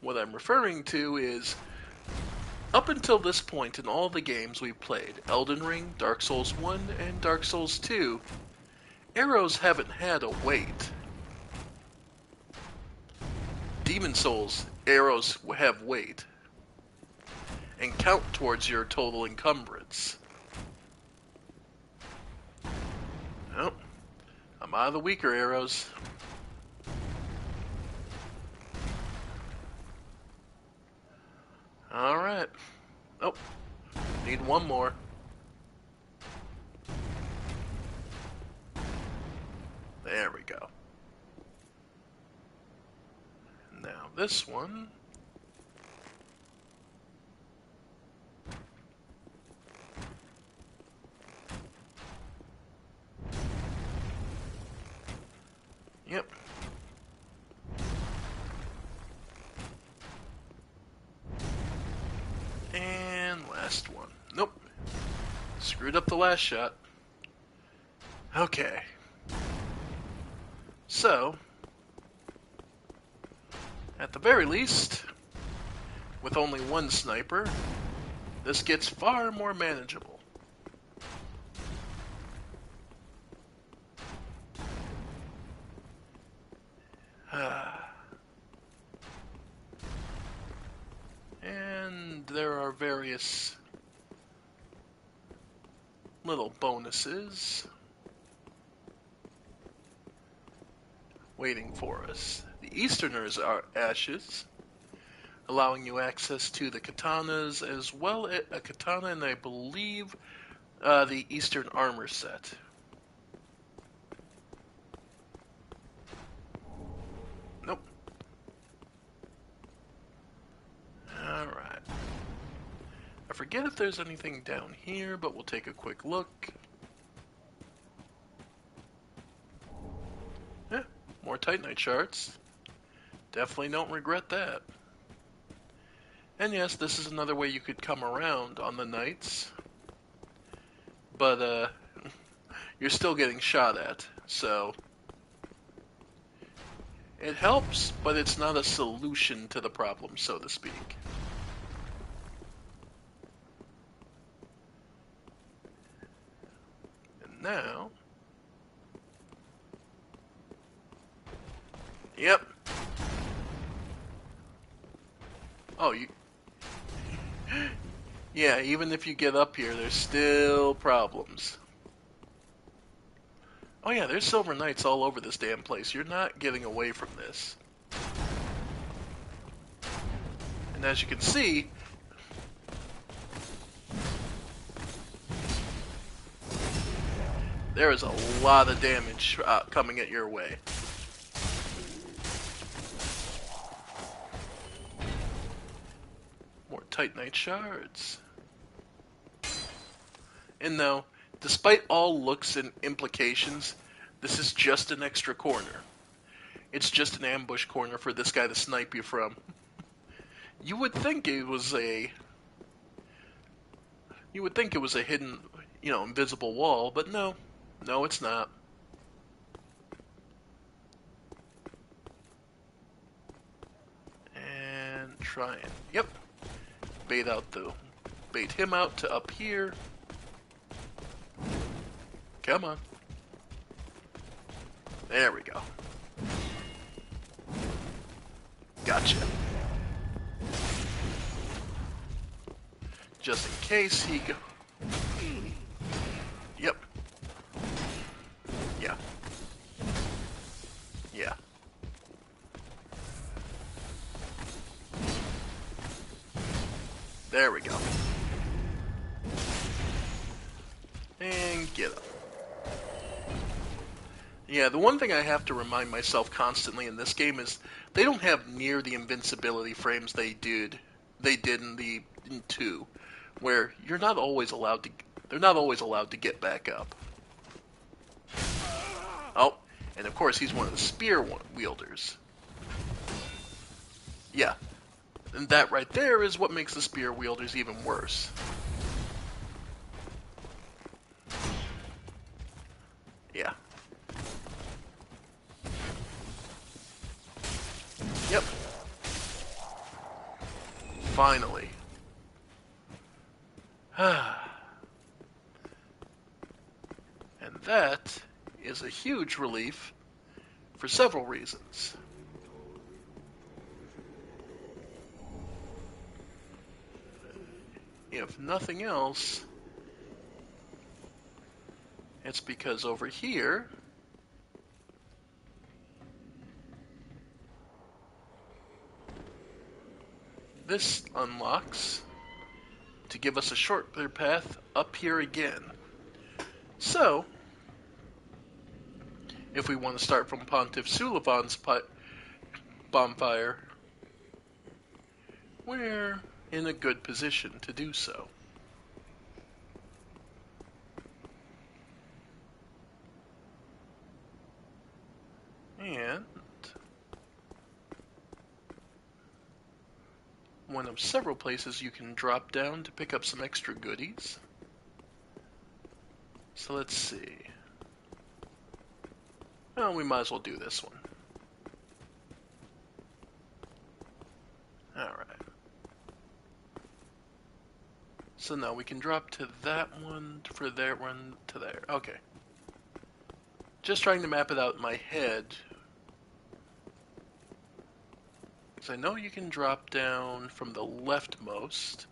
What I'm referring to is, up until this point in all the games we've played, Elden Ring, Dark Souls 1, and Dark Souls 2, arrows haven't had a weight. Demon Souls, arrows have weight and count towards your total encumbrance. Oh, I'm out of the weaker arrows. Alright. Oh, need one more. There we go. Now this one. Yep. And last one. Nope. Screwed up the last shot. Okay. So, at the very least, with only one sniper, this gets far more manageable. And there are various little bonuses waiting for us. The Easterner's Ashes, allowing you access to the katanas as well as a katana and I believe the Eastern armor set. Nope. Alright. I forget if there's anything down here, but we'll take a quick look. Yeah, more Titanite shards. Definitely don't regret that. And yes, this is another way you could come around on the nights. But, you're still getting shot at, so it helps, but it's not a solution to the problem, so to speak. And now... Yep. Oh, you... Yeah, even if you get up here, there's still problems. Oh yeah, there's Silver Knights all over this damn place. You're not getting away from this. And as you can see, there is a lot of damage coming at your way. More Titanite shards. And no, despite all looks and implications, this is just an extra corner. It's just an ambush corner for this guy to snipe you from. You would think it was a hidden, invisible wall, but no. No, it's not. And try and, yep. Bait him out to up here. Come on. There we go. Gotcha. Just in case he go... Yep. Yeah. Yeah. There we go. And get up. Yeah, the one thing I have to remind myself constantly in this game is they don't have near the invincibility frames they did in 2, where you're not always allowed to they're not always allowed to get back up. Oh, and of course he's one of the spear wielders. Yeah, and that right there is what makes the spear wielders even worse. Yeah. Yep. Finally. And that is a huge relief for several reasons. If nothing else, it's because over here this unlocks to give us a shorter path up here again. So, if we want to start from Pontiff Sulivan's bonfire, we're in a good position to do so. And one of several places you can drop down to pick up some extra goodies. So let's see. Well, we might as well do this one. Alright. So now we can drop to that one, for that one, to there. Okay. Just trying to map it out in my head. Because I know you can drop down from the leftmost.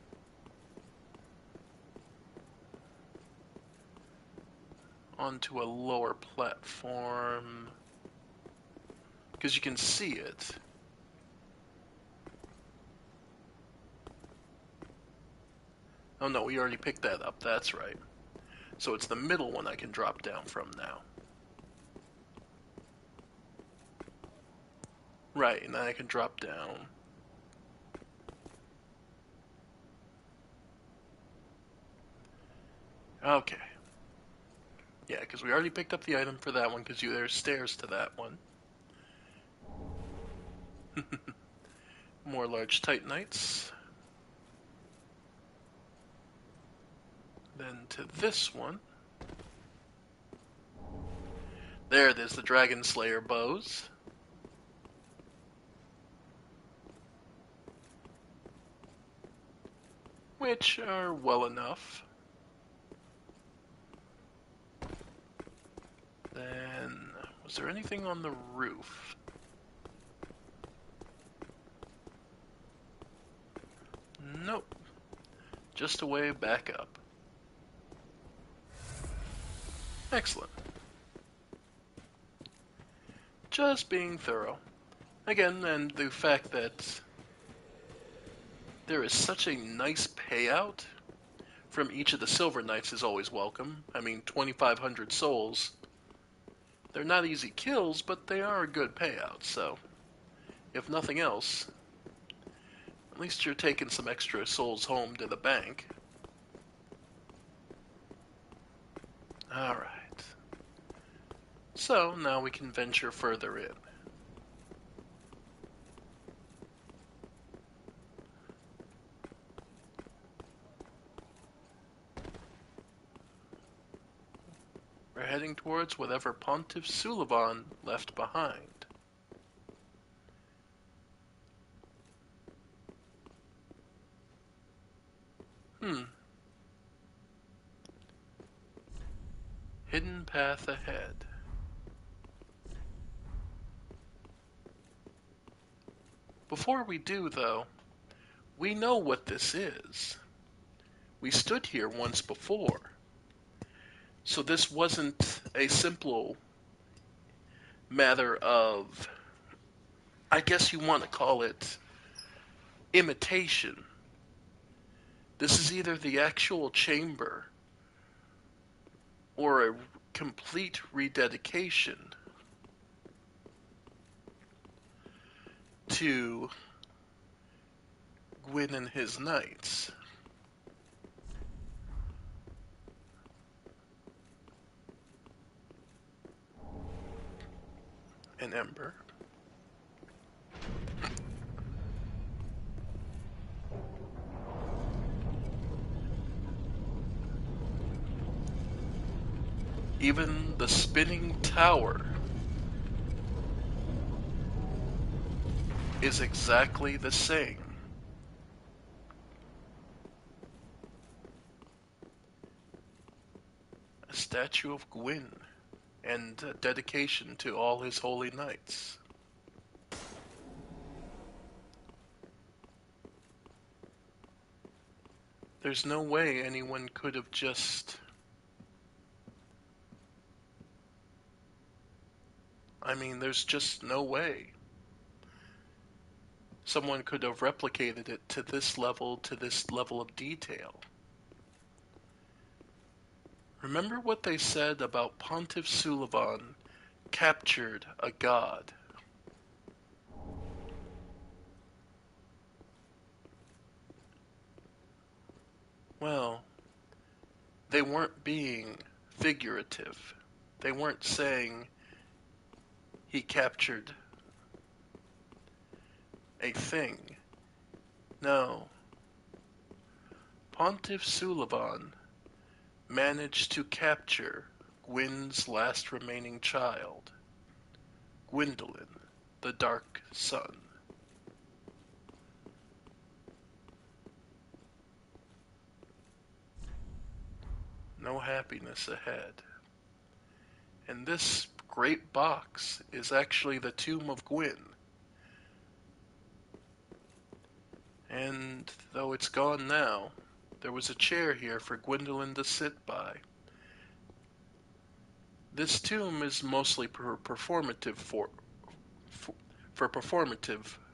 Onto a lower platform. Because you can see it. Oh no, we already picked that up, that's right. So it's the middle one I can drop down from now. Right, and then I can drop down. Okay. Yeah, because we already picked up the item for that one, because there's stairs to that one. More large Titanites. Then to this one. There's the Dragon Slayer bows. Which are well enough. Then, was there anything on the roof? Nope. Just a way back up. Excellent. Just being thorough. Again, and the fact that there is such a nice payout from each of the Silver Knights is always welcome. I mean, 2,500 souls. They're not easy kills, but they are a good payout, so if nothing else, at least you're taking some extra souls home to the bank. Alright. So, now we can venture further in. We're heading towards whatever Pontiff Sulivan left behind. Hidden path ahead. Before we do, though, we know what this is. We stood here once before. So this wasn't a simple matter of, I guess you want to call it, imitation. This is either the actual chamber or a complete rededication to Gwyn and his knights. an ember. Even the spinning tower is exactly the same. A statue of Gwyn and a dedication to all his holy knights. There's no way anyone could have just... I mean, there's just no way someone could have replicated it to this level of detail. Remember what they said about Pontiff Sulivan captured a god? Well, they weren't being figurative. They weren't saying he captured a thing. No. Pontiff Sulivan managed to capture Gwyn's last remaining child, Gwyndolin, the Dark Sun. No happiness ahead. And this great box is actually the tomb of Gwyn. And though it's gone now, there was a chair here for Gwyndolin to sit by. This tomb is mostly for performative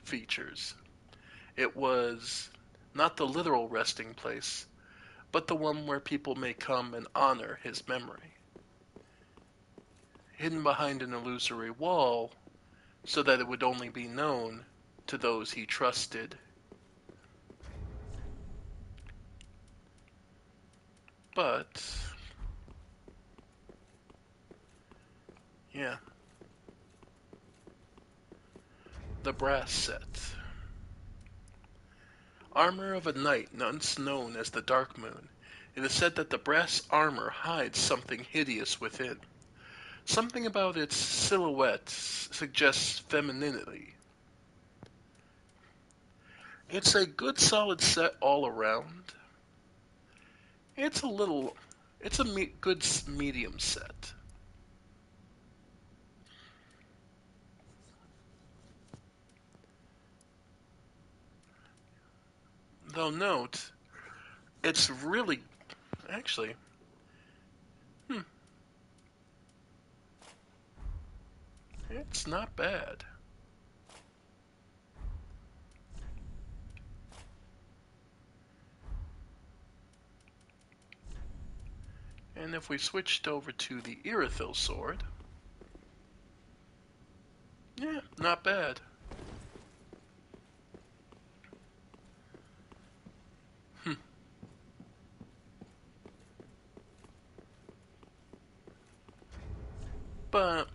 features. It was not the literal resting place, but the one where people may come and honor his memory. Hidden behind an illusory wall, so that it would only be known to those he trusted. But, yeah. The brass set. Armor of a knight once known as the Dark Moon. It is said that the brass armor hides something hideous within. Something about its silhouette suggests femininity. It's a good solid set all around. It's a good medium set. Though note, it's really, actually, it's not bad. And if we switched over to the Irithyll sword, yeah, not bad. But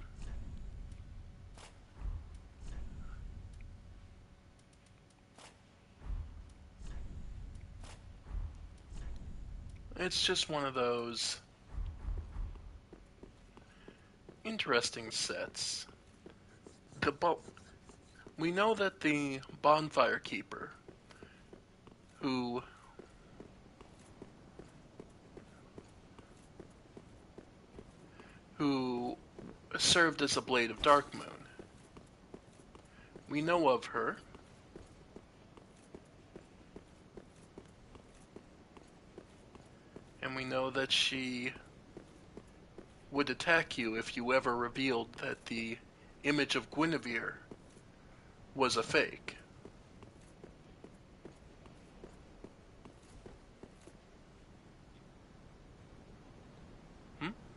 it's just one of those interesting sets. We know that the Bonfire Keeper, who served as a Blade of Darkmoon, we know of her. And we know that she would attack you if you ever revealed that the image of Guinevere was a fake.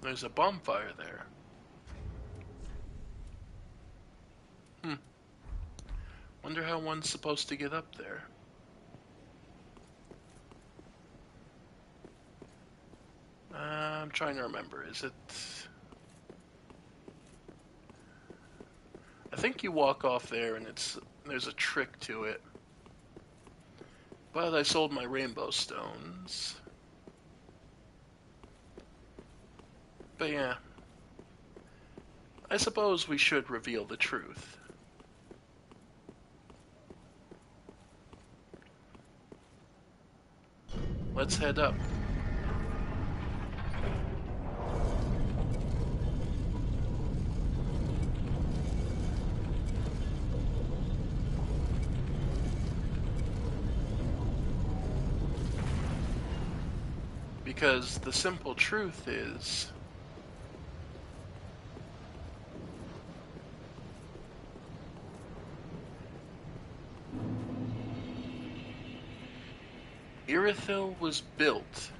There's a bonfire there. Wonder how one's supposed to get up there. I'm trying to remember. Is it... I think you walk off there and there's a trick to it. But I sold my rainbow stones. But yeah. I suppose we should reveal the truth. Let's head up. Because the simple truth is, Irithyll was built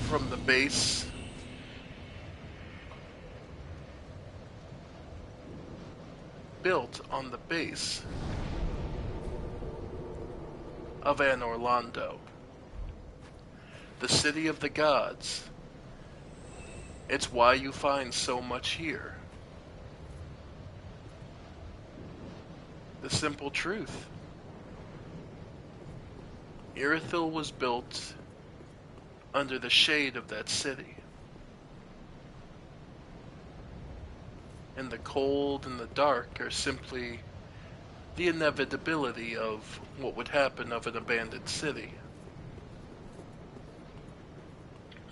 from the base on the base of An Orlando, the city of the gods. It's why you find so much here. The simple truth. Irithyll was built under the shade of that city. And the cold and the dark are simply the inevitability of what would happen of an abandoned city.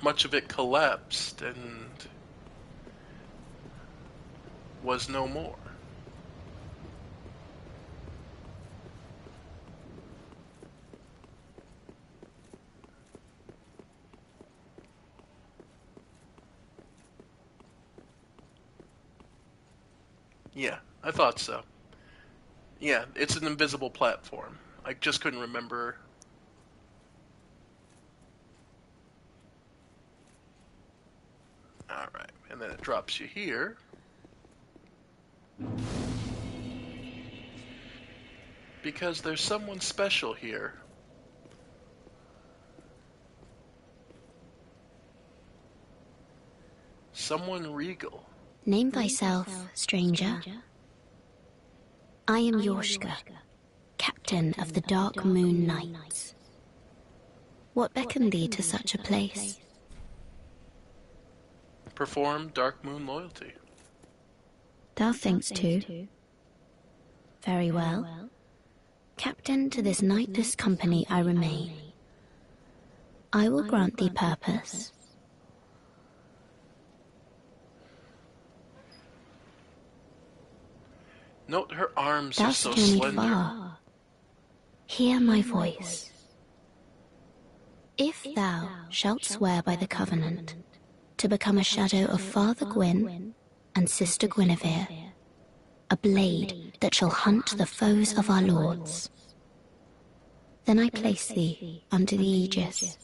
Much of it collapsed and was no more. Yeah, I thought so. Yeah, it's an invisible platform. I just couldn't remember. Alright, and then it drops you here. Because there's someone special here. Someone regal. Name thyself, stranger. I am Yorshka, captain of the Dark Moon Knights. What beckoned thee to such a place? Perform Dark Moon loyalty. Thou thinkst too. Very well. Captain to this knightless company I remain. I will grant thee purpose. Note her arms Thou are so journeyed slender. far. Hear my voice. If thou shalt swear by the covenant to become a shadow of Father Gwyn and Sister Guinevere, a blade that shall hunt the foes of our lords, then I place thee under the aegis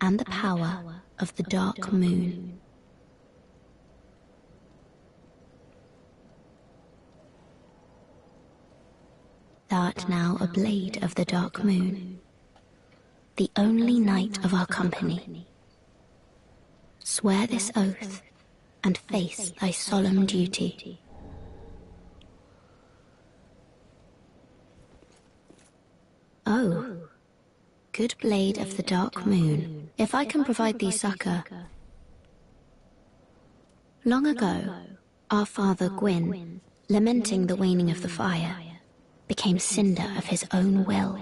and the power of the Dark Moon. Thou art now a blade of the Dark Moon, the only knight of our company. Swear this oath and face thy solemn duty. Oh, good blade of the Dark Moon, if I can provide thee succor. Long ago, our father Gwyn, lamenting the waning of the fire, became cinder of his own will.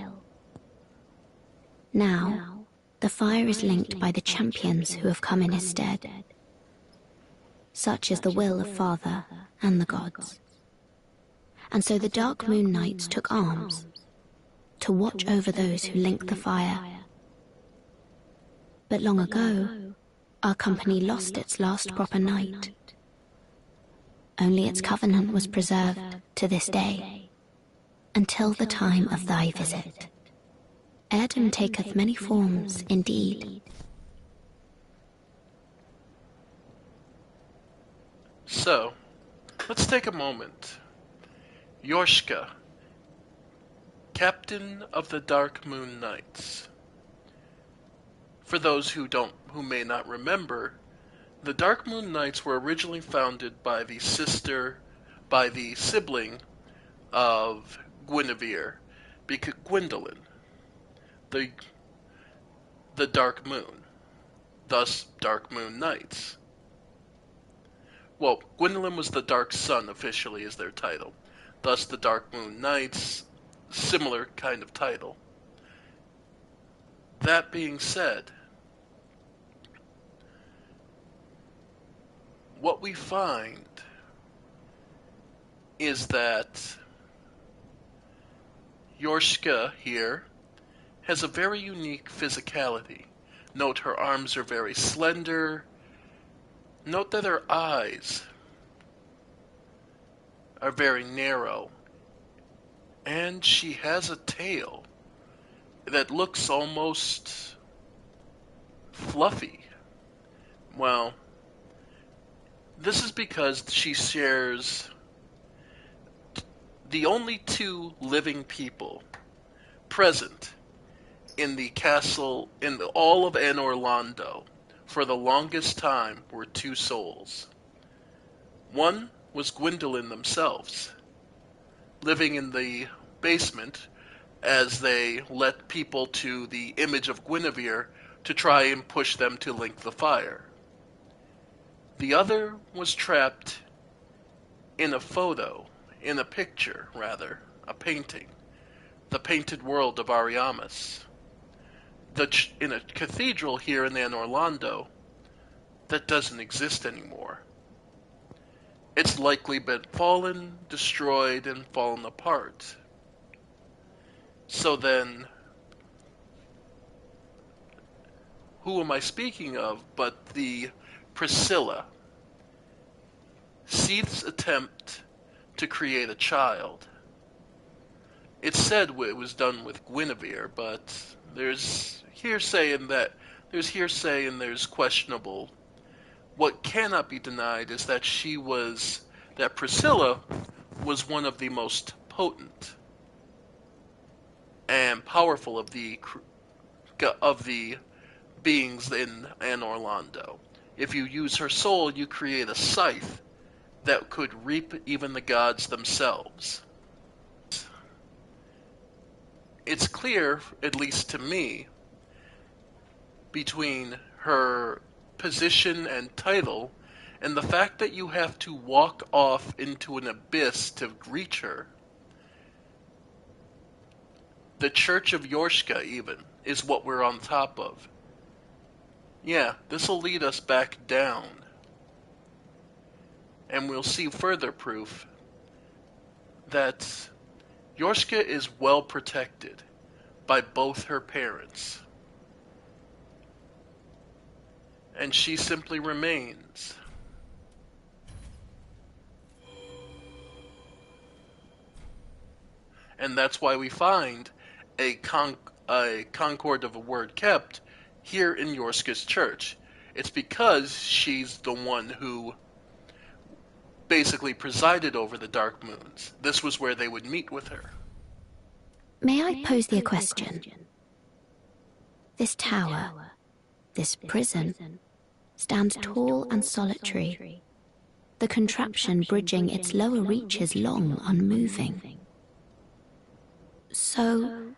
Now, the fire is linked by the champions who have come in his stead. Such is the will of Father and the gods. And so the Dark Moon Knights took arms to watch over those who link the fire. But long ago, our company lost its last proper knight. Only its covenant was preserved to this day, until the time of thy visit. Heirdom taketh many forms, indeed. So, let's take a moment. Yorshka, captain of the Dark Moon Knights. For those who may not remember, the Dark Moon Knights were originally founded by the sister by the sibling of Guinevere, Gwyndolin, the Dark Moon, thus Dark Moon Knights. Well, Gwyndolin was the Dark Sun officially is their title, thus the Dark Moon Knights, similar kind of title. That being said, what we find is that Yorshka here has a very unique physicality. Note her arms are very slender. Note that her eyes are very narrow. And she has a tail that looks almost fluffy. Well, this is because she shares the only two living people present in the castle in all of Anor Londo for the longest time were two souls. One was Gwyndolin themselves, living in the basement as they let people to the image of Guinevere to try and push them to link the fire. The other was trapped in a picture, a painting, the painted world of Ariamis, in a cathedral here in Anor Londo that doesn't exist anymore. It's likely been fallen, destroyed, and fallen apart. So then, who am I speaking of but the Priscilla, Seath's attempt to create a child? It's said it was done with Guinevere, but there's hearsay and there's questionable. What cannot be denied is that Priscilla was one of the most potent and powerful of the beings in Anor Londo. If you use her soul, you create a scythe that could reap even the gods themselves. It's clear, at least to me, between her position and title and the fact that you have to walk off into an abyss to reach her. The Church of Yorshka, even, is what we're on top of. Yeah, this'll lead us back down. And we'll see further proof that Yorshka is well protected by both her parents. And she simply remains. And that's why we find a concord of a word kept here in Yorshka's church. It's because she's the one who basically presided over the Dark Moons. This was where they would meet with her. May I pose thee a question? This tower, this prison, stands tall and solitary, the contraption bridging its lower reaches long, unmoving. So,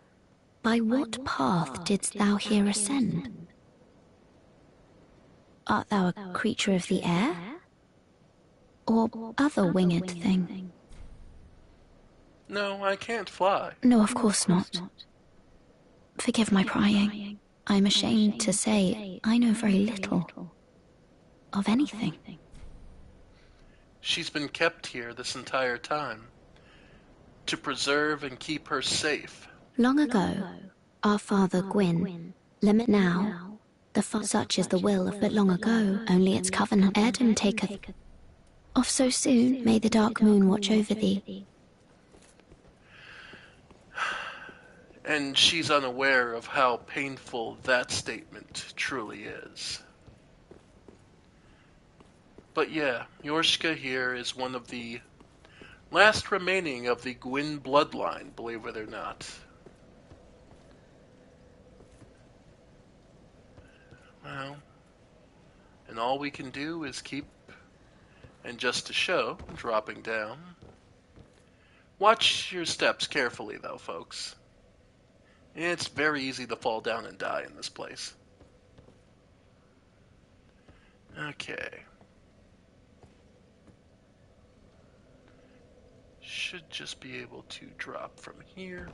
by what path didst thou here ascend? Art thou a creature of the air? Or other winged thing? No, I can't fly. No, of course not. Forgive my prying. I am ashamed to say I know very little of anything. She's been kept here this entire time to preserve and keep her safe. Long ago, our father Gwyn, limit now, such is the will of but long ago, only its covenant Erdom taketh. Off so soon, may the dark moon watch over thee. And she's unaware of how painful that statement truly is. But yeah, Yorshka here is one of the last remaining of the Gwyn bloodline, believe it or not. Well, and all we can do is keep, and just to show, dropping down, Watch your steps carefully, though, folks. It's very easy to fall down and die in this place. Okay. Should just be able to drop from here.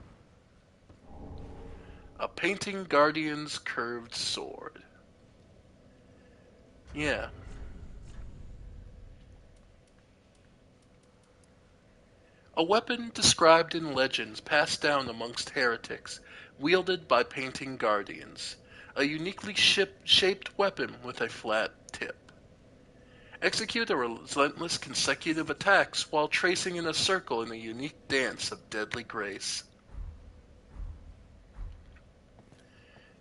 A Painting Guardian's curved sword. Yeah. A weapon described in legends passed down amongst heretics, wielded by Painting Guardians. A uniquely shaped weapon with a flat tip. Execute a relentless consecutive attacks while tracing in a circle in a unique dance of deadly grace.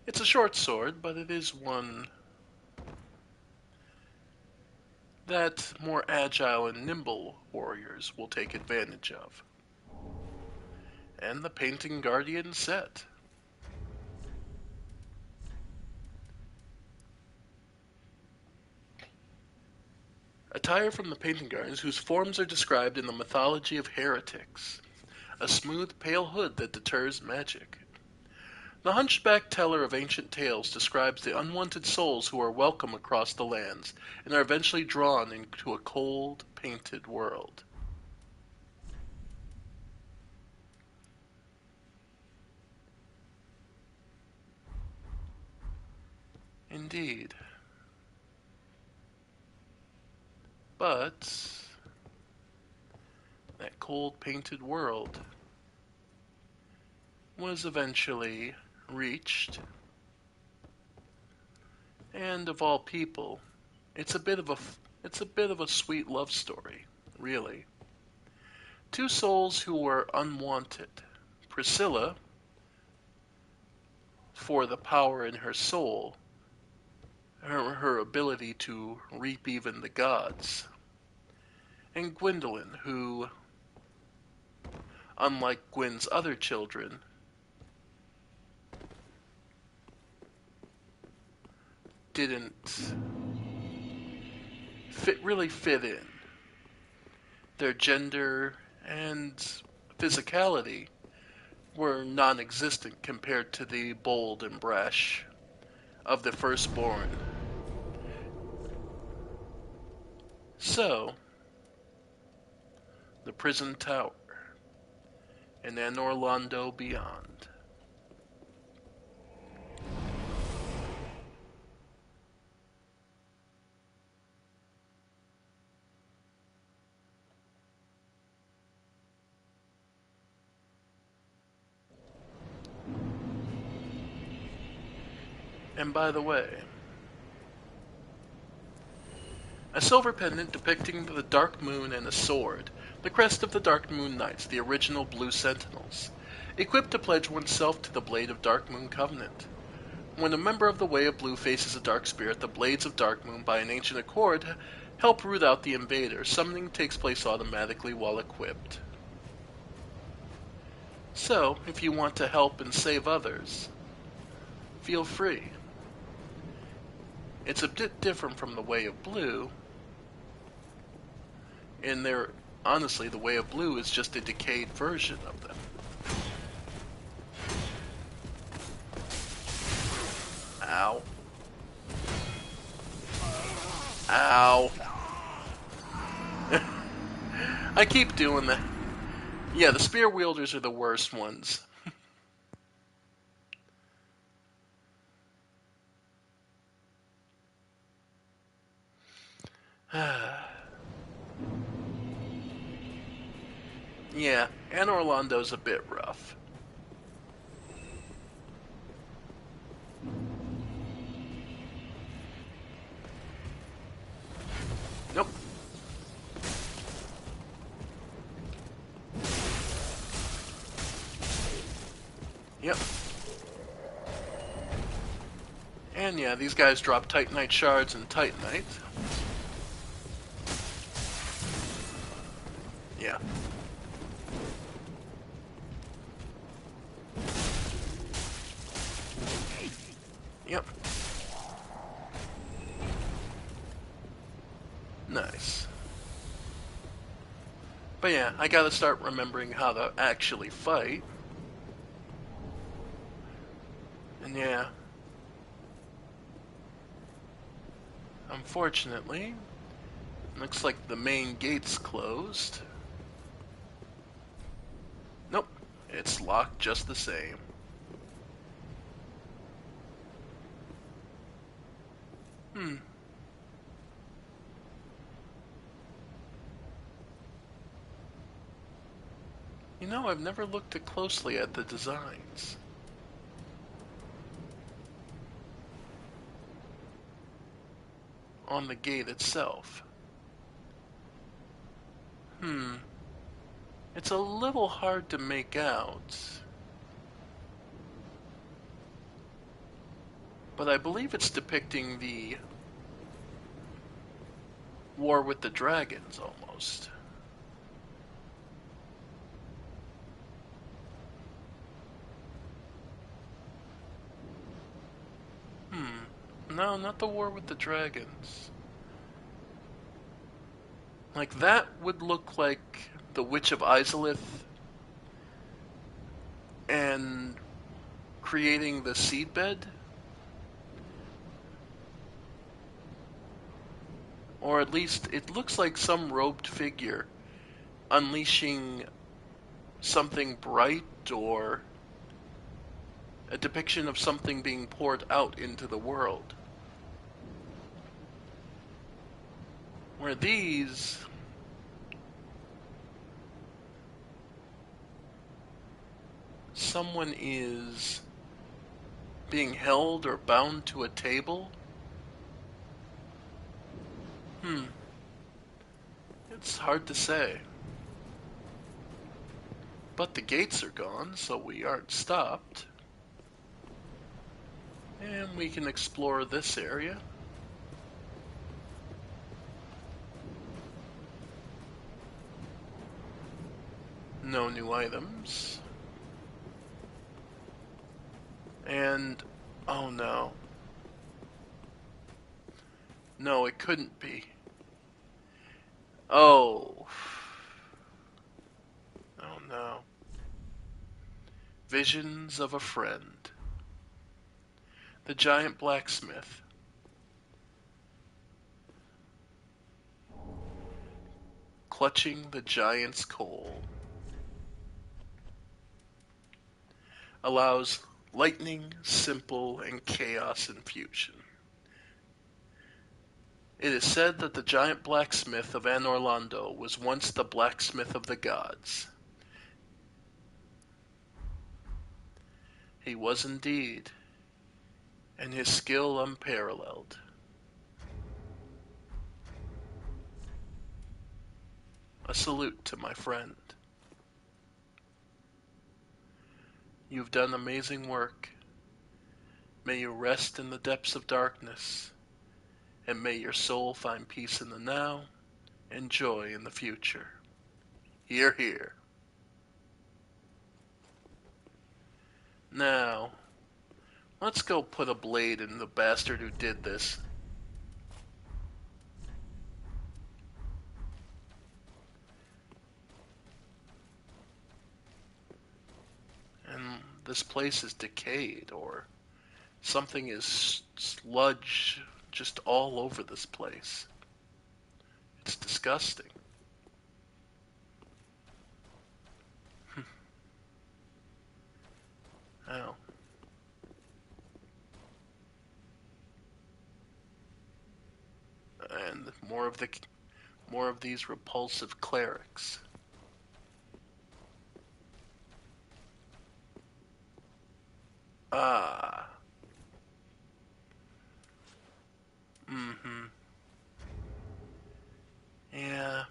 It's a short sword, but it is one that more agile and nimble warriors will take advantage of. And the Painting Guardian set. Attire from the Painting Guardians whose forms are described in the mythology of heretics. A smooth, pale hood that deters magic. The hunchback teller of ancient tales describes the unwanted souls who are welcome across the lands and are eventually drawn into a cold, painted world. Indeed. But that cold, painted world was eventually reached, and of all people, it's a bit of a sweet love story, really. Two souls who were unwanted. Priscilla, for the power in her soul, her ability to reap even the gods. And Gwendolyn, who, unlike Gwen's other children, didn't really fit in. Their gender and physicality were non-existent compared to the bold and brash of the firstborn. So, the prison tower and An Orlando beyond. And by the way, a silver pendant depicting the Dark Moon and a sword, the crest of the Dark Moon Knights, the original Blue Sentinels, equipped to pledge oneself to the Blade of Dark Moon Covenant. When a member of the Way of Blue faces a dark spirit, the Blades of Dark Moon, by an ancient accord, help root out the invader. Summoning takes place automatically while equipped. So, if you want to help and save others, feel free. It's a bit different from the Way of Blue, and honestly, the Way of Blue is just a decayed version of them. Ow. Ow. I keep doing that. Yeah, the spear wielders are the worst ones. Yeah, and Orlando's a bit rough. Nope. Yep. And yeah, these guys drop Titanite shards and Titanite. Yeah. Yep. Nice. But yeah, I gotta start remembering how to actually fight. And yeah. Unfortunately, looks like the main gate's closed. Nope, it's locked just the same. Hmm. You know, I've never looked too closely at the designs. On the gate itself. Hmm. It's a little hard to make out. But I believe it's depicting the war with the dragons, almost. No, not the war with the dragons. Like, that would look like the Witch of Izalith and creating the seedbed. Or at least, it looks like some robed figure unleashing something bright, or a depiction of something being poured out into the world. Where these... someone is being held or bound to a table? It's hard to say. But the gates are gone, so we aren't stopped. And we can explore this area. No new items. And... oh no. No, it couldn't be. Oh. Oh no. Visions of a friend. The giant blacksmith. Clutching the giant's coal. Allows lightning, simple, and chaos infusion. It is said that the giant blacksmith of Anor Londo was once the blacksmith of the gods. He was indeed, and his skill unparalleled. A salute to my friend. You've done amazing work. May you rest in the depths of darkness, and may your soul find peace in the now and joy in the future. Hear, hear. Now, let's go put a blade in the bastard who did this. And this place is decayed, or something is sludge just all over this place. It's disgusting. Oh. And more of these repulsive clerics. Ah. Yeah.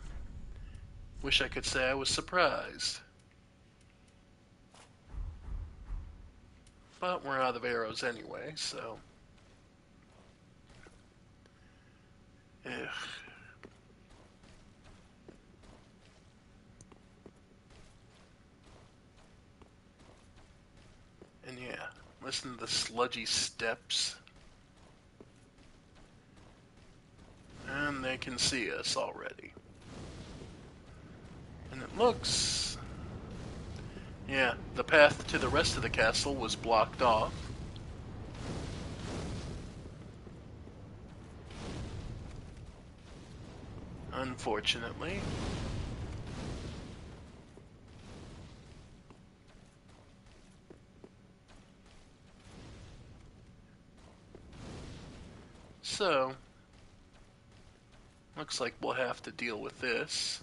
Wish I could say I was surprised. But we're out of arrows anyway, so... ugh. And yeah, listen to the sludgy steps. And they can see us already. And it looks... Yeah, the path to the rest of the castle was blocked off. Unfortunately. So, looks like we'll have to deal with this.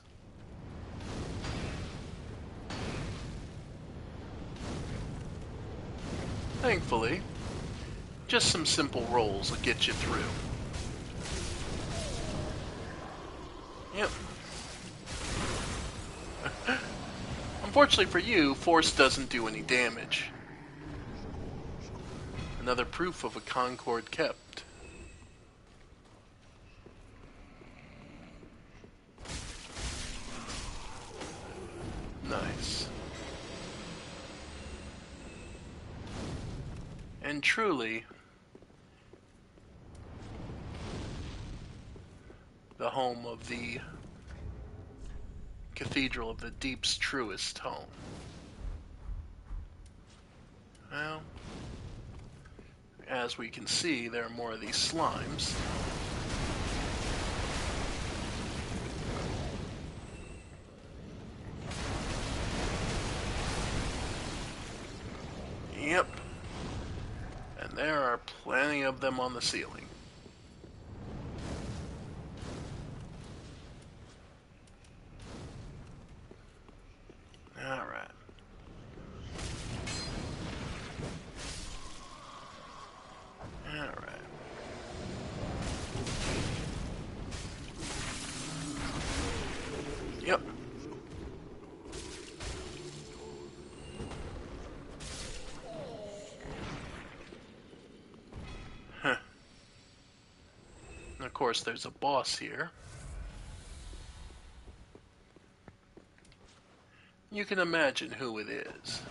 Thankfully, just some simple rolls will get you through. Yep. Unfortunately for you, force doesn't do any damage. Another proof of a concord kept. Nice. And truly, the home of the Cathedral of the Deep's truest home. Well, as we can see, there are more of these slimes. Yep. And there are plenty of them on the ceiling. Alright. Alright. Yep. Huh. And of course, there's a boss here. You can imagine who it is.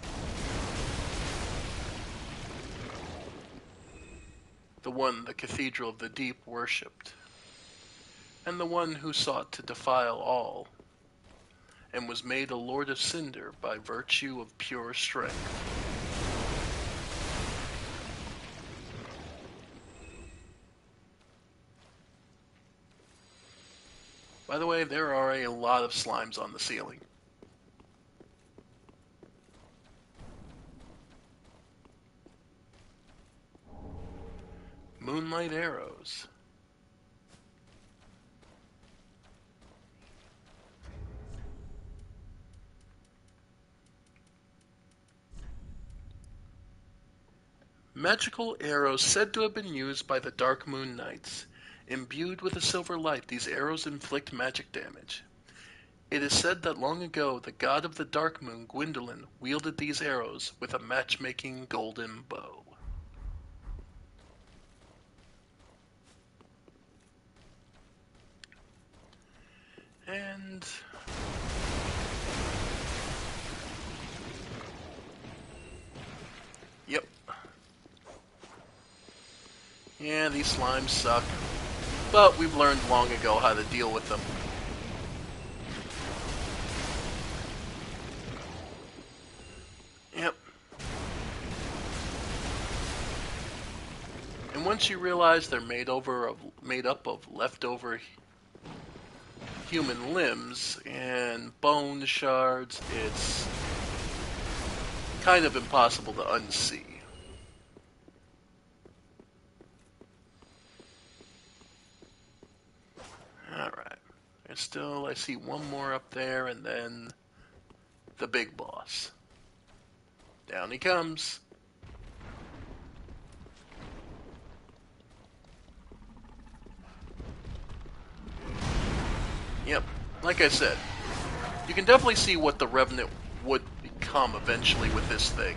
The one the Cathedral of the Deep worshipped, and the one who sought to defile all, and was made a Lord of Cinder by virtue of pure strength. By the way, there are a lot of slimes on the ceiling. Moonlight arrows. Magical arrows said to have been used by the Dark Moon Knights. Imbued with a silver light, these arrows inflict magic damage. It is said that long ago, the god of the Dark Moon, Gwendolyn, wielded these arrows with a matchmaking golden bow. And... Yep. Yeah, these slimes suck. But we've learned long ago how to deal with them. Yep. And once you realize they're made up of leftover human limbs and bone shards, it's kind of impossible to unsee. Alright. There's still, I see one more up there, and then the big boss. Down he comes. Yep, like I said, you can definitely see what the Revenant would become eventually with this thing.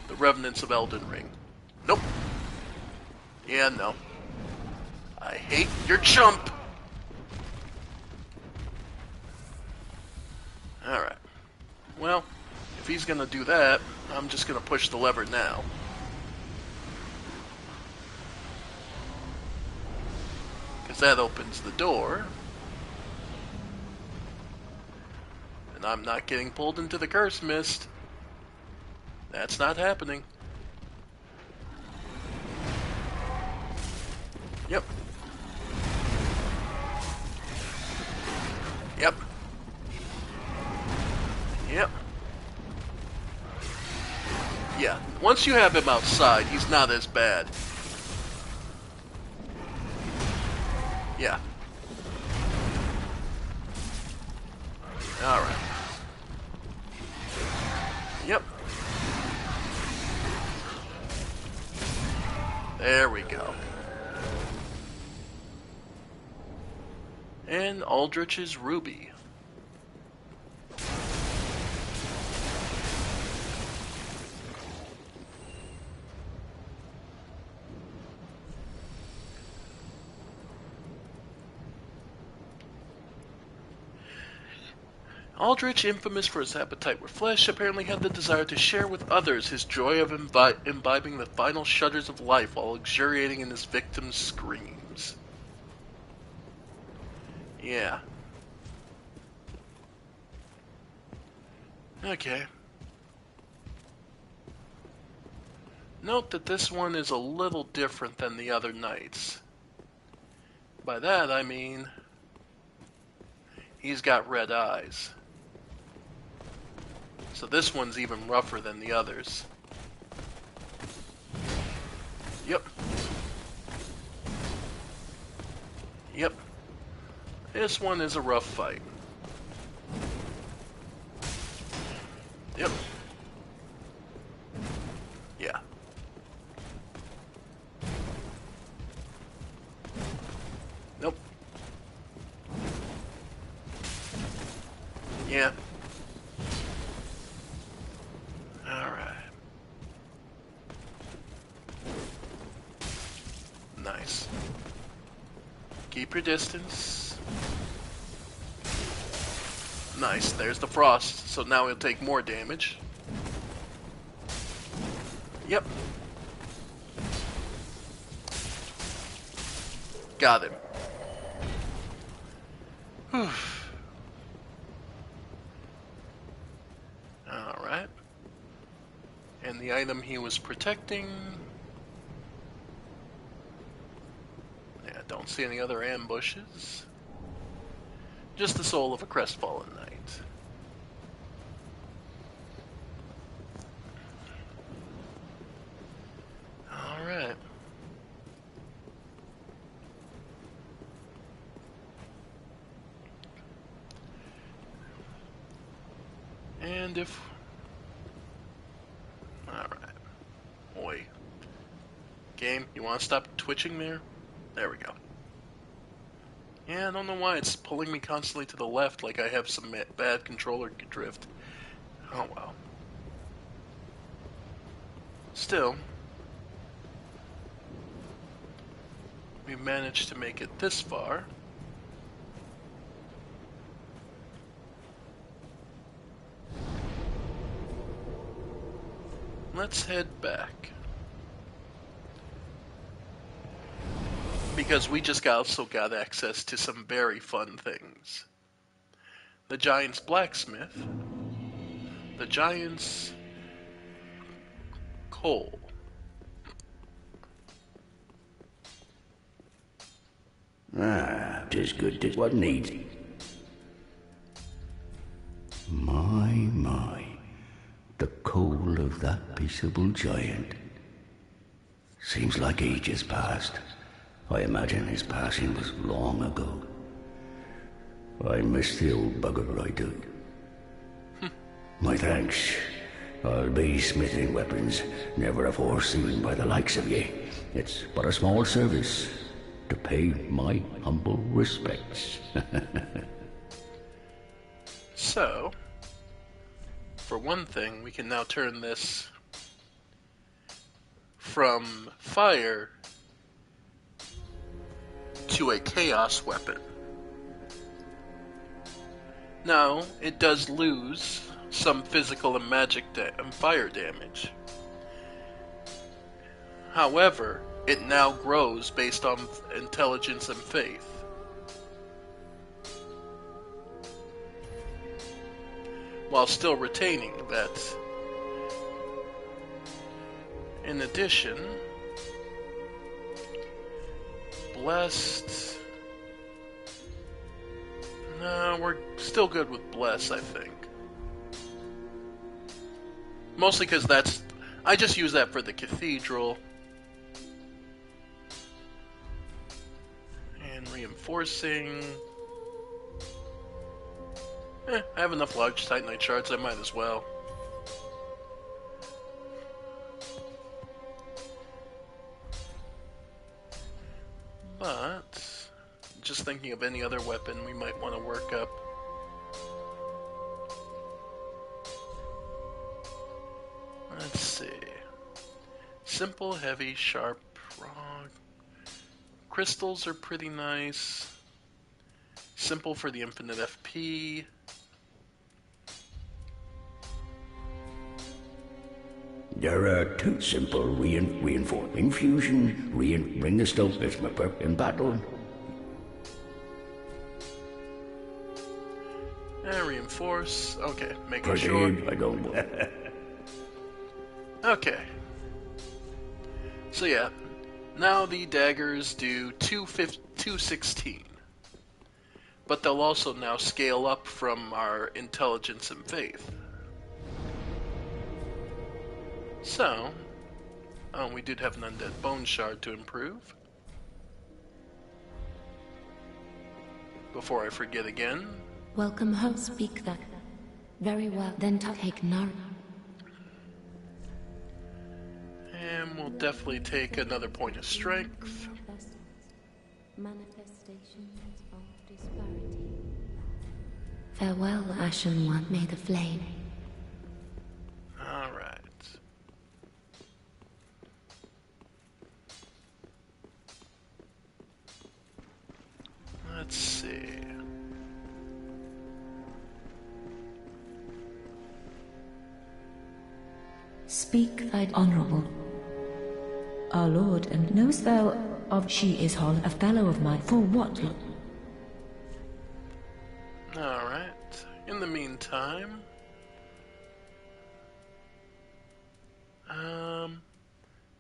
The Revenants of Elden Ring. Nope. Yeah, no. I hate your chump! Alright. Well, if he's gonna do that, I'm just gonna push the lever now. Because that opens the door. I'm not getting pulled into the curse mist. That's not happening. Yep. Yep. Yep. Yeah, once you have him outside, he's not as bad. Yeah. Alright. Yep. There we go. And Aldrich's Ruby. Aldrich, infamous for his appetite for flesh, apparently had the desire to share with others his joy of imbibing the final shudders of life while luxuriating in his victim's screams. Yeah. Okay. Note that this one is a little different than the other knights. By that I mean he's got red eyes. So this one's even rougher than the others. Yep. Yep. This one is a rough fight. Yep. Yeah. Nope. Yeah. Alright. Nice. Keep your distance. Nice, there's the frost, so now he'll take more damage. Yep. Got him. Whew. Alright. And the item he was protecting... Yeah, don't see any other ambushes. Just the soul of a crestfallen knight. Alright. And if... Alright. Oi. Game, you want to stop twitching there? There we go. Yeah, I don't know why it's pulling me constantly to the left like I have some bad controller drift. Oh well. Still, we managed to make it this far. Let's head back. Because we just also got access to some very fun things. The Giant's Blacksmith. The Giant's Coal. Ah, 'tis good, 'tis what needs. My, the coal of that peaceable giant. Seems like ages passed. I imagine his passing was long ago. I miss the old bugger, I do. My thanks. I'll be smithing weapons never afore seen by the likes of ye. It's but a small service to pay my humble respects. So, for one thing, we can now turn this from fire to a chaos weapon. Now, it does lose some physical and magic and fire damage. However, it now grows based on intelligence and faith. while still retaining that. In addition, Blessed... No, we're still good with Bless, I think. Mostly because that's... I just use that for the Cathedral. And Reinforcing... I have enough large Titanite shards, I might as well. But... just thinking of any other weapon we might want to work up. Let's see. Simple, heavy, sharp, rock. Crystals are pretty nice. Simple for the infinite FP. There are two simple reinforce infusion, bring the stuff as my perk in battle. Reinforce. Okay, making sure. I don't. Okay. So yeah, now the daggers do 216. But they'll also now scale up from our intelligence and faith. So, we did have an undead bone shard to improve. Before I forget again. Welcome home, speak that. Very well, then take none. And we'll definitely take another point of strength. Manifestations of disparity. Farewell, Ashen One, may the flame. Alright. Let's see. Speak thy honorable. Our lord, and knowest thou of she is Hall, a fellow of mine, for what? Alright. In the meantime...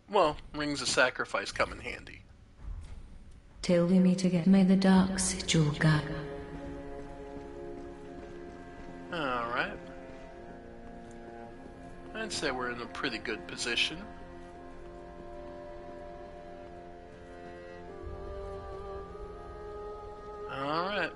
well, rings of sacrifice come in handy. Till we meet again, may the dark sigil guide. Alright. I'd say we're in a pretty good position. Alright.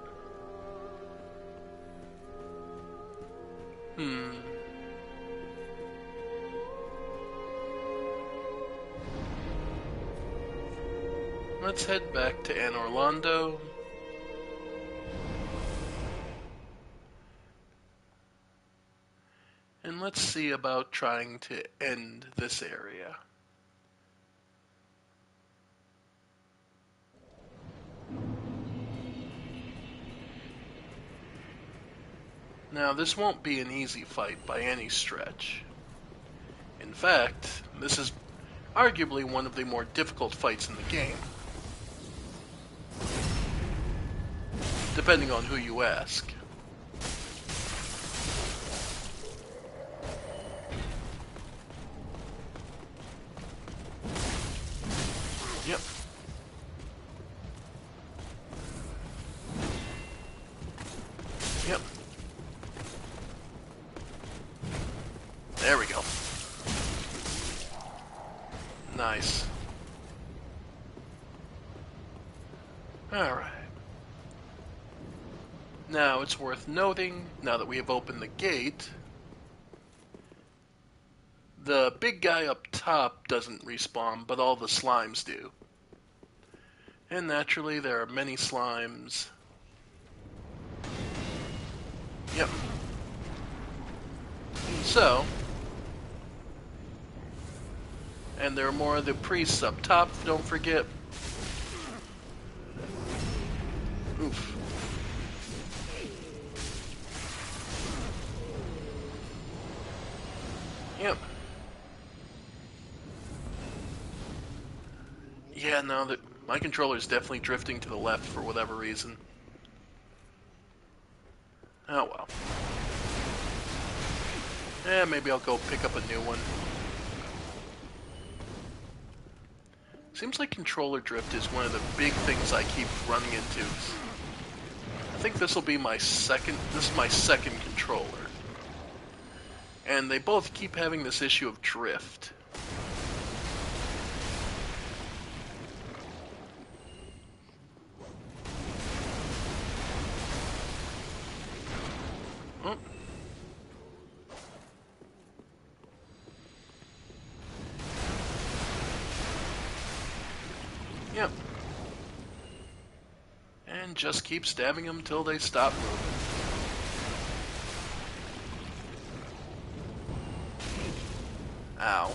Let's head back to Anne Orlando. And let's see about trying to end this area. Now, this won't be an easy fight by any stretch. In fact, this is arguably one of the more difficult fights in the game. Depending on who you ask. Yep. Yep. There we go. Nice. Alright. Now, it's worth noting, now that we have opened the gate, the big guy up top doesn't respawn, but all the slimes do. And naturally, there are many slimes. Yep. So, and there are more of the priests up top, don't forget. Oof. Yep. Yeah, no, that my controller's definitely drifting to the left for whatever reason. Oh well. Maybe I'll go pick up a new one. Seems like controller drift is one of the big things I keep running into. I think this will be my second. This is my second controller, and they both keep having this issue of drift. Oh. Yep. And just keep stabbing them till they stop moving. Ow.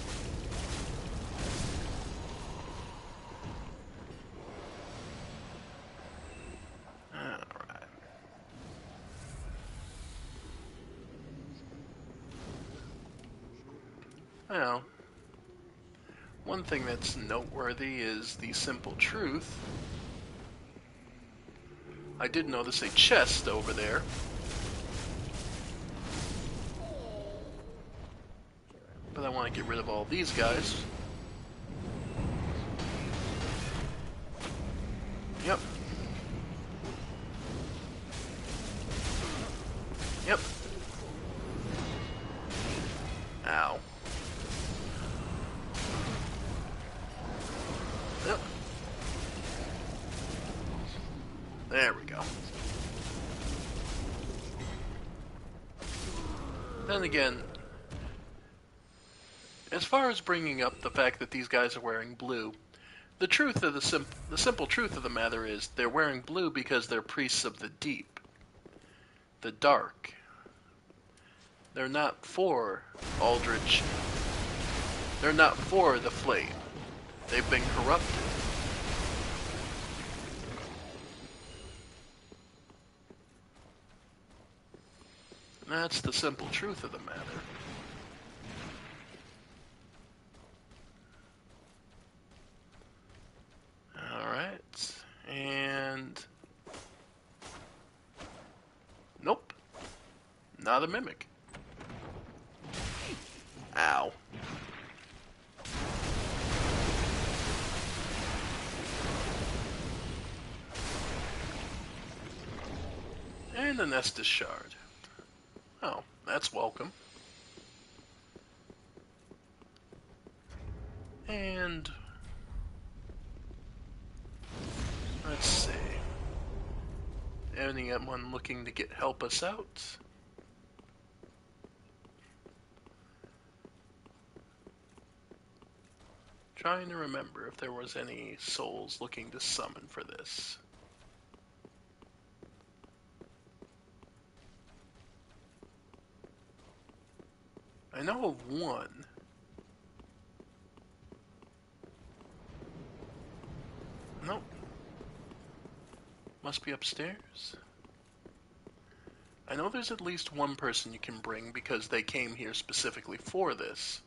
Alright. Well, one thing that's noteworthy is the simple truth. I did notice a chest over there. But I want to get rid of all these guys. Yep. Yep. Ow. Yep. There we go. Then again, as far as bringing up the fact that these guys are wearing blue, the truth of the simple truth of the matter is they're wearing blue because they're priests of the deep, the dark. They're not for Aldrich. They're not for the flame. They've been corrupted. That's the simple truth of the matter. Alright, and... Nope. Not a mimic. Ow. And an Estus shard. Oh, that's welcome. And... let's see. Anyone looking to help us out? Trying to remember if there was any souls looking to summon for this. I know of one. Nope. Must be upstairs. I know there's at least one person you can bring because they came here specifically for this.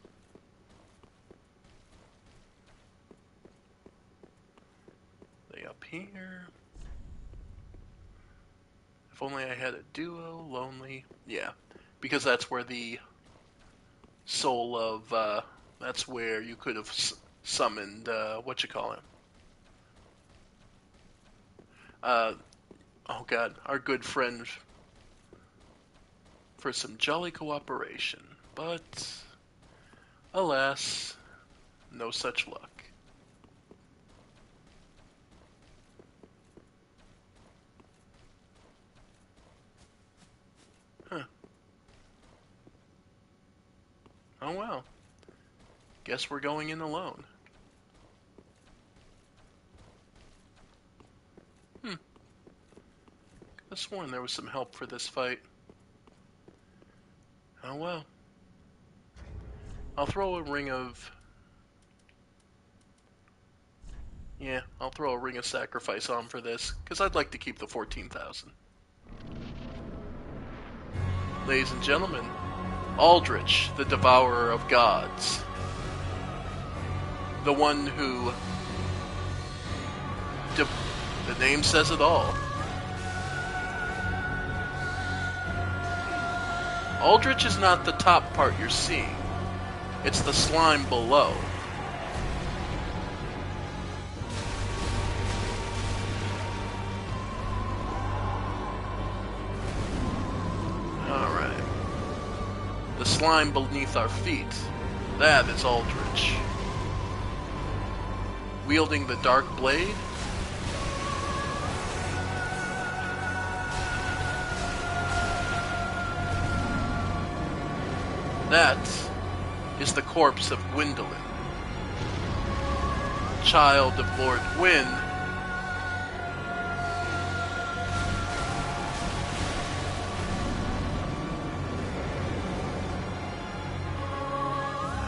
They up here. If only I had a duo, lonely. Yeah, because that's where the soul of, that's where you could have summoned, what you call him? Oh god, our good friend for some jolly cooperation. But, alas, no such luck. Huh. Oh well. Guess we're going in alone. Could have sworn there was some help for this fight. Oh well. I'll throw a ring of... yeah, I'll throw a ring of sacrifice on for this, because I'd like to keep the 14,000. Ladies and gentlemen, Aldrich, the devourer of gods. The one who... the name says it all. Aldrich is not the top part you're seeing. It's the slime below. Alright. The slime beneath our feet. That is Aldrich. Wielding the dark blade. That is the corpse of Gwendolyn, child of Lord Gwyn.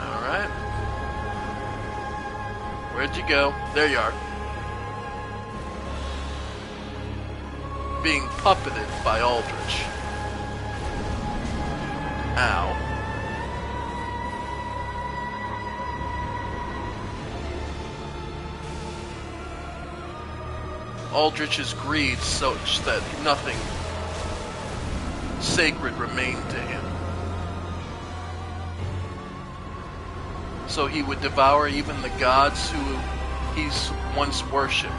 Alright. Where'd you go? There you are. Being puppeted by Aldrich. Ow. Aldrich's greed such that nothing sacred remained to him. So he would devour even the gods who he's once worshipped.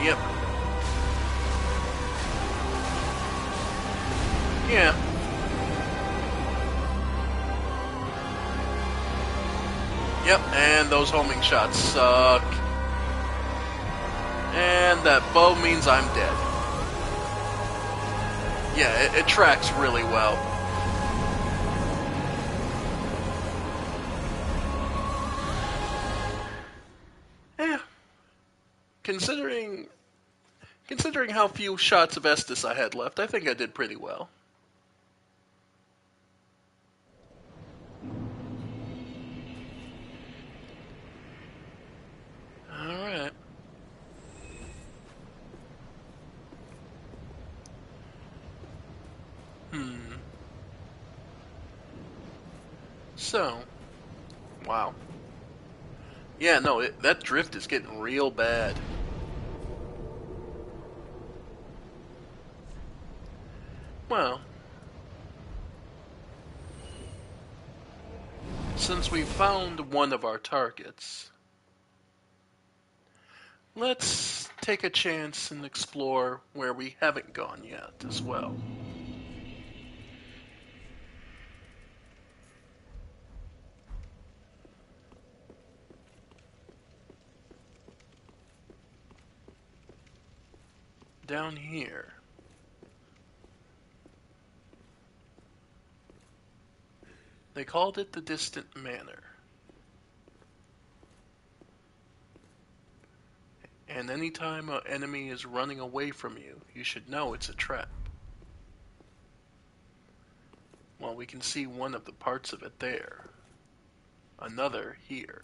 Yep. Yeah. Yep, and those homing shots suck. And that bow means I'm dead. Yeah, it tracks really well. Yeah. Considering how few shots of Estus I had left, I think I did pretty well. Alright. So, wow. Yeah, no, that drift is getting real bad. Well, since we found one of our targets, let's take a chance and explore where we haven't gone yet as well. Down here. They called it the Distant Manor. And anytime an enemy is running away from you, you should know it's a trap. Well, we can see one of the parts of it there. Another here.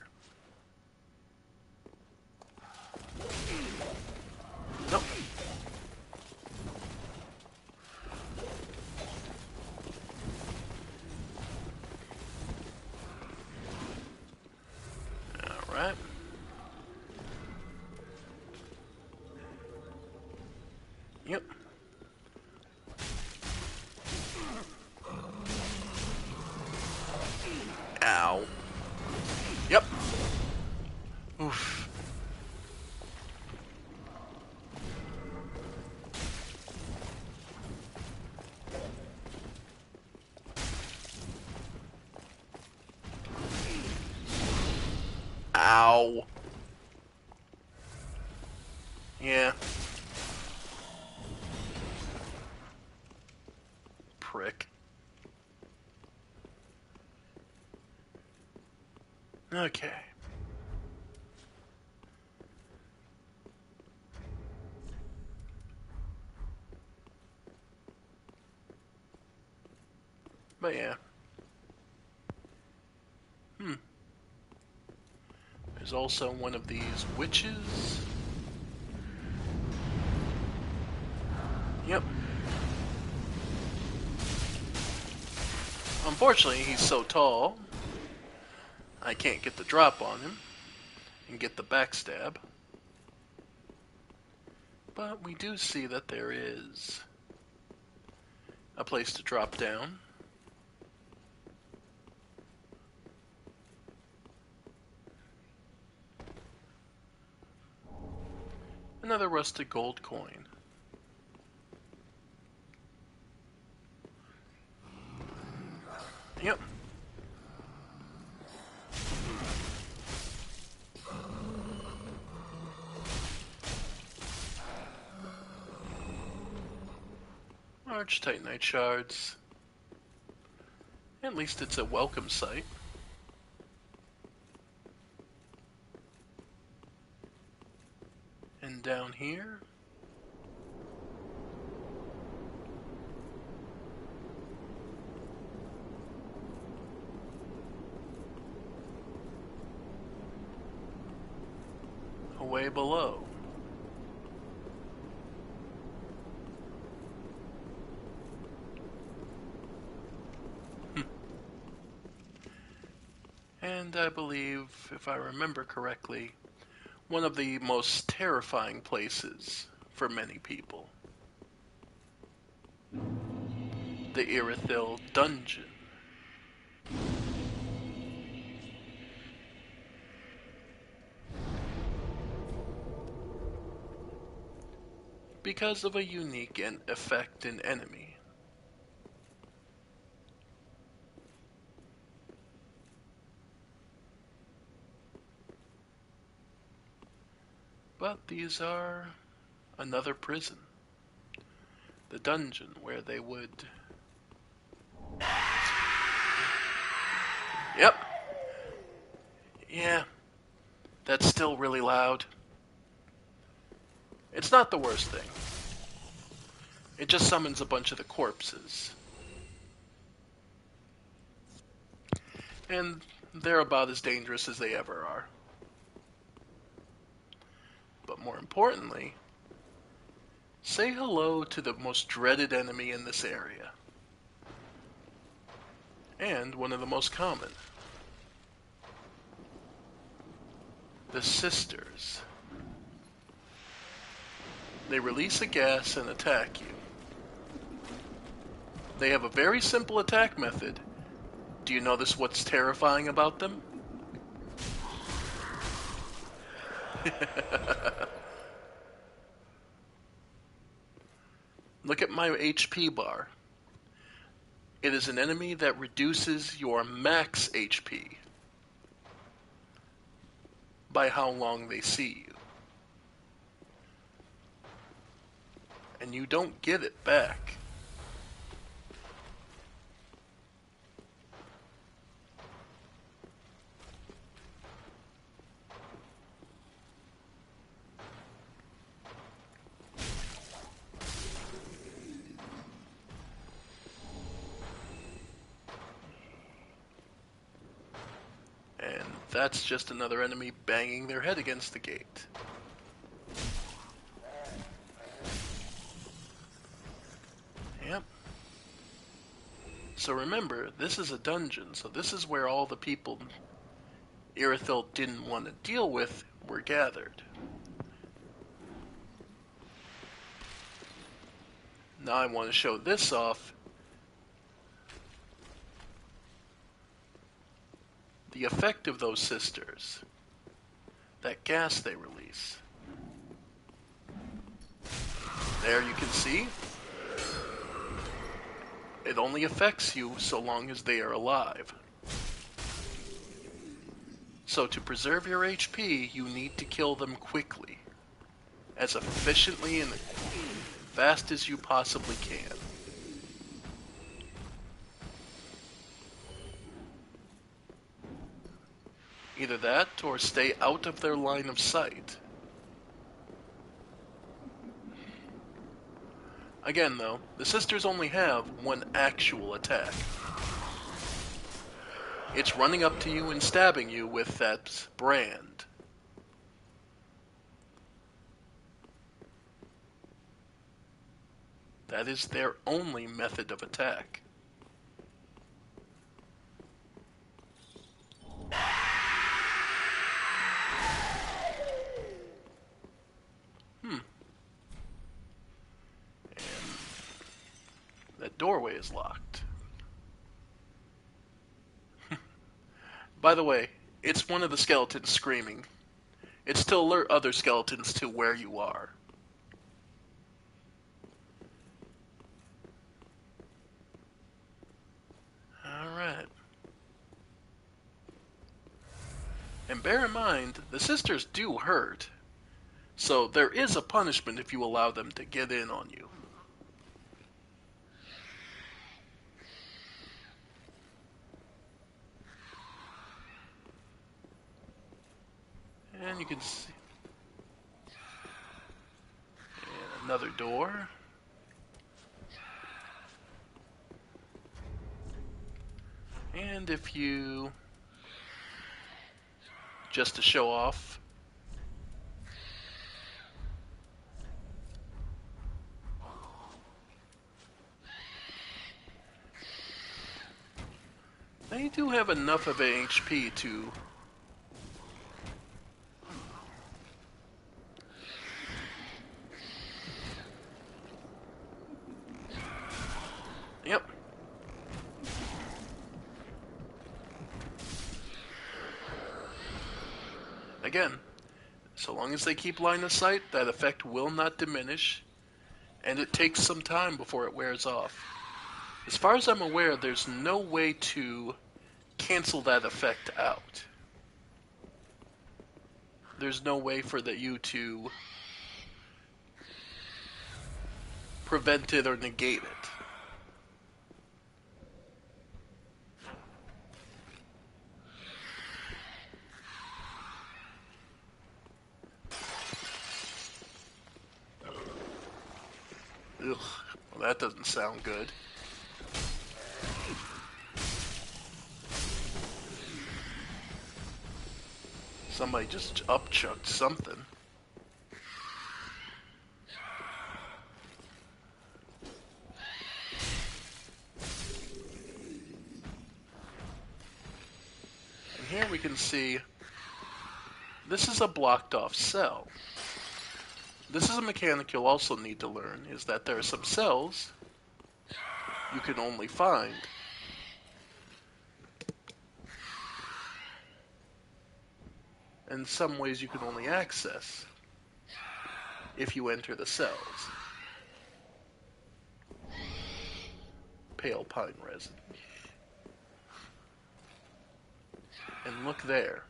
Nope. Alright. Yep. Ow. Yep. Oof. Ow. Yeah. Prick. Okay. But yeah. There's also one of these witches. Yep. Unfortunately, he's so tall, I can't get the drop on him and get the backstab. But we do see that there is a place to drop down. Another rusted gold coin. Yep. Large titanite shards. At least it's a welcome sight. And down here, away below, and I believe, if I remember correctly, one of the most terrifying places for many people. The Irithyll Dungeon. Because of a unique effect in enemy. But these are another prison. The dungeon where they would... Yep. Yeah. That's still really loud. It's not the worst thing. It just summons a bunch of the corpses. And they're about as dangerous as they ever are. But more importantly, say hello to the most dreaded enemy in this area. And one of the most common. The Sisters. They release a gas and attack you. They have a very simple attack method. Do you notice what's terrifying about them? Look at my HP bar. It is an enemy that reduces your max HP by how long they see you. And you don't get it back. And that's just another enemy banging their head against the gate. Yep. So remember, this is a dungeon, so this is where all the people Irithyll didn't want to deal with were gathered. Now I want to show this off. The effect of those sisters. That gas they release. There you can see. It only affects you so long as they are alive. So to preserve your HP, you need to kill them quickly. As efficiently and fast as you possibly can. Either that, or stay out of their line of sight. Again, though, the sisters only have one actual attack. It's running up to you and stabbing you with that brand. That is their only method of attack. doorway is locked. By the way, it's one of the skeletons screaming. It's to alert other skeletons to where you are. Alright. And bear in mind, the sisters do hurt. So there is a punishment if you allow them to get in on you. And you can see and another door. And if you, just to show off, they do have enough of an HP to Yep. Again, so long as they keep line of sight, that effect will not diminish, and it takes some time before it wears off. As far as I'm aware, there's no way to cancel that effect out. There's no way for you to prevent it or negate it. Ugh, well, that doesn't sound good. Somebody just upchucked something. And here we can see this is a blocked off cell. This is a mechanic you'll also need to learn, is that there are some cells you can only find and some ways you can only access if you enter the cells. Pale pine resin. And look there.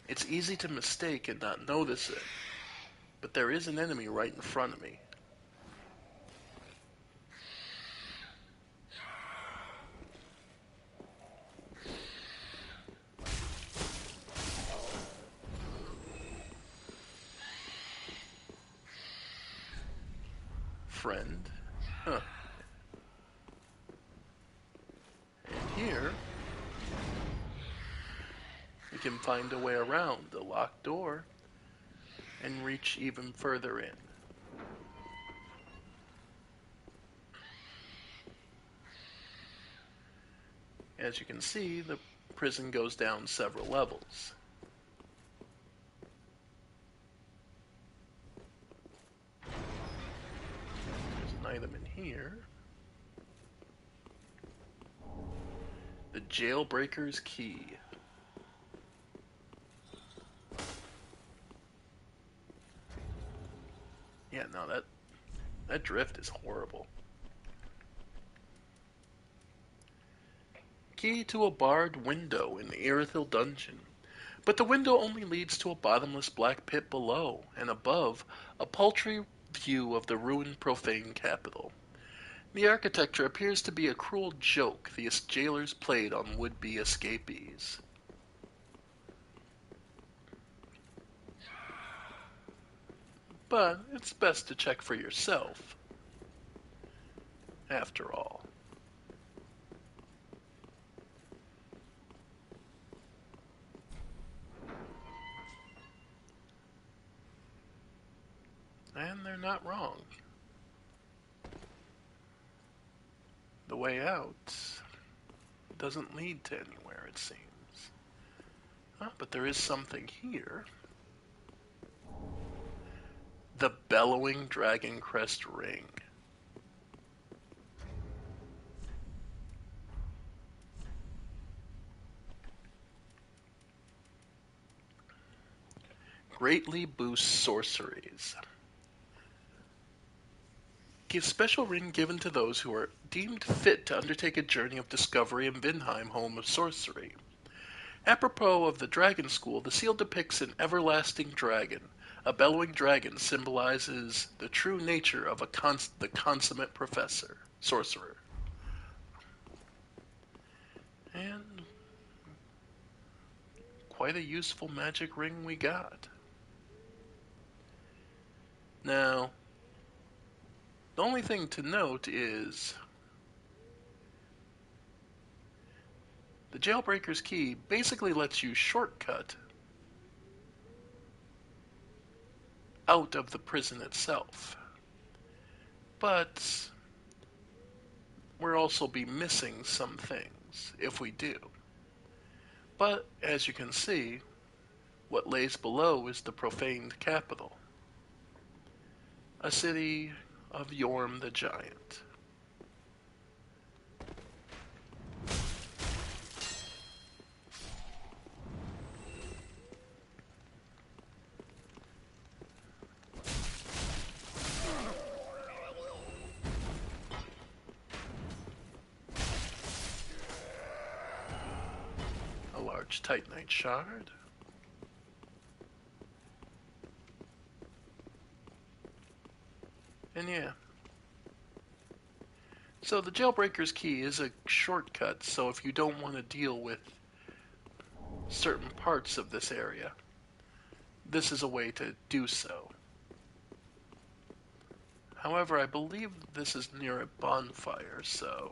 It's easy to mistake and not notice it, but there is an enemy right in front of me. Friend. Huh. And here, we can find a way around the locked door and reach even further in. As you can see, the prison goes down several levels. There's an item in here. The Jailbreaker's Key. Yeah, no, that drift is horrible. Key to a barred window in the Irithyll dungeon. But the window only leads to a bottomless black pit below, and above, a paltry view of the ruined profane capital. The architecture appears to be a cruel joke the jailers played on would-be escapees. But it's best to check for yourself, after all. And they're not wrong. The way out doesn't lead to anywhere, it seems. But there is something here. The Bellowing Dragon Crest Ring. greatly boosts sorceries. Give special ring given to those who are deemed fit to undertake a journey of discovery in Vinheim, home of sorcery. Apropos of the Dragon School, the seal depicts an everlasting dragon. A bellowing dragon symbolizes the true nature of the consummate sorcerer. And quite a useful magic ring we got. Now, the only thing to note is the Jailbreaker's Key basically lets you shortcut out of the prison itself. But we'll also be missing some things if we do. But as you can see, what lays below is the profaned capital, a city of Yorm the Giant. A large Titanite shard. And yeah. So the Jailbreaker's Key is a shortcut, so if you don't want to deal with certain parts of this area, this is a way to do so. However, I believe this is near a bonfire, so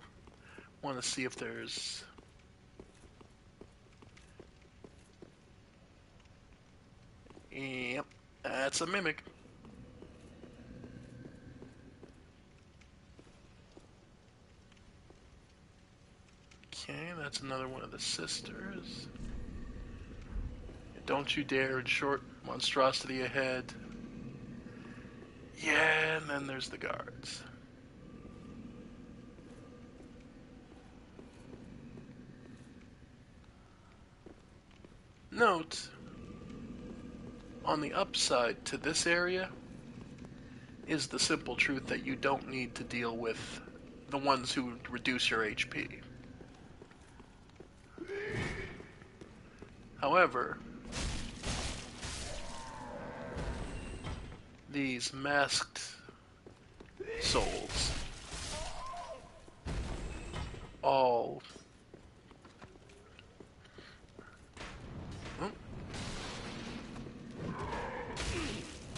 I want to see if there's... Yep, that's a mimic. Okay, that's another one of the sisters. Don't you dare, in short, monstrosity ahead. Yeah, and then there's the guards. Note, on the upside to this area is the simple truth that you don't need to deal with the ones who reduce your HP. However, these masked souls all... Oh.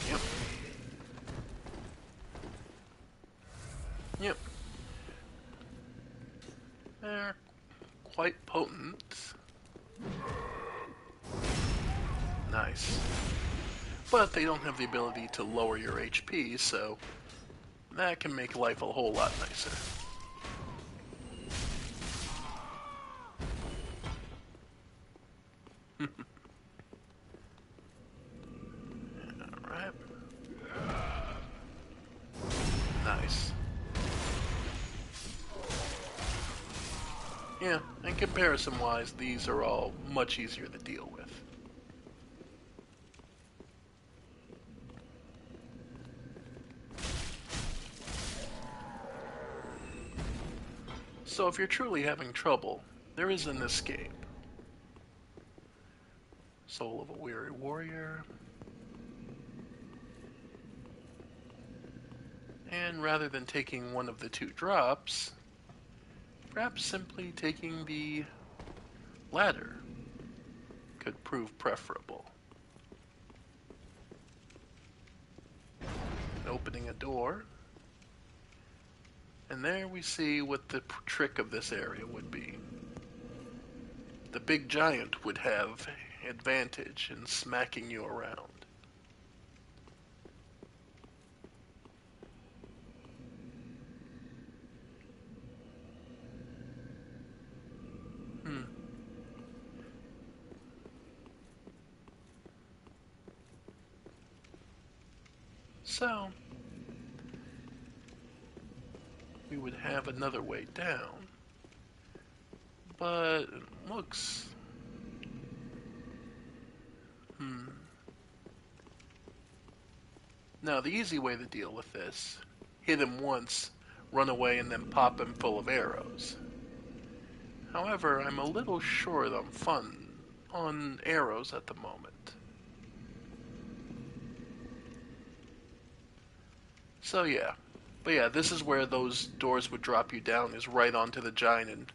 Yep. Yep. They're quite potent. Nice. But they don't have the ability to lower your HP, so that can make life a whole lot nicer. Alright. Nice. Yeah, and comparison-wise, these are all much easier to deal with. So if you're truly having trouble, there is an escape. Soul of a Weary Warrior. And rather than taking one of the two drops, perhaps simply taking the latter could prove preferable. Opening a door. And there we see what the trick of this area would be. The big giant would have advantage in smacking you around. So, we would have another way down, but it looks... Now, the easy way to deal with this, hit him once, run away, and then pop him full of arrows. However, I'm a little short on arrows at the moment. So yeah. But yeah, this is where those doors would drop you down, is right onto the giant and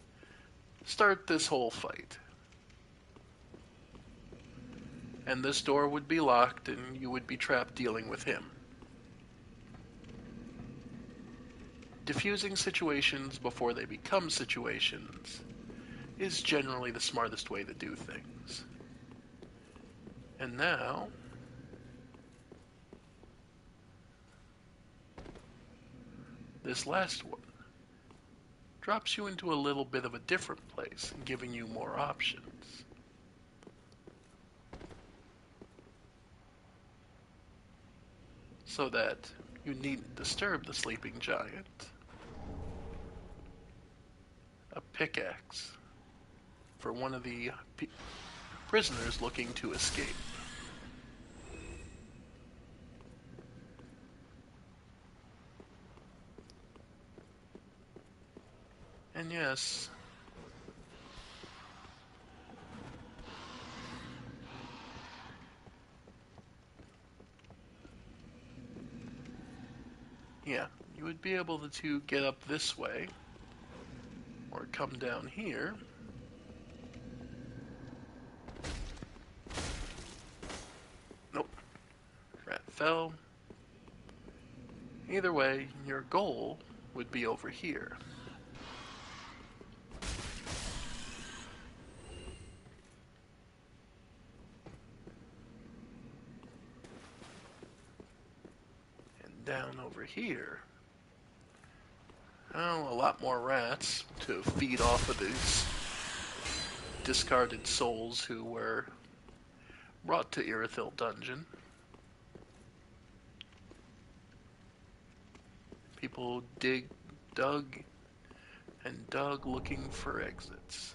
start this whole fight. And this door would be locked and you would be trapped dealing with him. Diffusing situations before they become situations is generally the smartest way to do things. And now, this last one drops you into a little bit of a different place, giving you more options. So that you needn't disturb the sleeping giant. A pickaxe for one of the prisoners looking to escape. And yes, yeah, you would be able to get up this way, or come down here. Nope, rat fell. Either way, your goal would be over here. And down over here, oh, a lot more rats to feed off of these discarded souls who were brought to Irithyll Dungeon. People dug and dug looking for exits.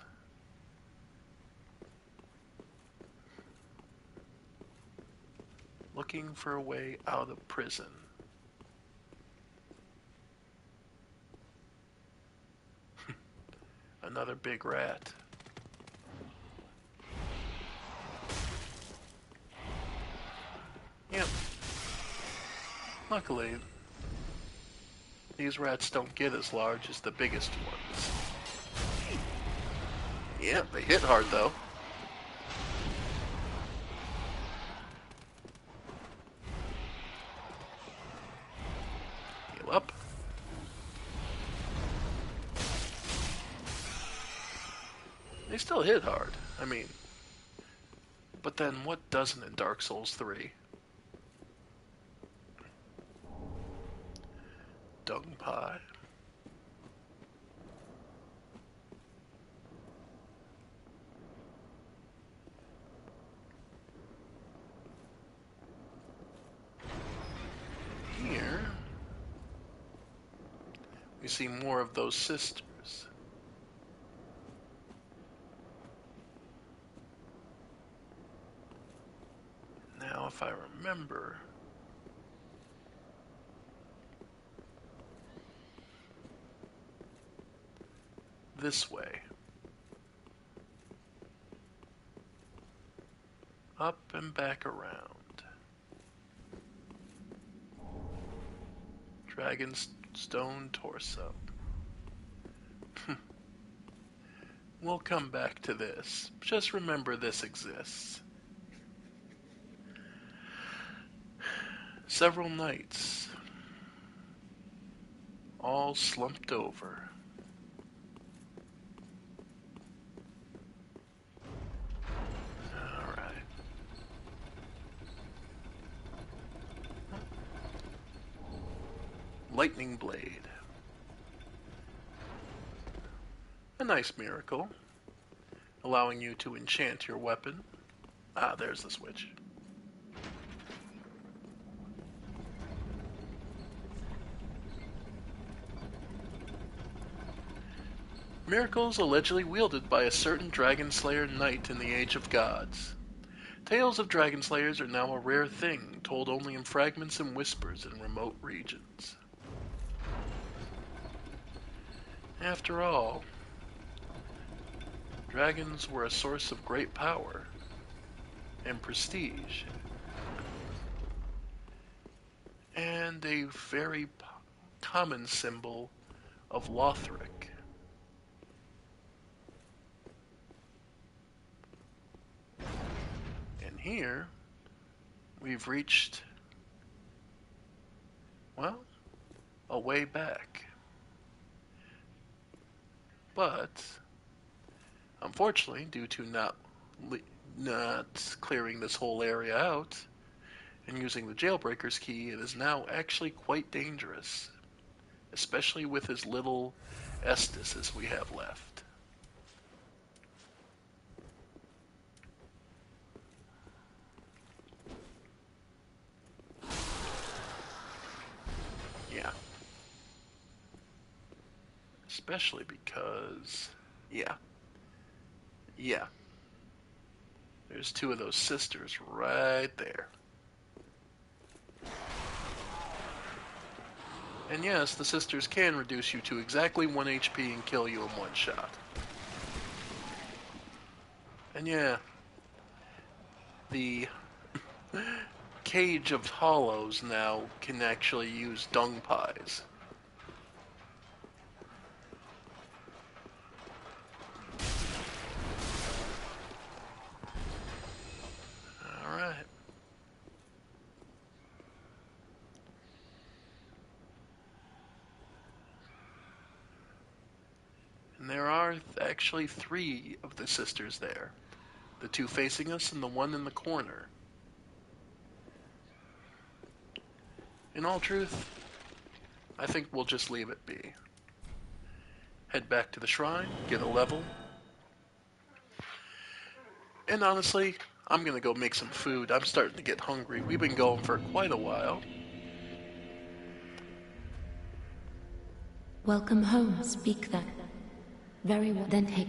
Looking for a way out of prison. Another big rat. Yep. Luckily, these rats don't get as large as the biggest ones. Yep, they hit hard though. Heal up. They still hit hard. I mean, but then what doesn't in Dark Souls 3? Dung pie. Here, we see more of those sisters. Now, if I remember, this way. Up and back around. Dragonstone torso. We'll come back to this. Just remember this exists. Several nights, all slumped over. Alright. Lightning Blade. A nice miracle, allowing you to enchant your weapon. Ah, there's the switch. Miracles allegedly wielded by a certain Dragon Slayer knight in the Age of Gods. Tales of Dragon Slayers are now a rare thing told only in fragments and whispers in remote regions. After all, dragons were a source of great power and prestige, and a very common symbol of Lothric. And here, we've reached, well, a way back. But, unfortunately, due to not clearing this whole area out and using the jailbreaker's key, it is now actually quite dangerous, especially with as little Estus as we have left. Yeah. Especially because, yeah. There's two of those sisters right there. And yes, the sisters can reduce you to exactly 1 HP and kill you in one shot. And yeah, the Cage of Hollows now can actually use dung pies. Alright. And there are actually 3 of the sisters there. The 2 facing us and the 1 in the corner. In all truth, I think we'll just leave it be. Head back to the shrine, get a level. And honestly, I'm gonna go make some food. I'm starting to get hungry. We've been going for quite a while. Welcome home, speak that. Very well, then take.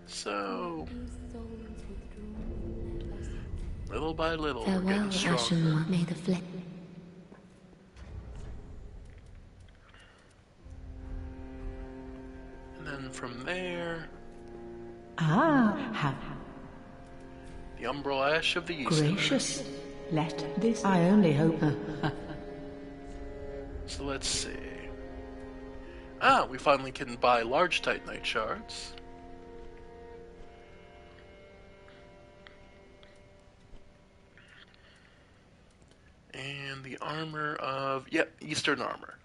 So, little by little, we're Farewell, getting stronger. Ashen One. May the flame. And then from there, How the umbral ash of the East. gracious. Let this. I only hope. So let's see. We finally can buy large Titanite shards. And the armor of, Eastern armor.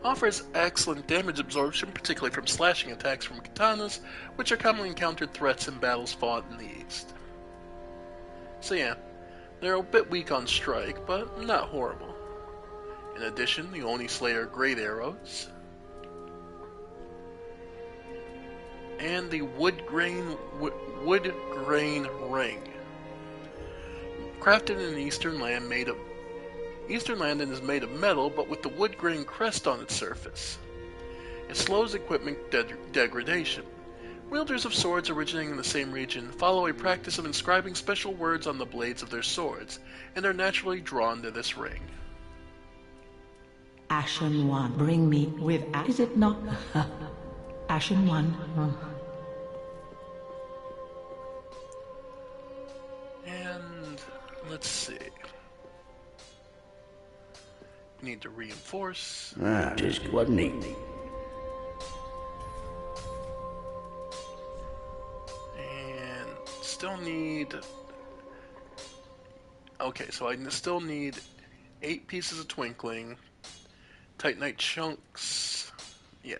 Offers excellent damage absorption, particularly from slashing attacks from katanas, which are commonly encountered threats in battles fought in the East. So yeah, they're a bit weak on strike, but not horrible. In addition, the Oni Slayer Great Arrows, and the Wood Grain Ring. Crafted in an Eastern land and is made of metal, but with the wood grain crest on its surface. It slows equipment degradation. Wielders of swords originating in the same region follow a practice of inscribing special words on the blades of their swords, and are naturally drawn to this ring. Ashen One, bring me with. Is it not? Ashen One. And let's see. We need to reinforce. Just wasn't he? And still need... Okay, so I still need 8 pieces of Twinkling, Titanite chunks, yeah.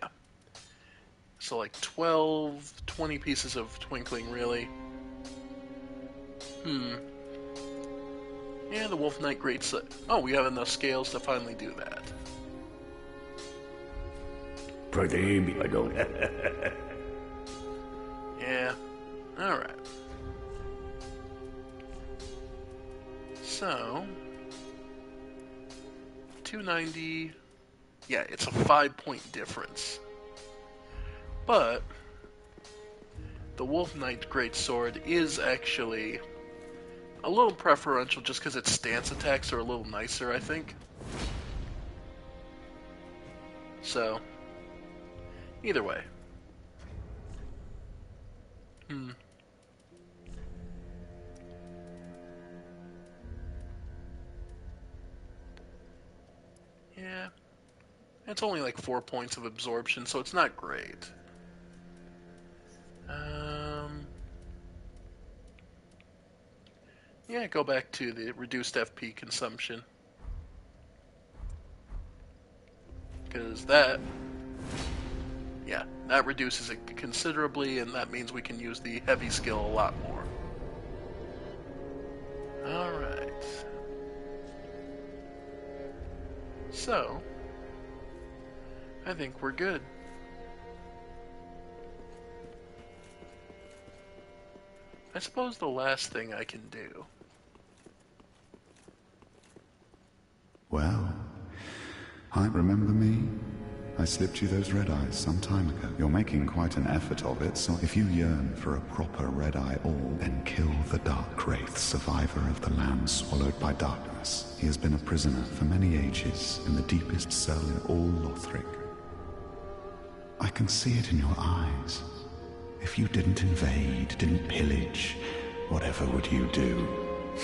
So like 12, 20 pieces of Twinkling, really. Yeah, the Wolf Knight Great Set. Oh, we have enough scales to finally do that. Pretty, I don't. Yeah, alright. So, 290, yeah, it's a 5-point difference. But, the Wolf Knight Greatsword is actually a little preferential just because its stance attacks are a little nicer, I think. So, either way. Yeah. It's only like 4 points of absorption, so it's not great. Yeah, go back to the reduced FP consumption. Because that reduces it considerably, and that means we can use the heavy skill a lot more. Alright. So, I think we're good. I suppose the last thing I can do. Well, hi, remember me? I slipped you those red eyes some time ago. You're making quite an effort of it, so if you yearn for a proper red-eye orb, then kill the Dark Wraith, survivor of the land swallowed by darkness. He has been a prisoner for many ages in the deepest cell in all Lothric. I can see it in your eyes. If you didn't invade, didn't pillage, whatever would you do?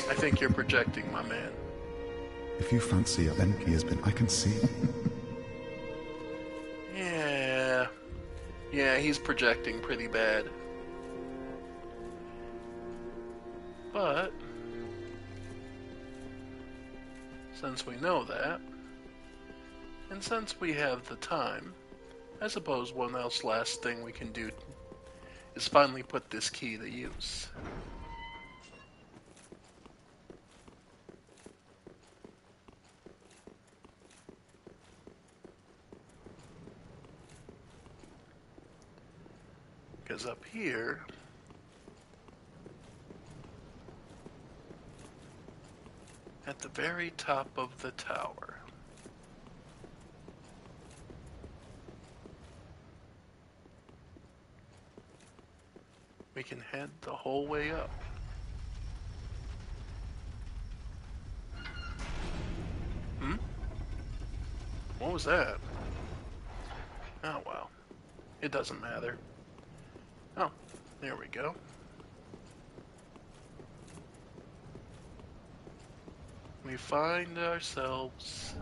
I think you're projecting, my man. If you fancy it, then he has been. I can see it. Yeah, he's projecting pretty bad. But, since we know that, and since we have the time, I suppose one last thing we can do is finally put this key to use. Because up here, at the very top of the tower, we can head the whole way up. What was that? Oh, well. It doesn't matter. Oh, there we go. We find ourselves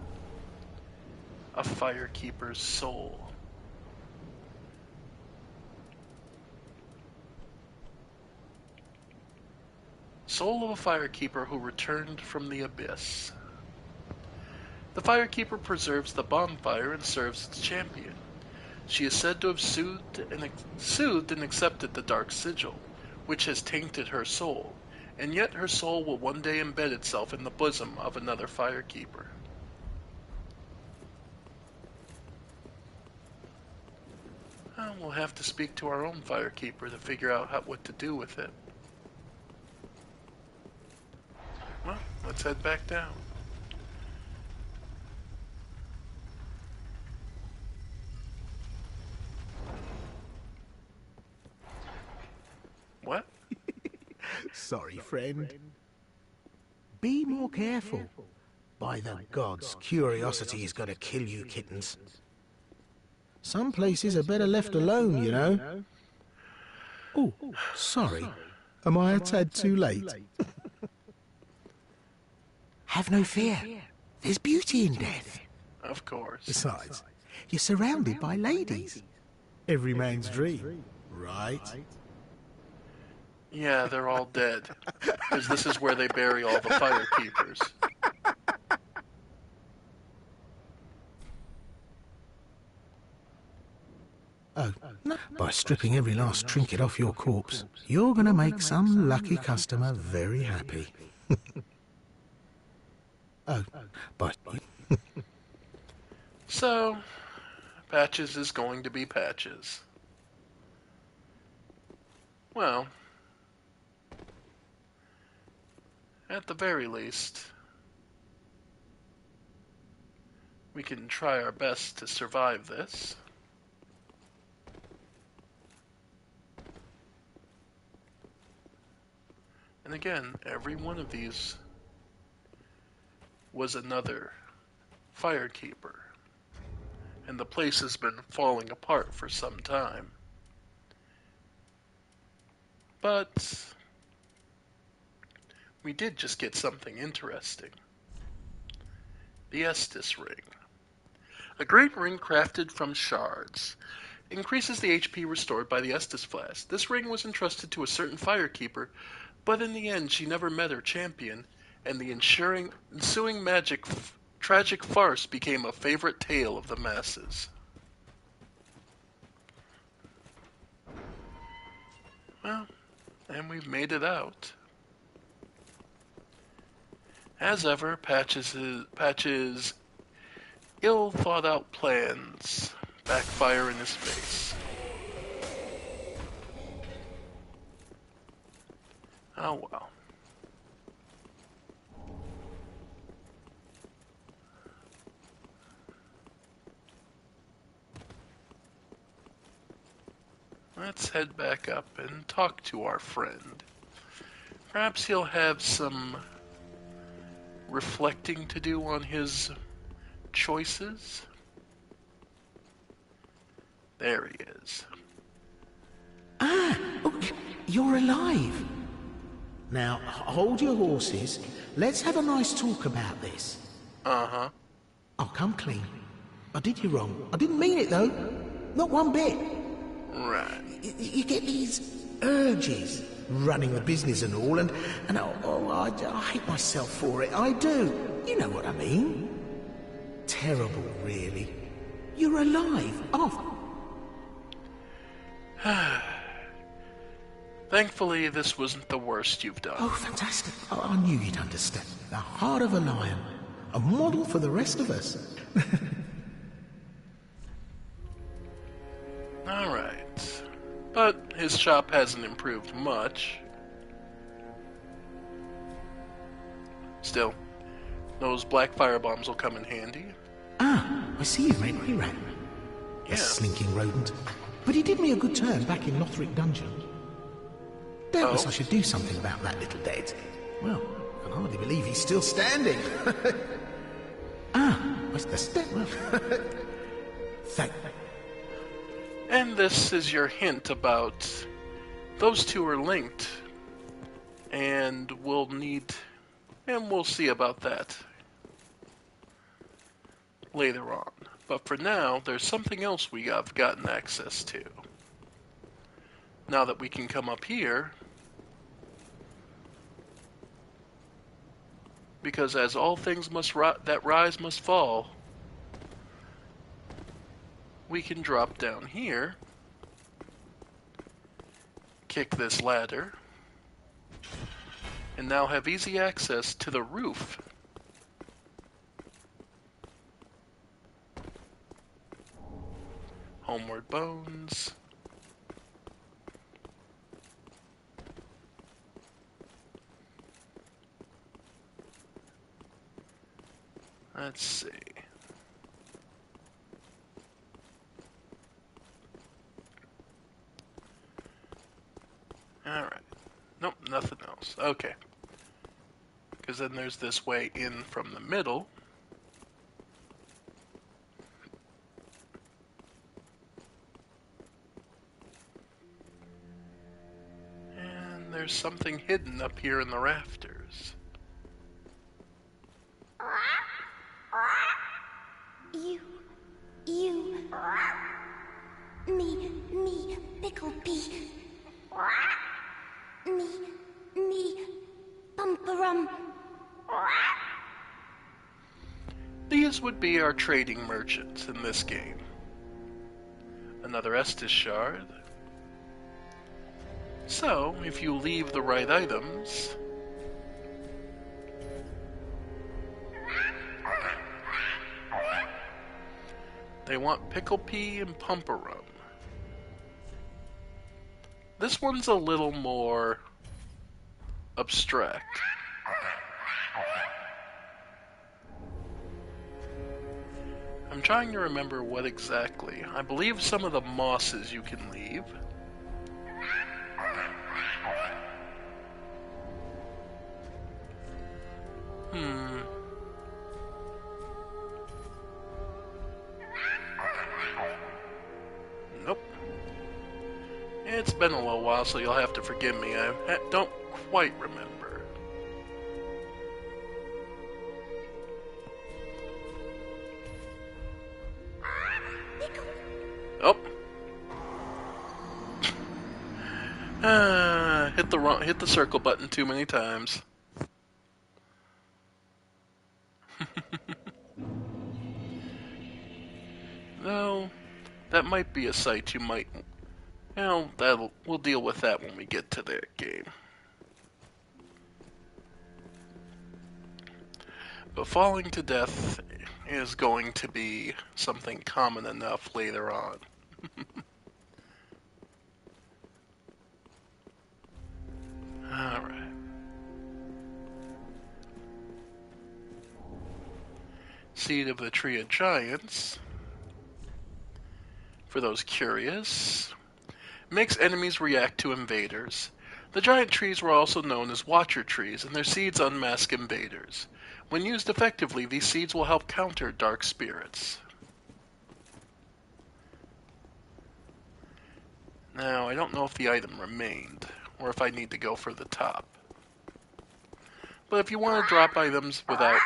a firekeeper's soul. Soul of a firekeeper who returned from the abyss. The firekeeper preserves the bonfire and serves its champion. She is said to have soothed and accepted the dark sigil, which has tainted her soul, and yet her soul will one day embed itself in the bosom of another firekeeper. We'll have to speak to our own firekeeper to figure out what to do with it. Well, let's head back down. What? Sorry, friend. Be more careful. By the gods, curiosity is going to kill you kittens. Some places are better left alone, you know. Oh, sorry. Am I a tad too late? Have no fear. There's beauty in death. Of course. Besides, you're surrounded by ladies. Every man's dream, right? Yeah, they're all dead. Because this is where they bury all the firekeepers. Oh, no. By stripping every last trinket off your corpse, you're going to make some lucky customer very happy. Oh, but... So, Patches is going to be Patches. Well, at the very least, we can try our best to survive this. And again, every one of these was another firekeeper. And the place has been falling apart for some time. But we did just get something interesting. The Estus Ring. A great ring crafted from shards. Increases the HP restored by the Estus Flask. This ring was entrusted to a certain firekeeper, but in the end she never met her champion, and the ensuing tragic farce became a favorite tale of the masses. Well, and we've made it out. As ever, Patch's ill-thought-out plans backfire in his face. Oh well. Let's head back up and talk to our friend. Perhaps he'll have some reflecting to do on his choices. There he is. Ah, look, you're alive. Now, hold your horses. Let's have a nice talk about this. Uh-huh. I'll come clean. I did you wrong. I didn't mean it, though. Not one bit. Right. You get these urges, running the business and all, and I hate myself for it. I do. You know what I mean. Terrible, really. You're alive. Oh. Thankfully, this wasn't the worst you've done. Oh, fantastic. Oh, I knew you'd understand. The heart of a lion. A model for the rest of us. Alright. But his shop hasn't improved much. Still, those black firebombs will come in handy. Ah, I see you made me rat. Yeah. A slinking rodent. But he did me a good turn back in Lothric Dungeon. Doubtless I should do something about that little dead. Well, I can hardly believe he's still standing. What's the step? Well, thank. And this is your hint about those two are linked, and we'll see about that later on. But for now, there's something else we have gotten access to. Now that we can come up here, because as all things that rise must fall, we can drop down here, kick this ladder, and now have easy access to the roof. Homeward Bones. Let's see. Alright. Nope, nothing else. Okay. Because then there's this way in from the middle. And there's something hidden up here in the rafters. Me, Picklebee. Me, Bumperum. These would be our trading merchants in this game. Another Estus shard. So, if you leave the right items, they want Pickle Pea and Pumperum. This one's a little more abstract. I'm trying to remember what exactly. I believe some of the mosses you can leave. been a little while, so you'll have to forgive me. I don't quite remember. Oh. Hit the circle button too many times. No, that might be a site you might. We'll deal with that when we get to that game. But falling to death is going to be something common enough later on. Alright. Seed of the Tree of Giants, for those curious, makes enemies react to invaders. The giant trees were also known as Watcher trees, and their seeds unmask invaders. When used effectively, these seeds will help counter dark spirits. Now, I don't know if the item remained, or if I need to go for the top. But if you want to drop items without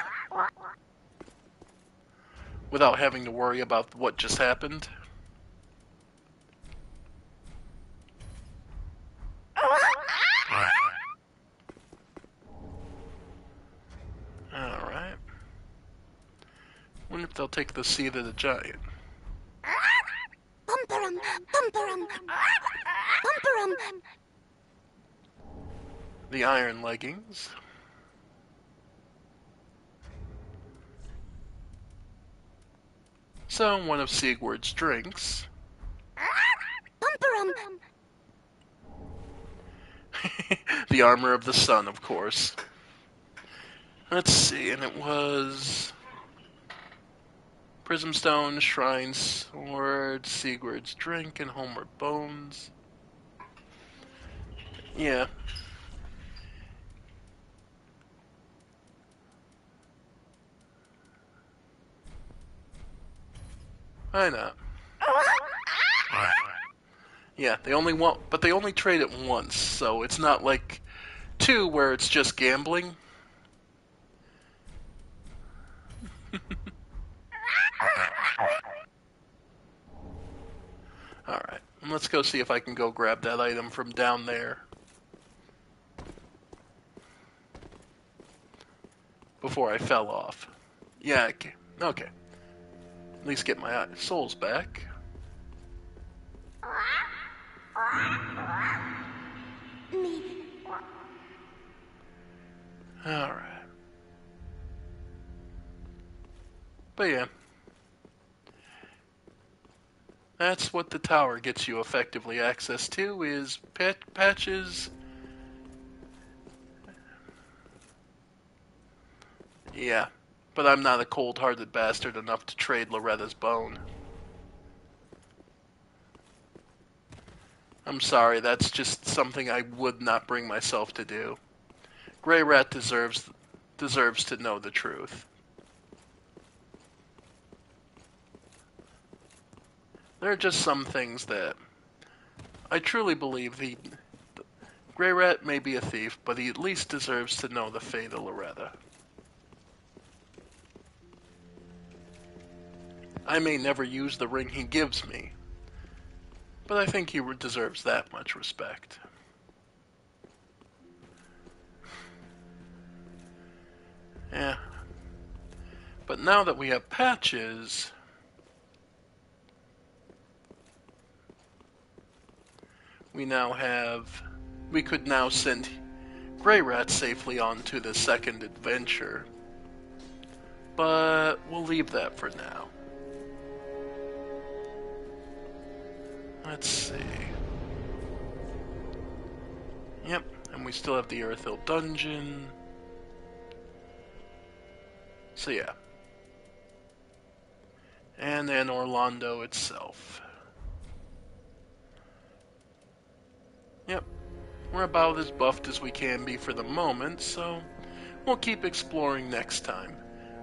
having to worry about what just happened, alright. Wonder if they'll take the Seed of the Giant. Bumperum, bumperum, bumperum. The Iron Leggings. So, one of Sigurd's drinks. Bumperum. The Armor of the Sun, of course. Let's see, and it was Prism Stone, Shrine Sword, Sigurd's Drink, and Homeward Bones. Yeah. Why not? Yeah, they only trade it once, so it's not like 2 where it's just gambling. Alright, and let's go see if I can go grab that item from down there before I fell off. Yeah, okay. At least get my souls back. Alright. But yeah. That's what the tower gets you effectively access to, is patches. Yeah, but I'm not a cold-hearted bastard enough to trade Loretta's bone. I'm sorry, that's just something I would not bring myself to do. Grey Rat deserves to know the truth. There are just some things that I truly believe Grey Rat may be a thief, but he at least deserves to know the fate of Loretta. I may never use the ring he gives me, but I think he deserves that much respect. Yeah. But now that we have patches, we could now send Grey Rat safely on to the second adventure. But we'll leave that for now. Let's see. Yep, and we still have the Earthhill Dungeon. So yeah. And then Orlando itself. Yep, we're about as buffed as we can be for the moment, so we'll keep exploring next time.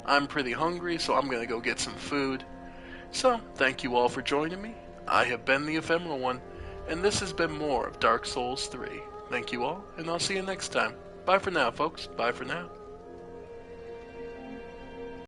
I'm pretty hungry, so I'm gonna go get some food. So, thank you all for joining me. I have been the Ephemeral One, and this has been more of Dark Souls 3. Thank you all, and I'll see you next time. Bye for now, folks. Bye for now.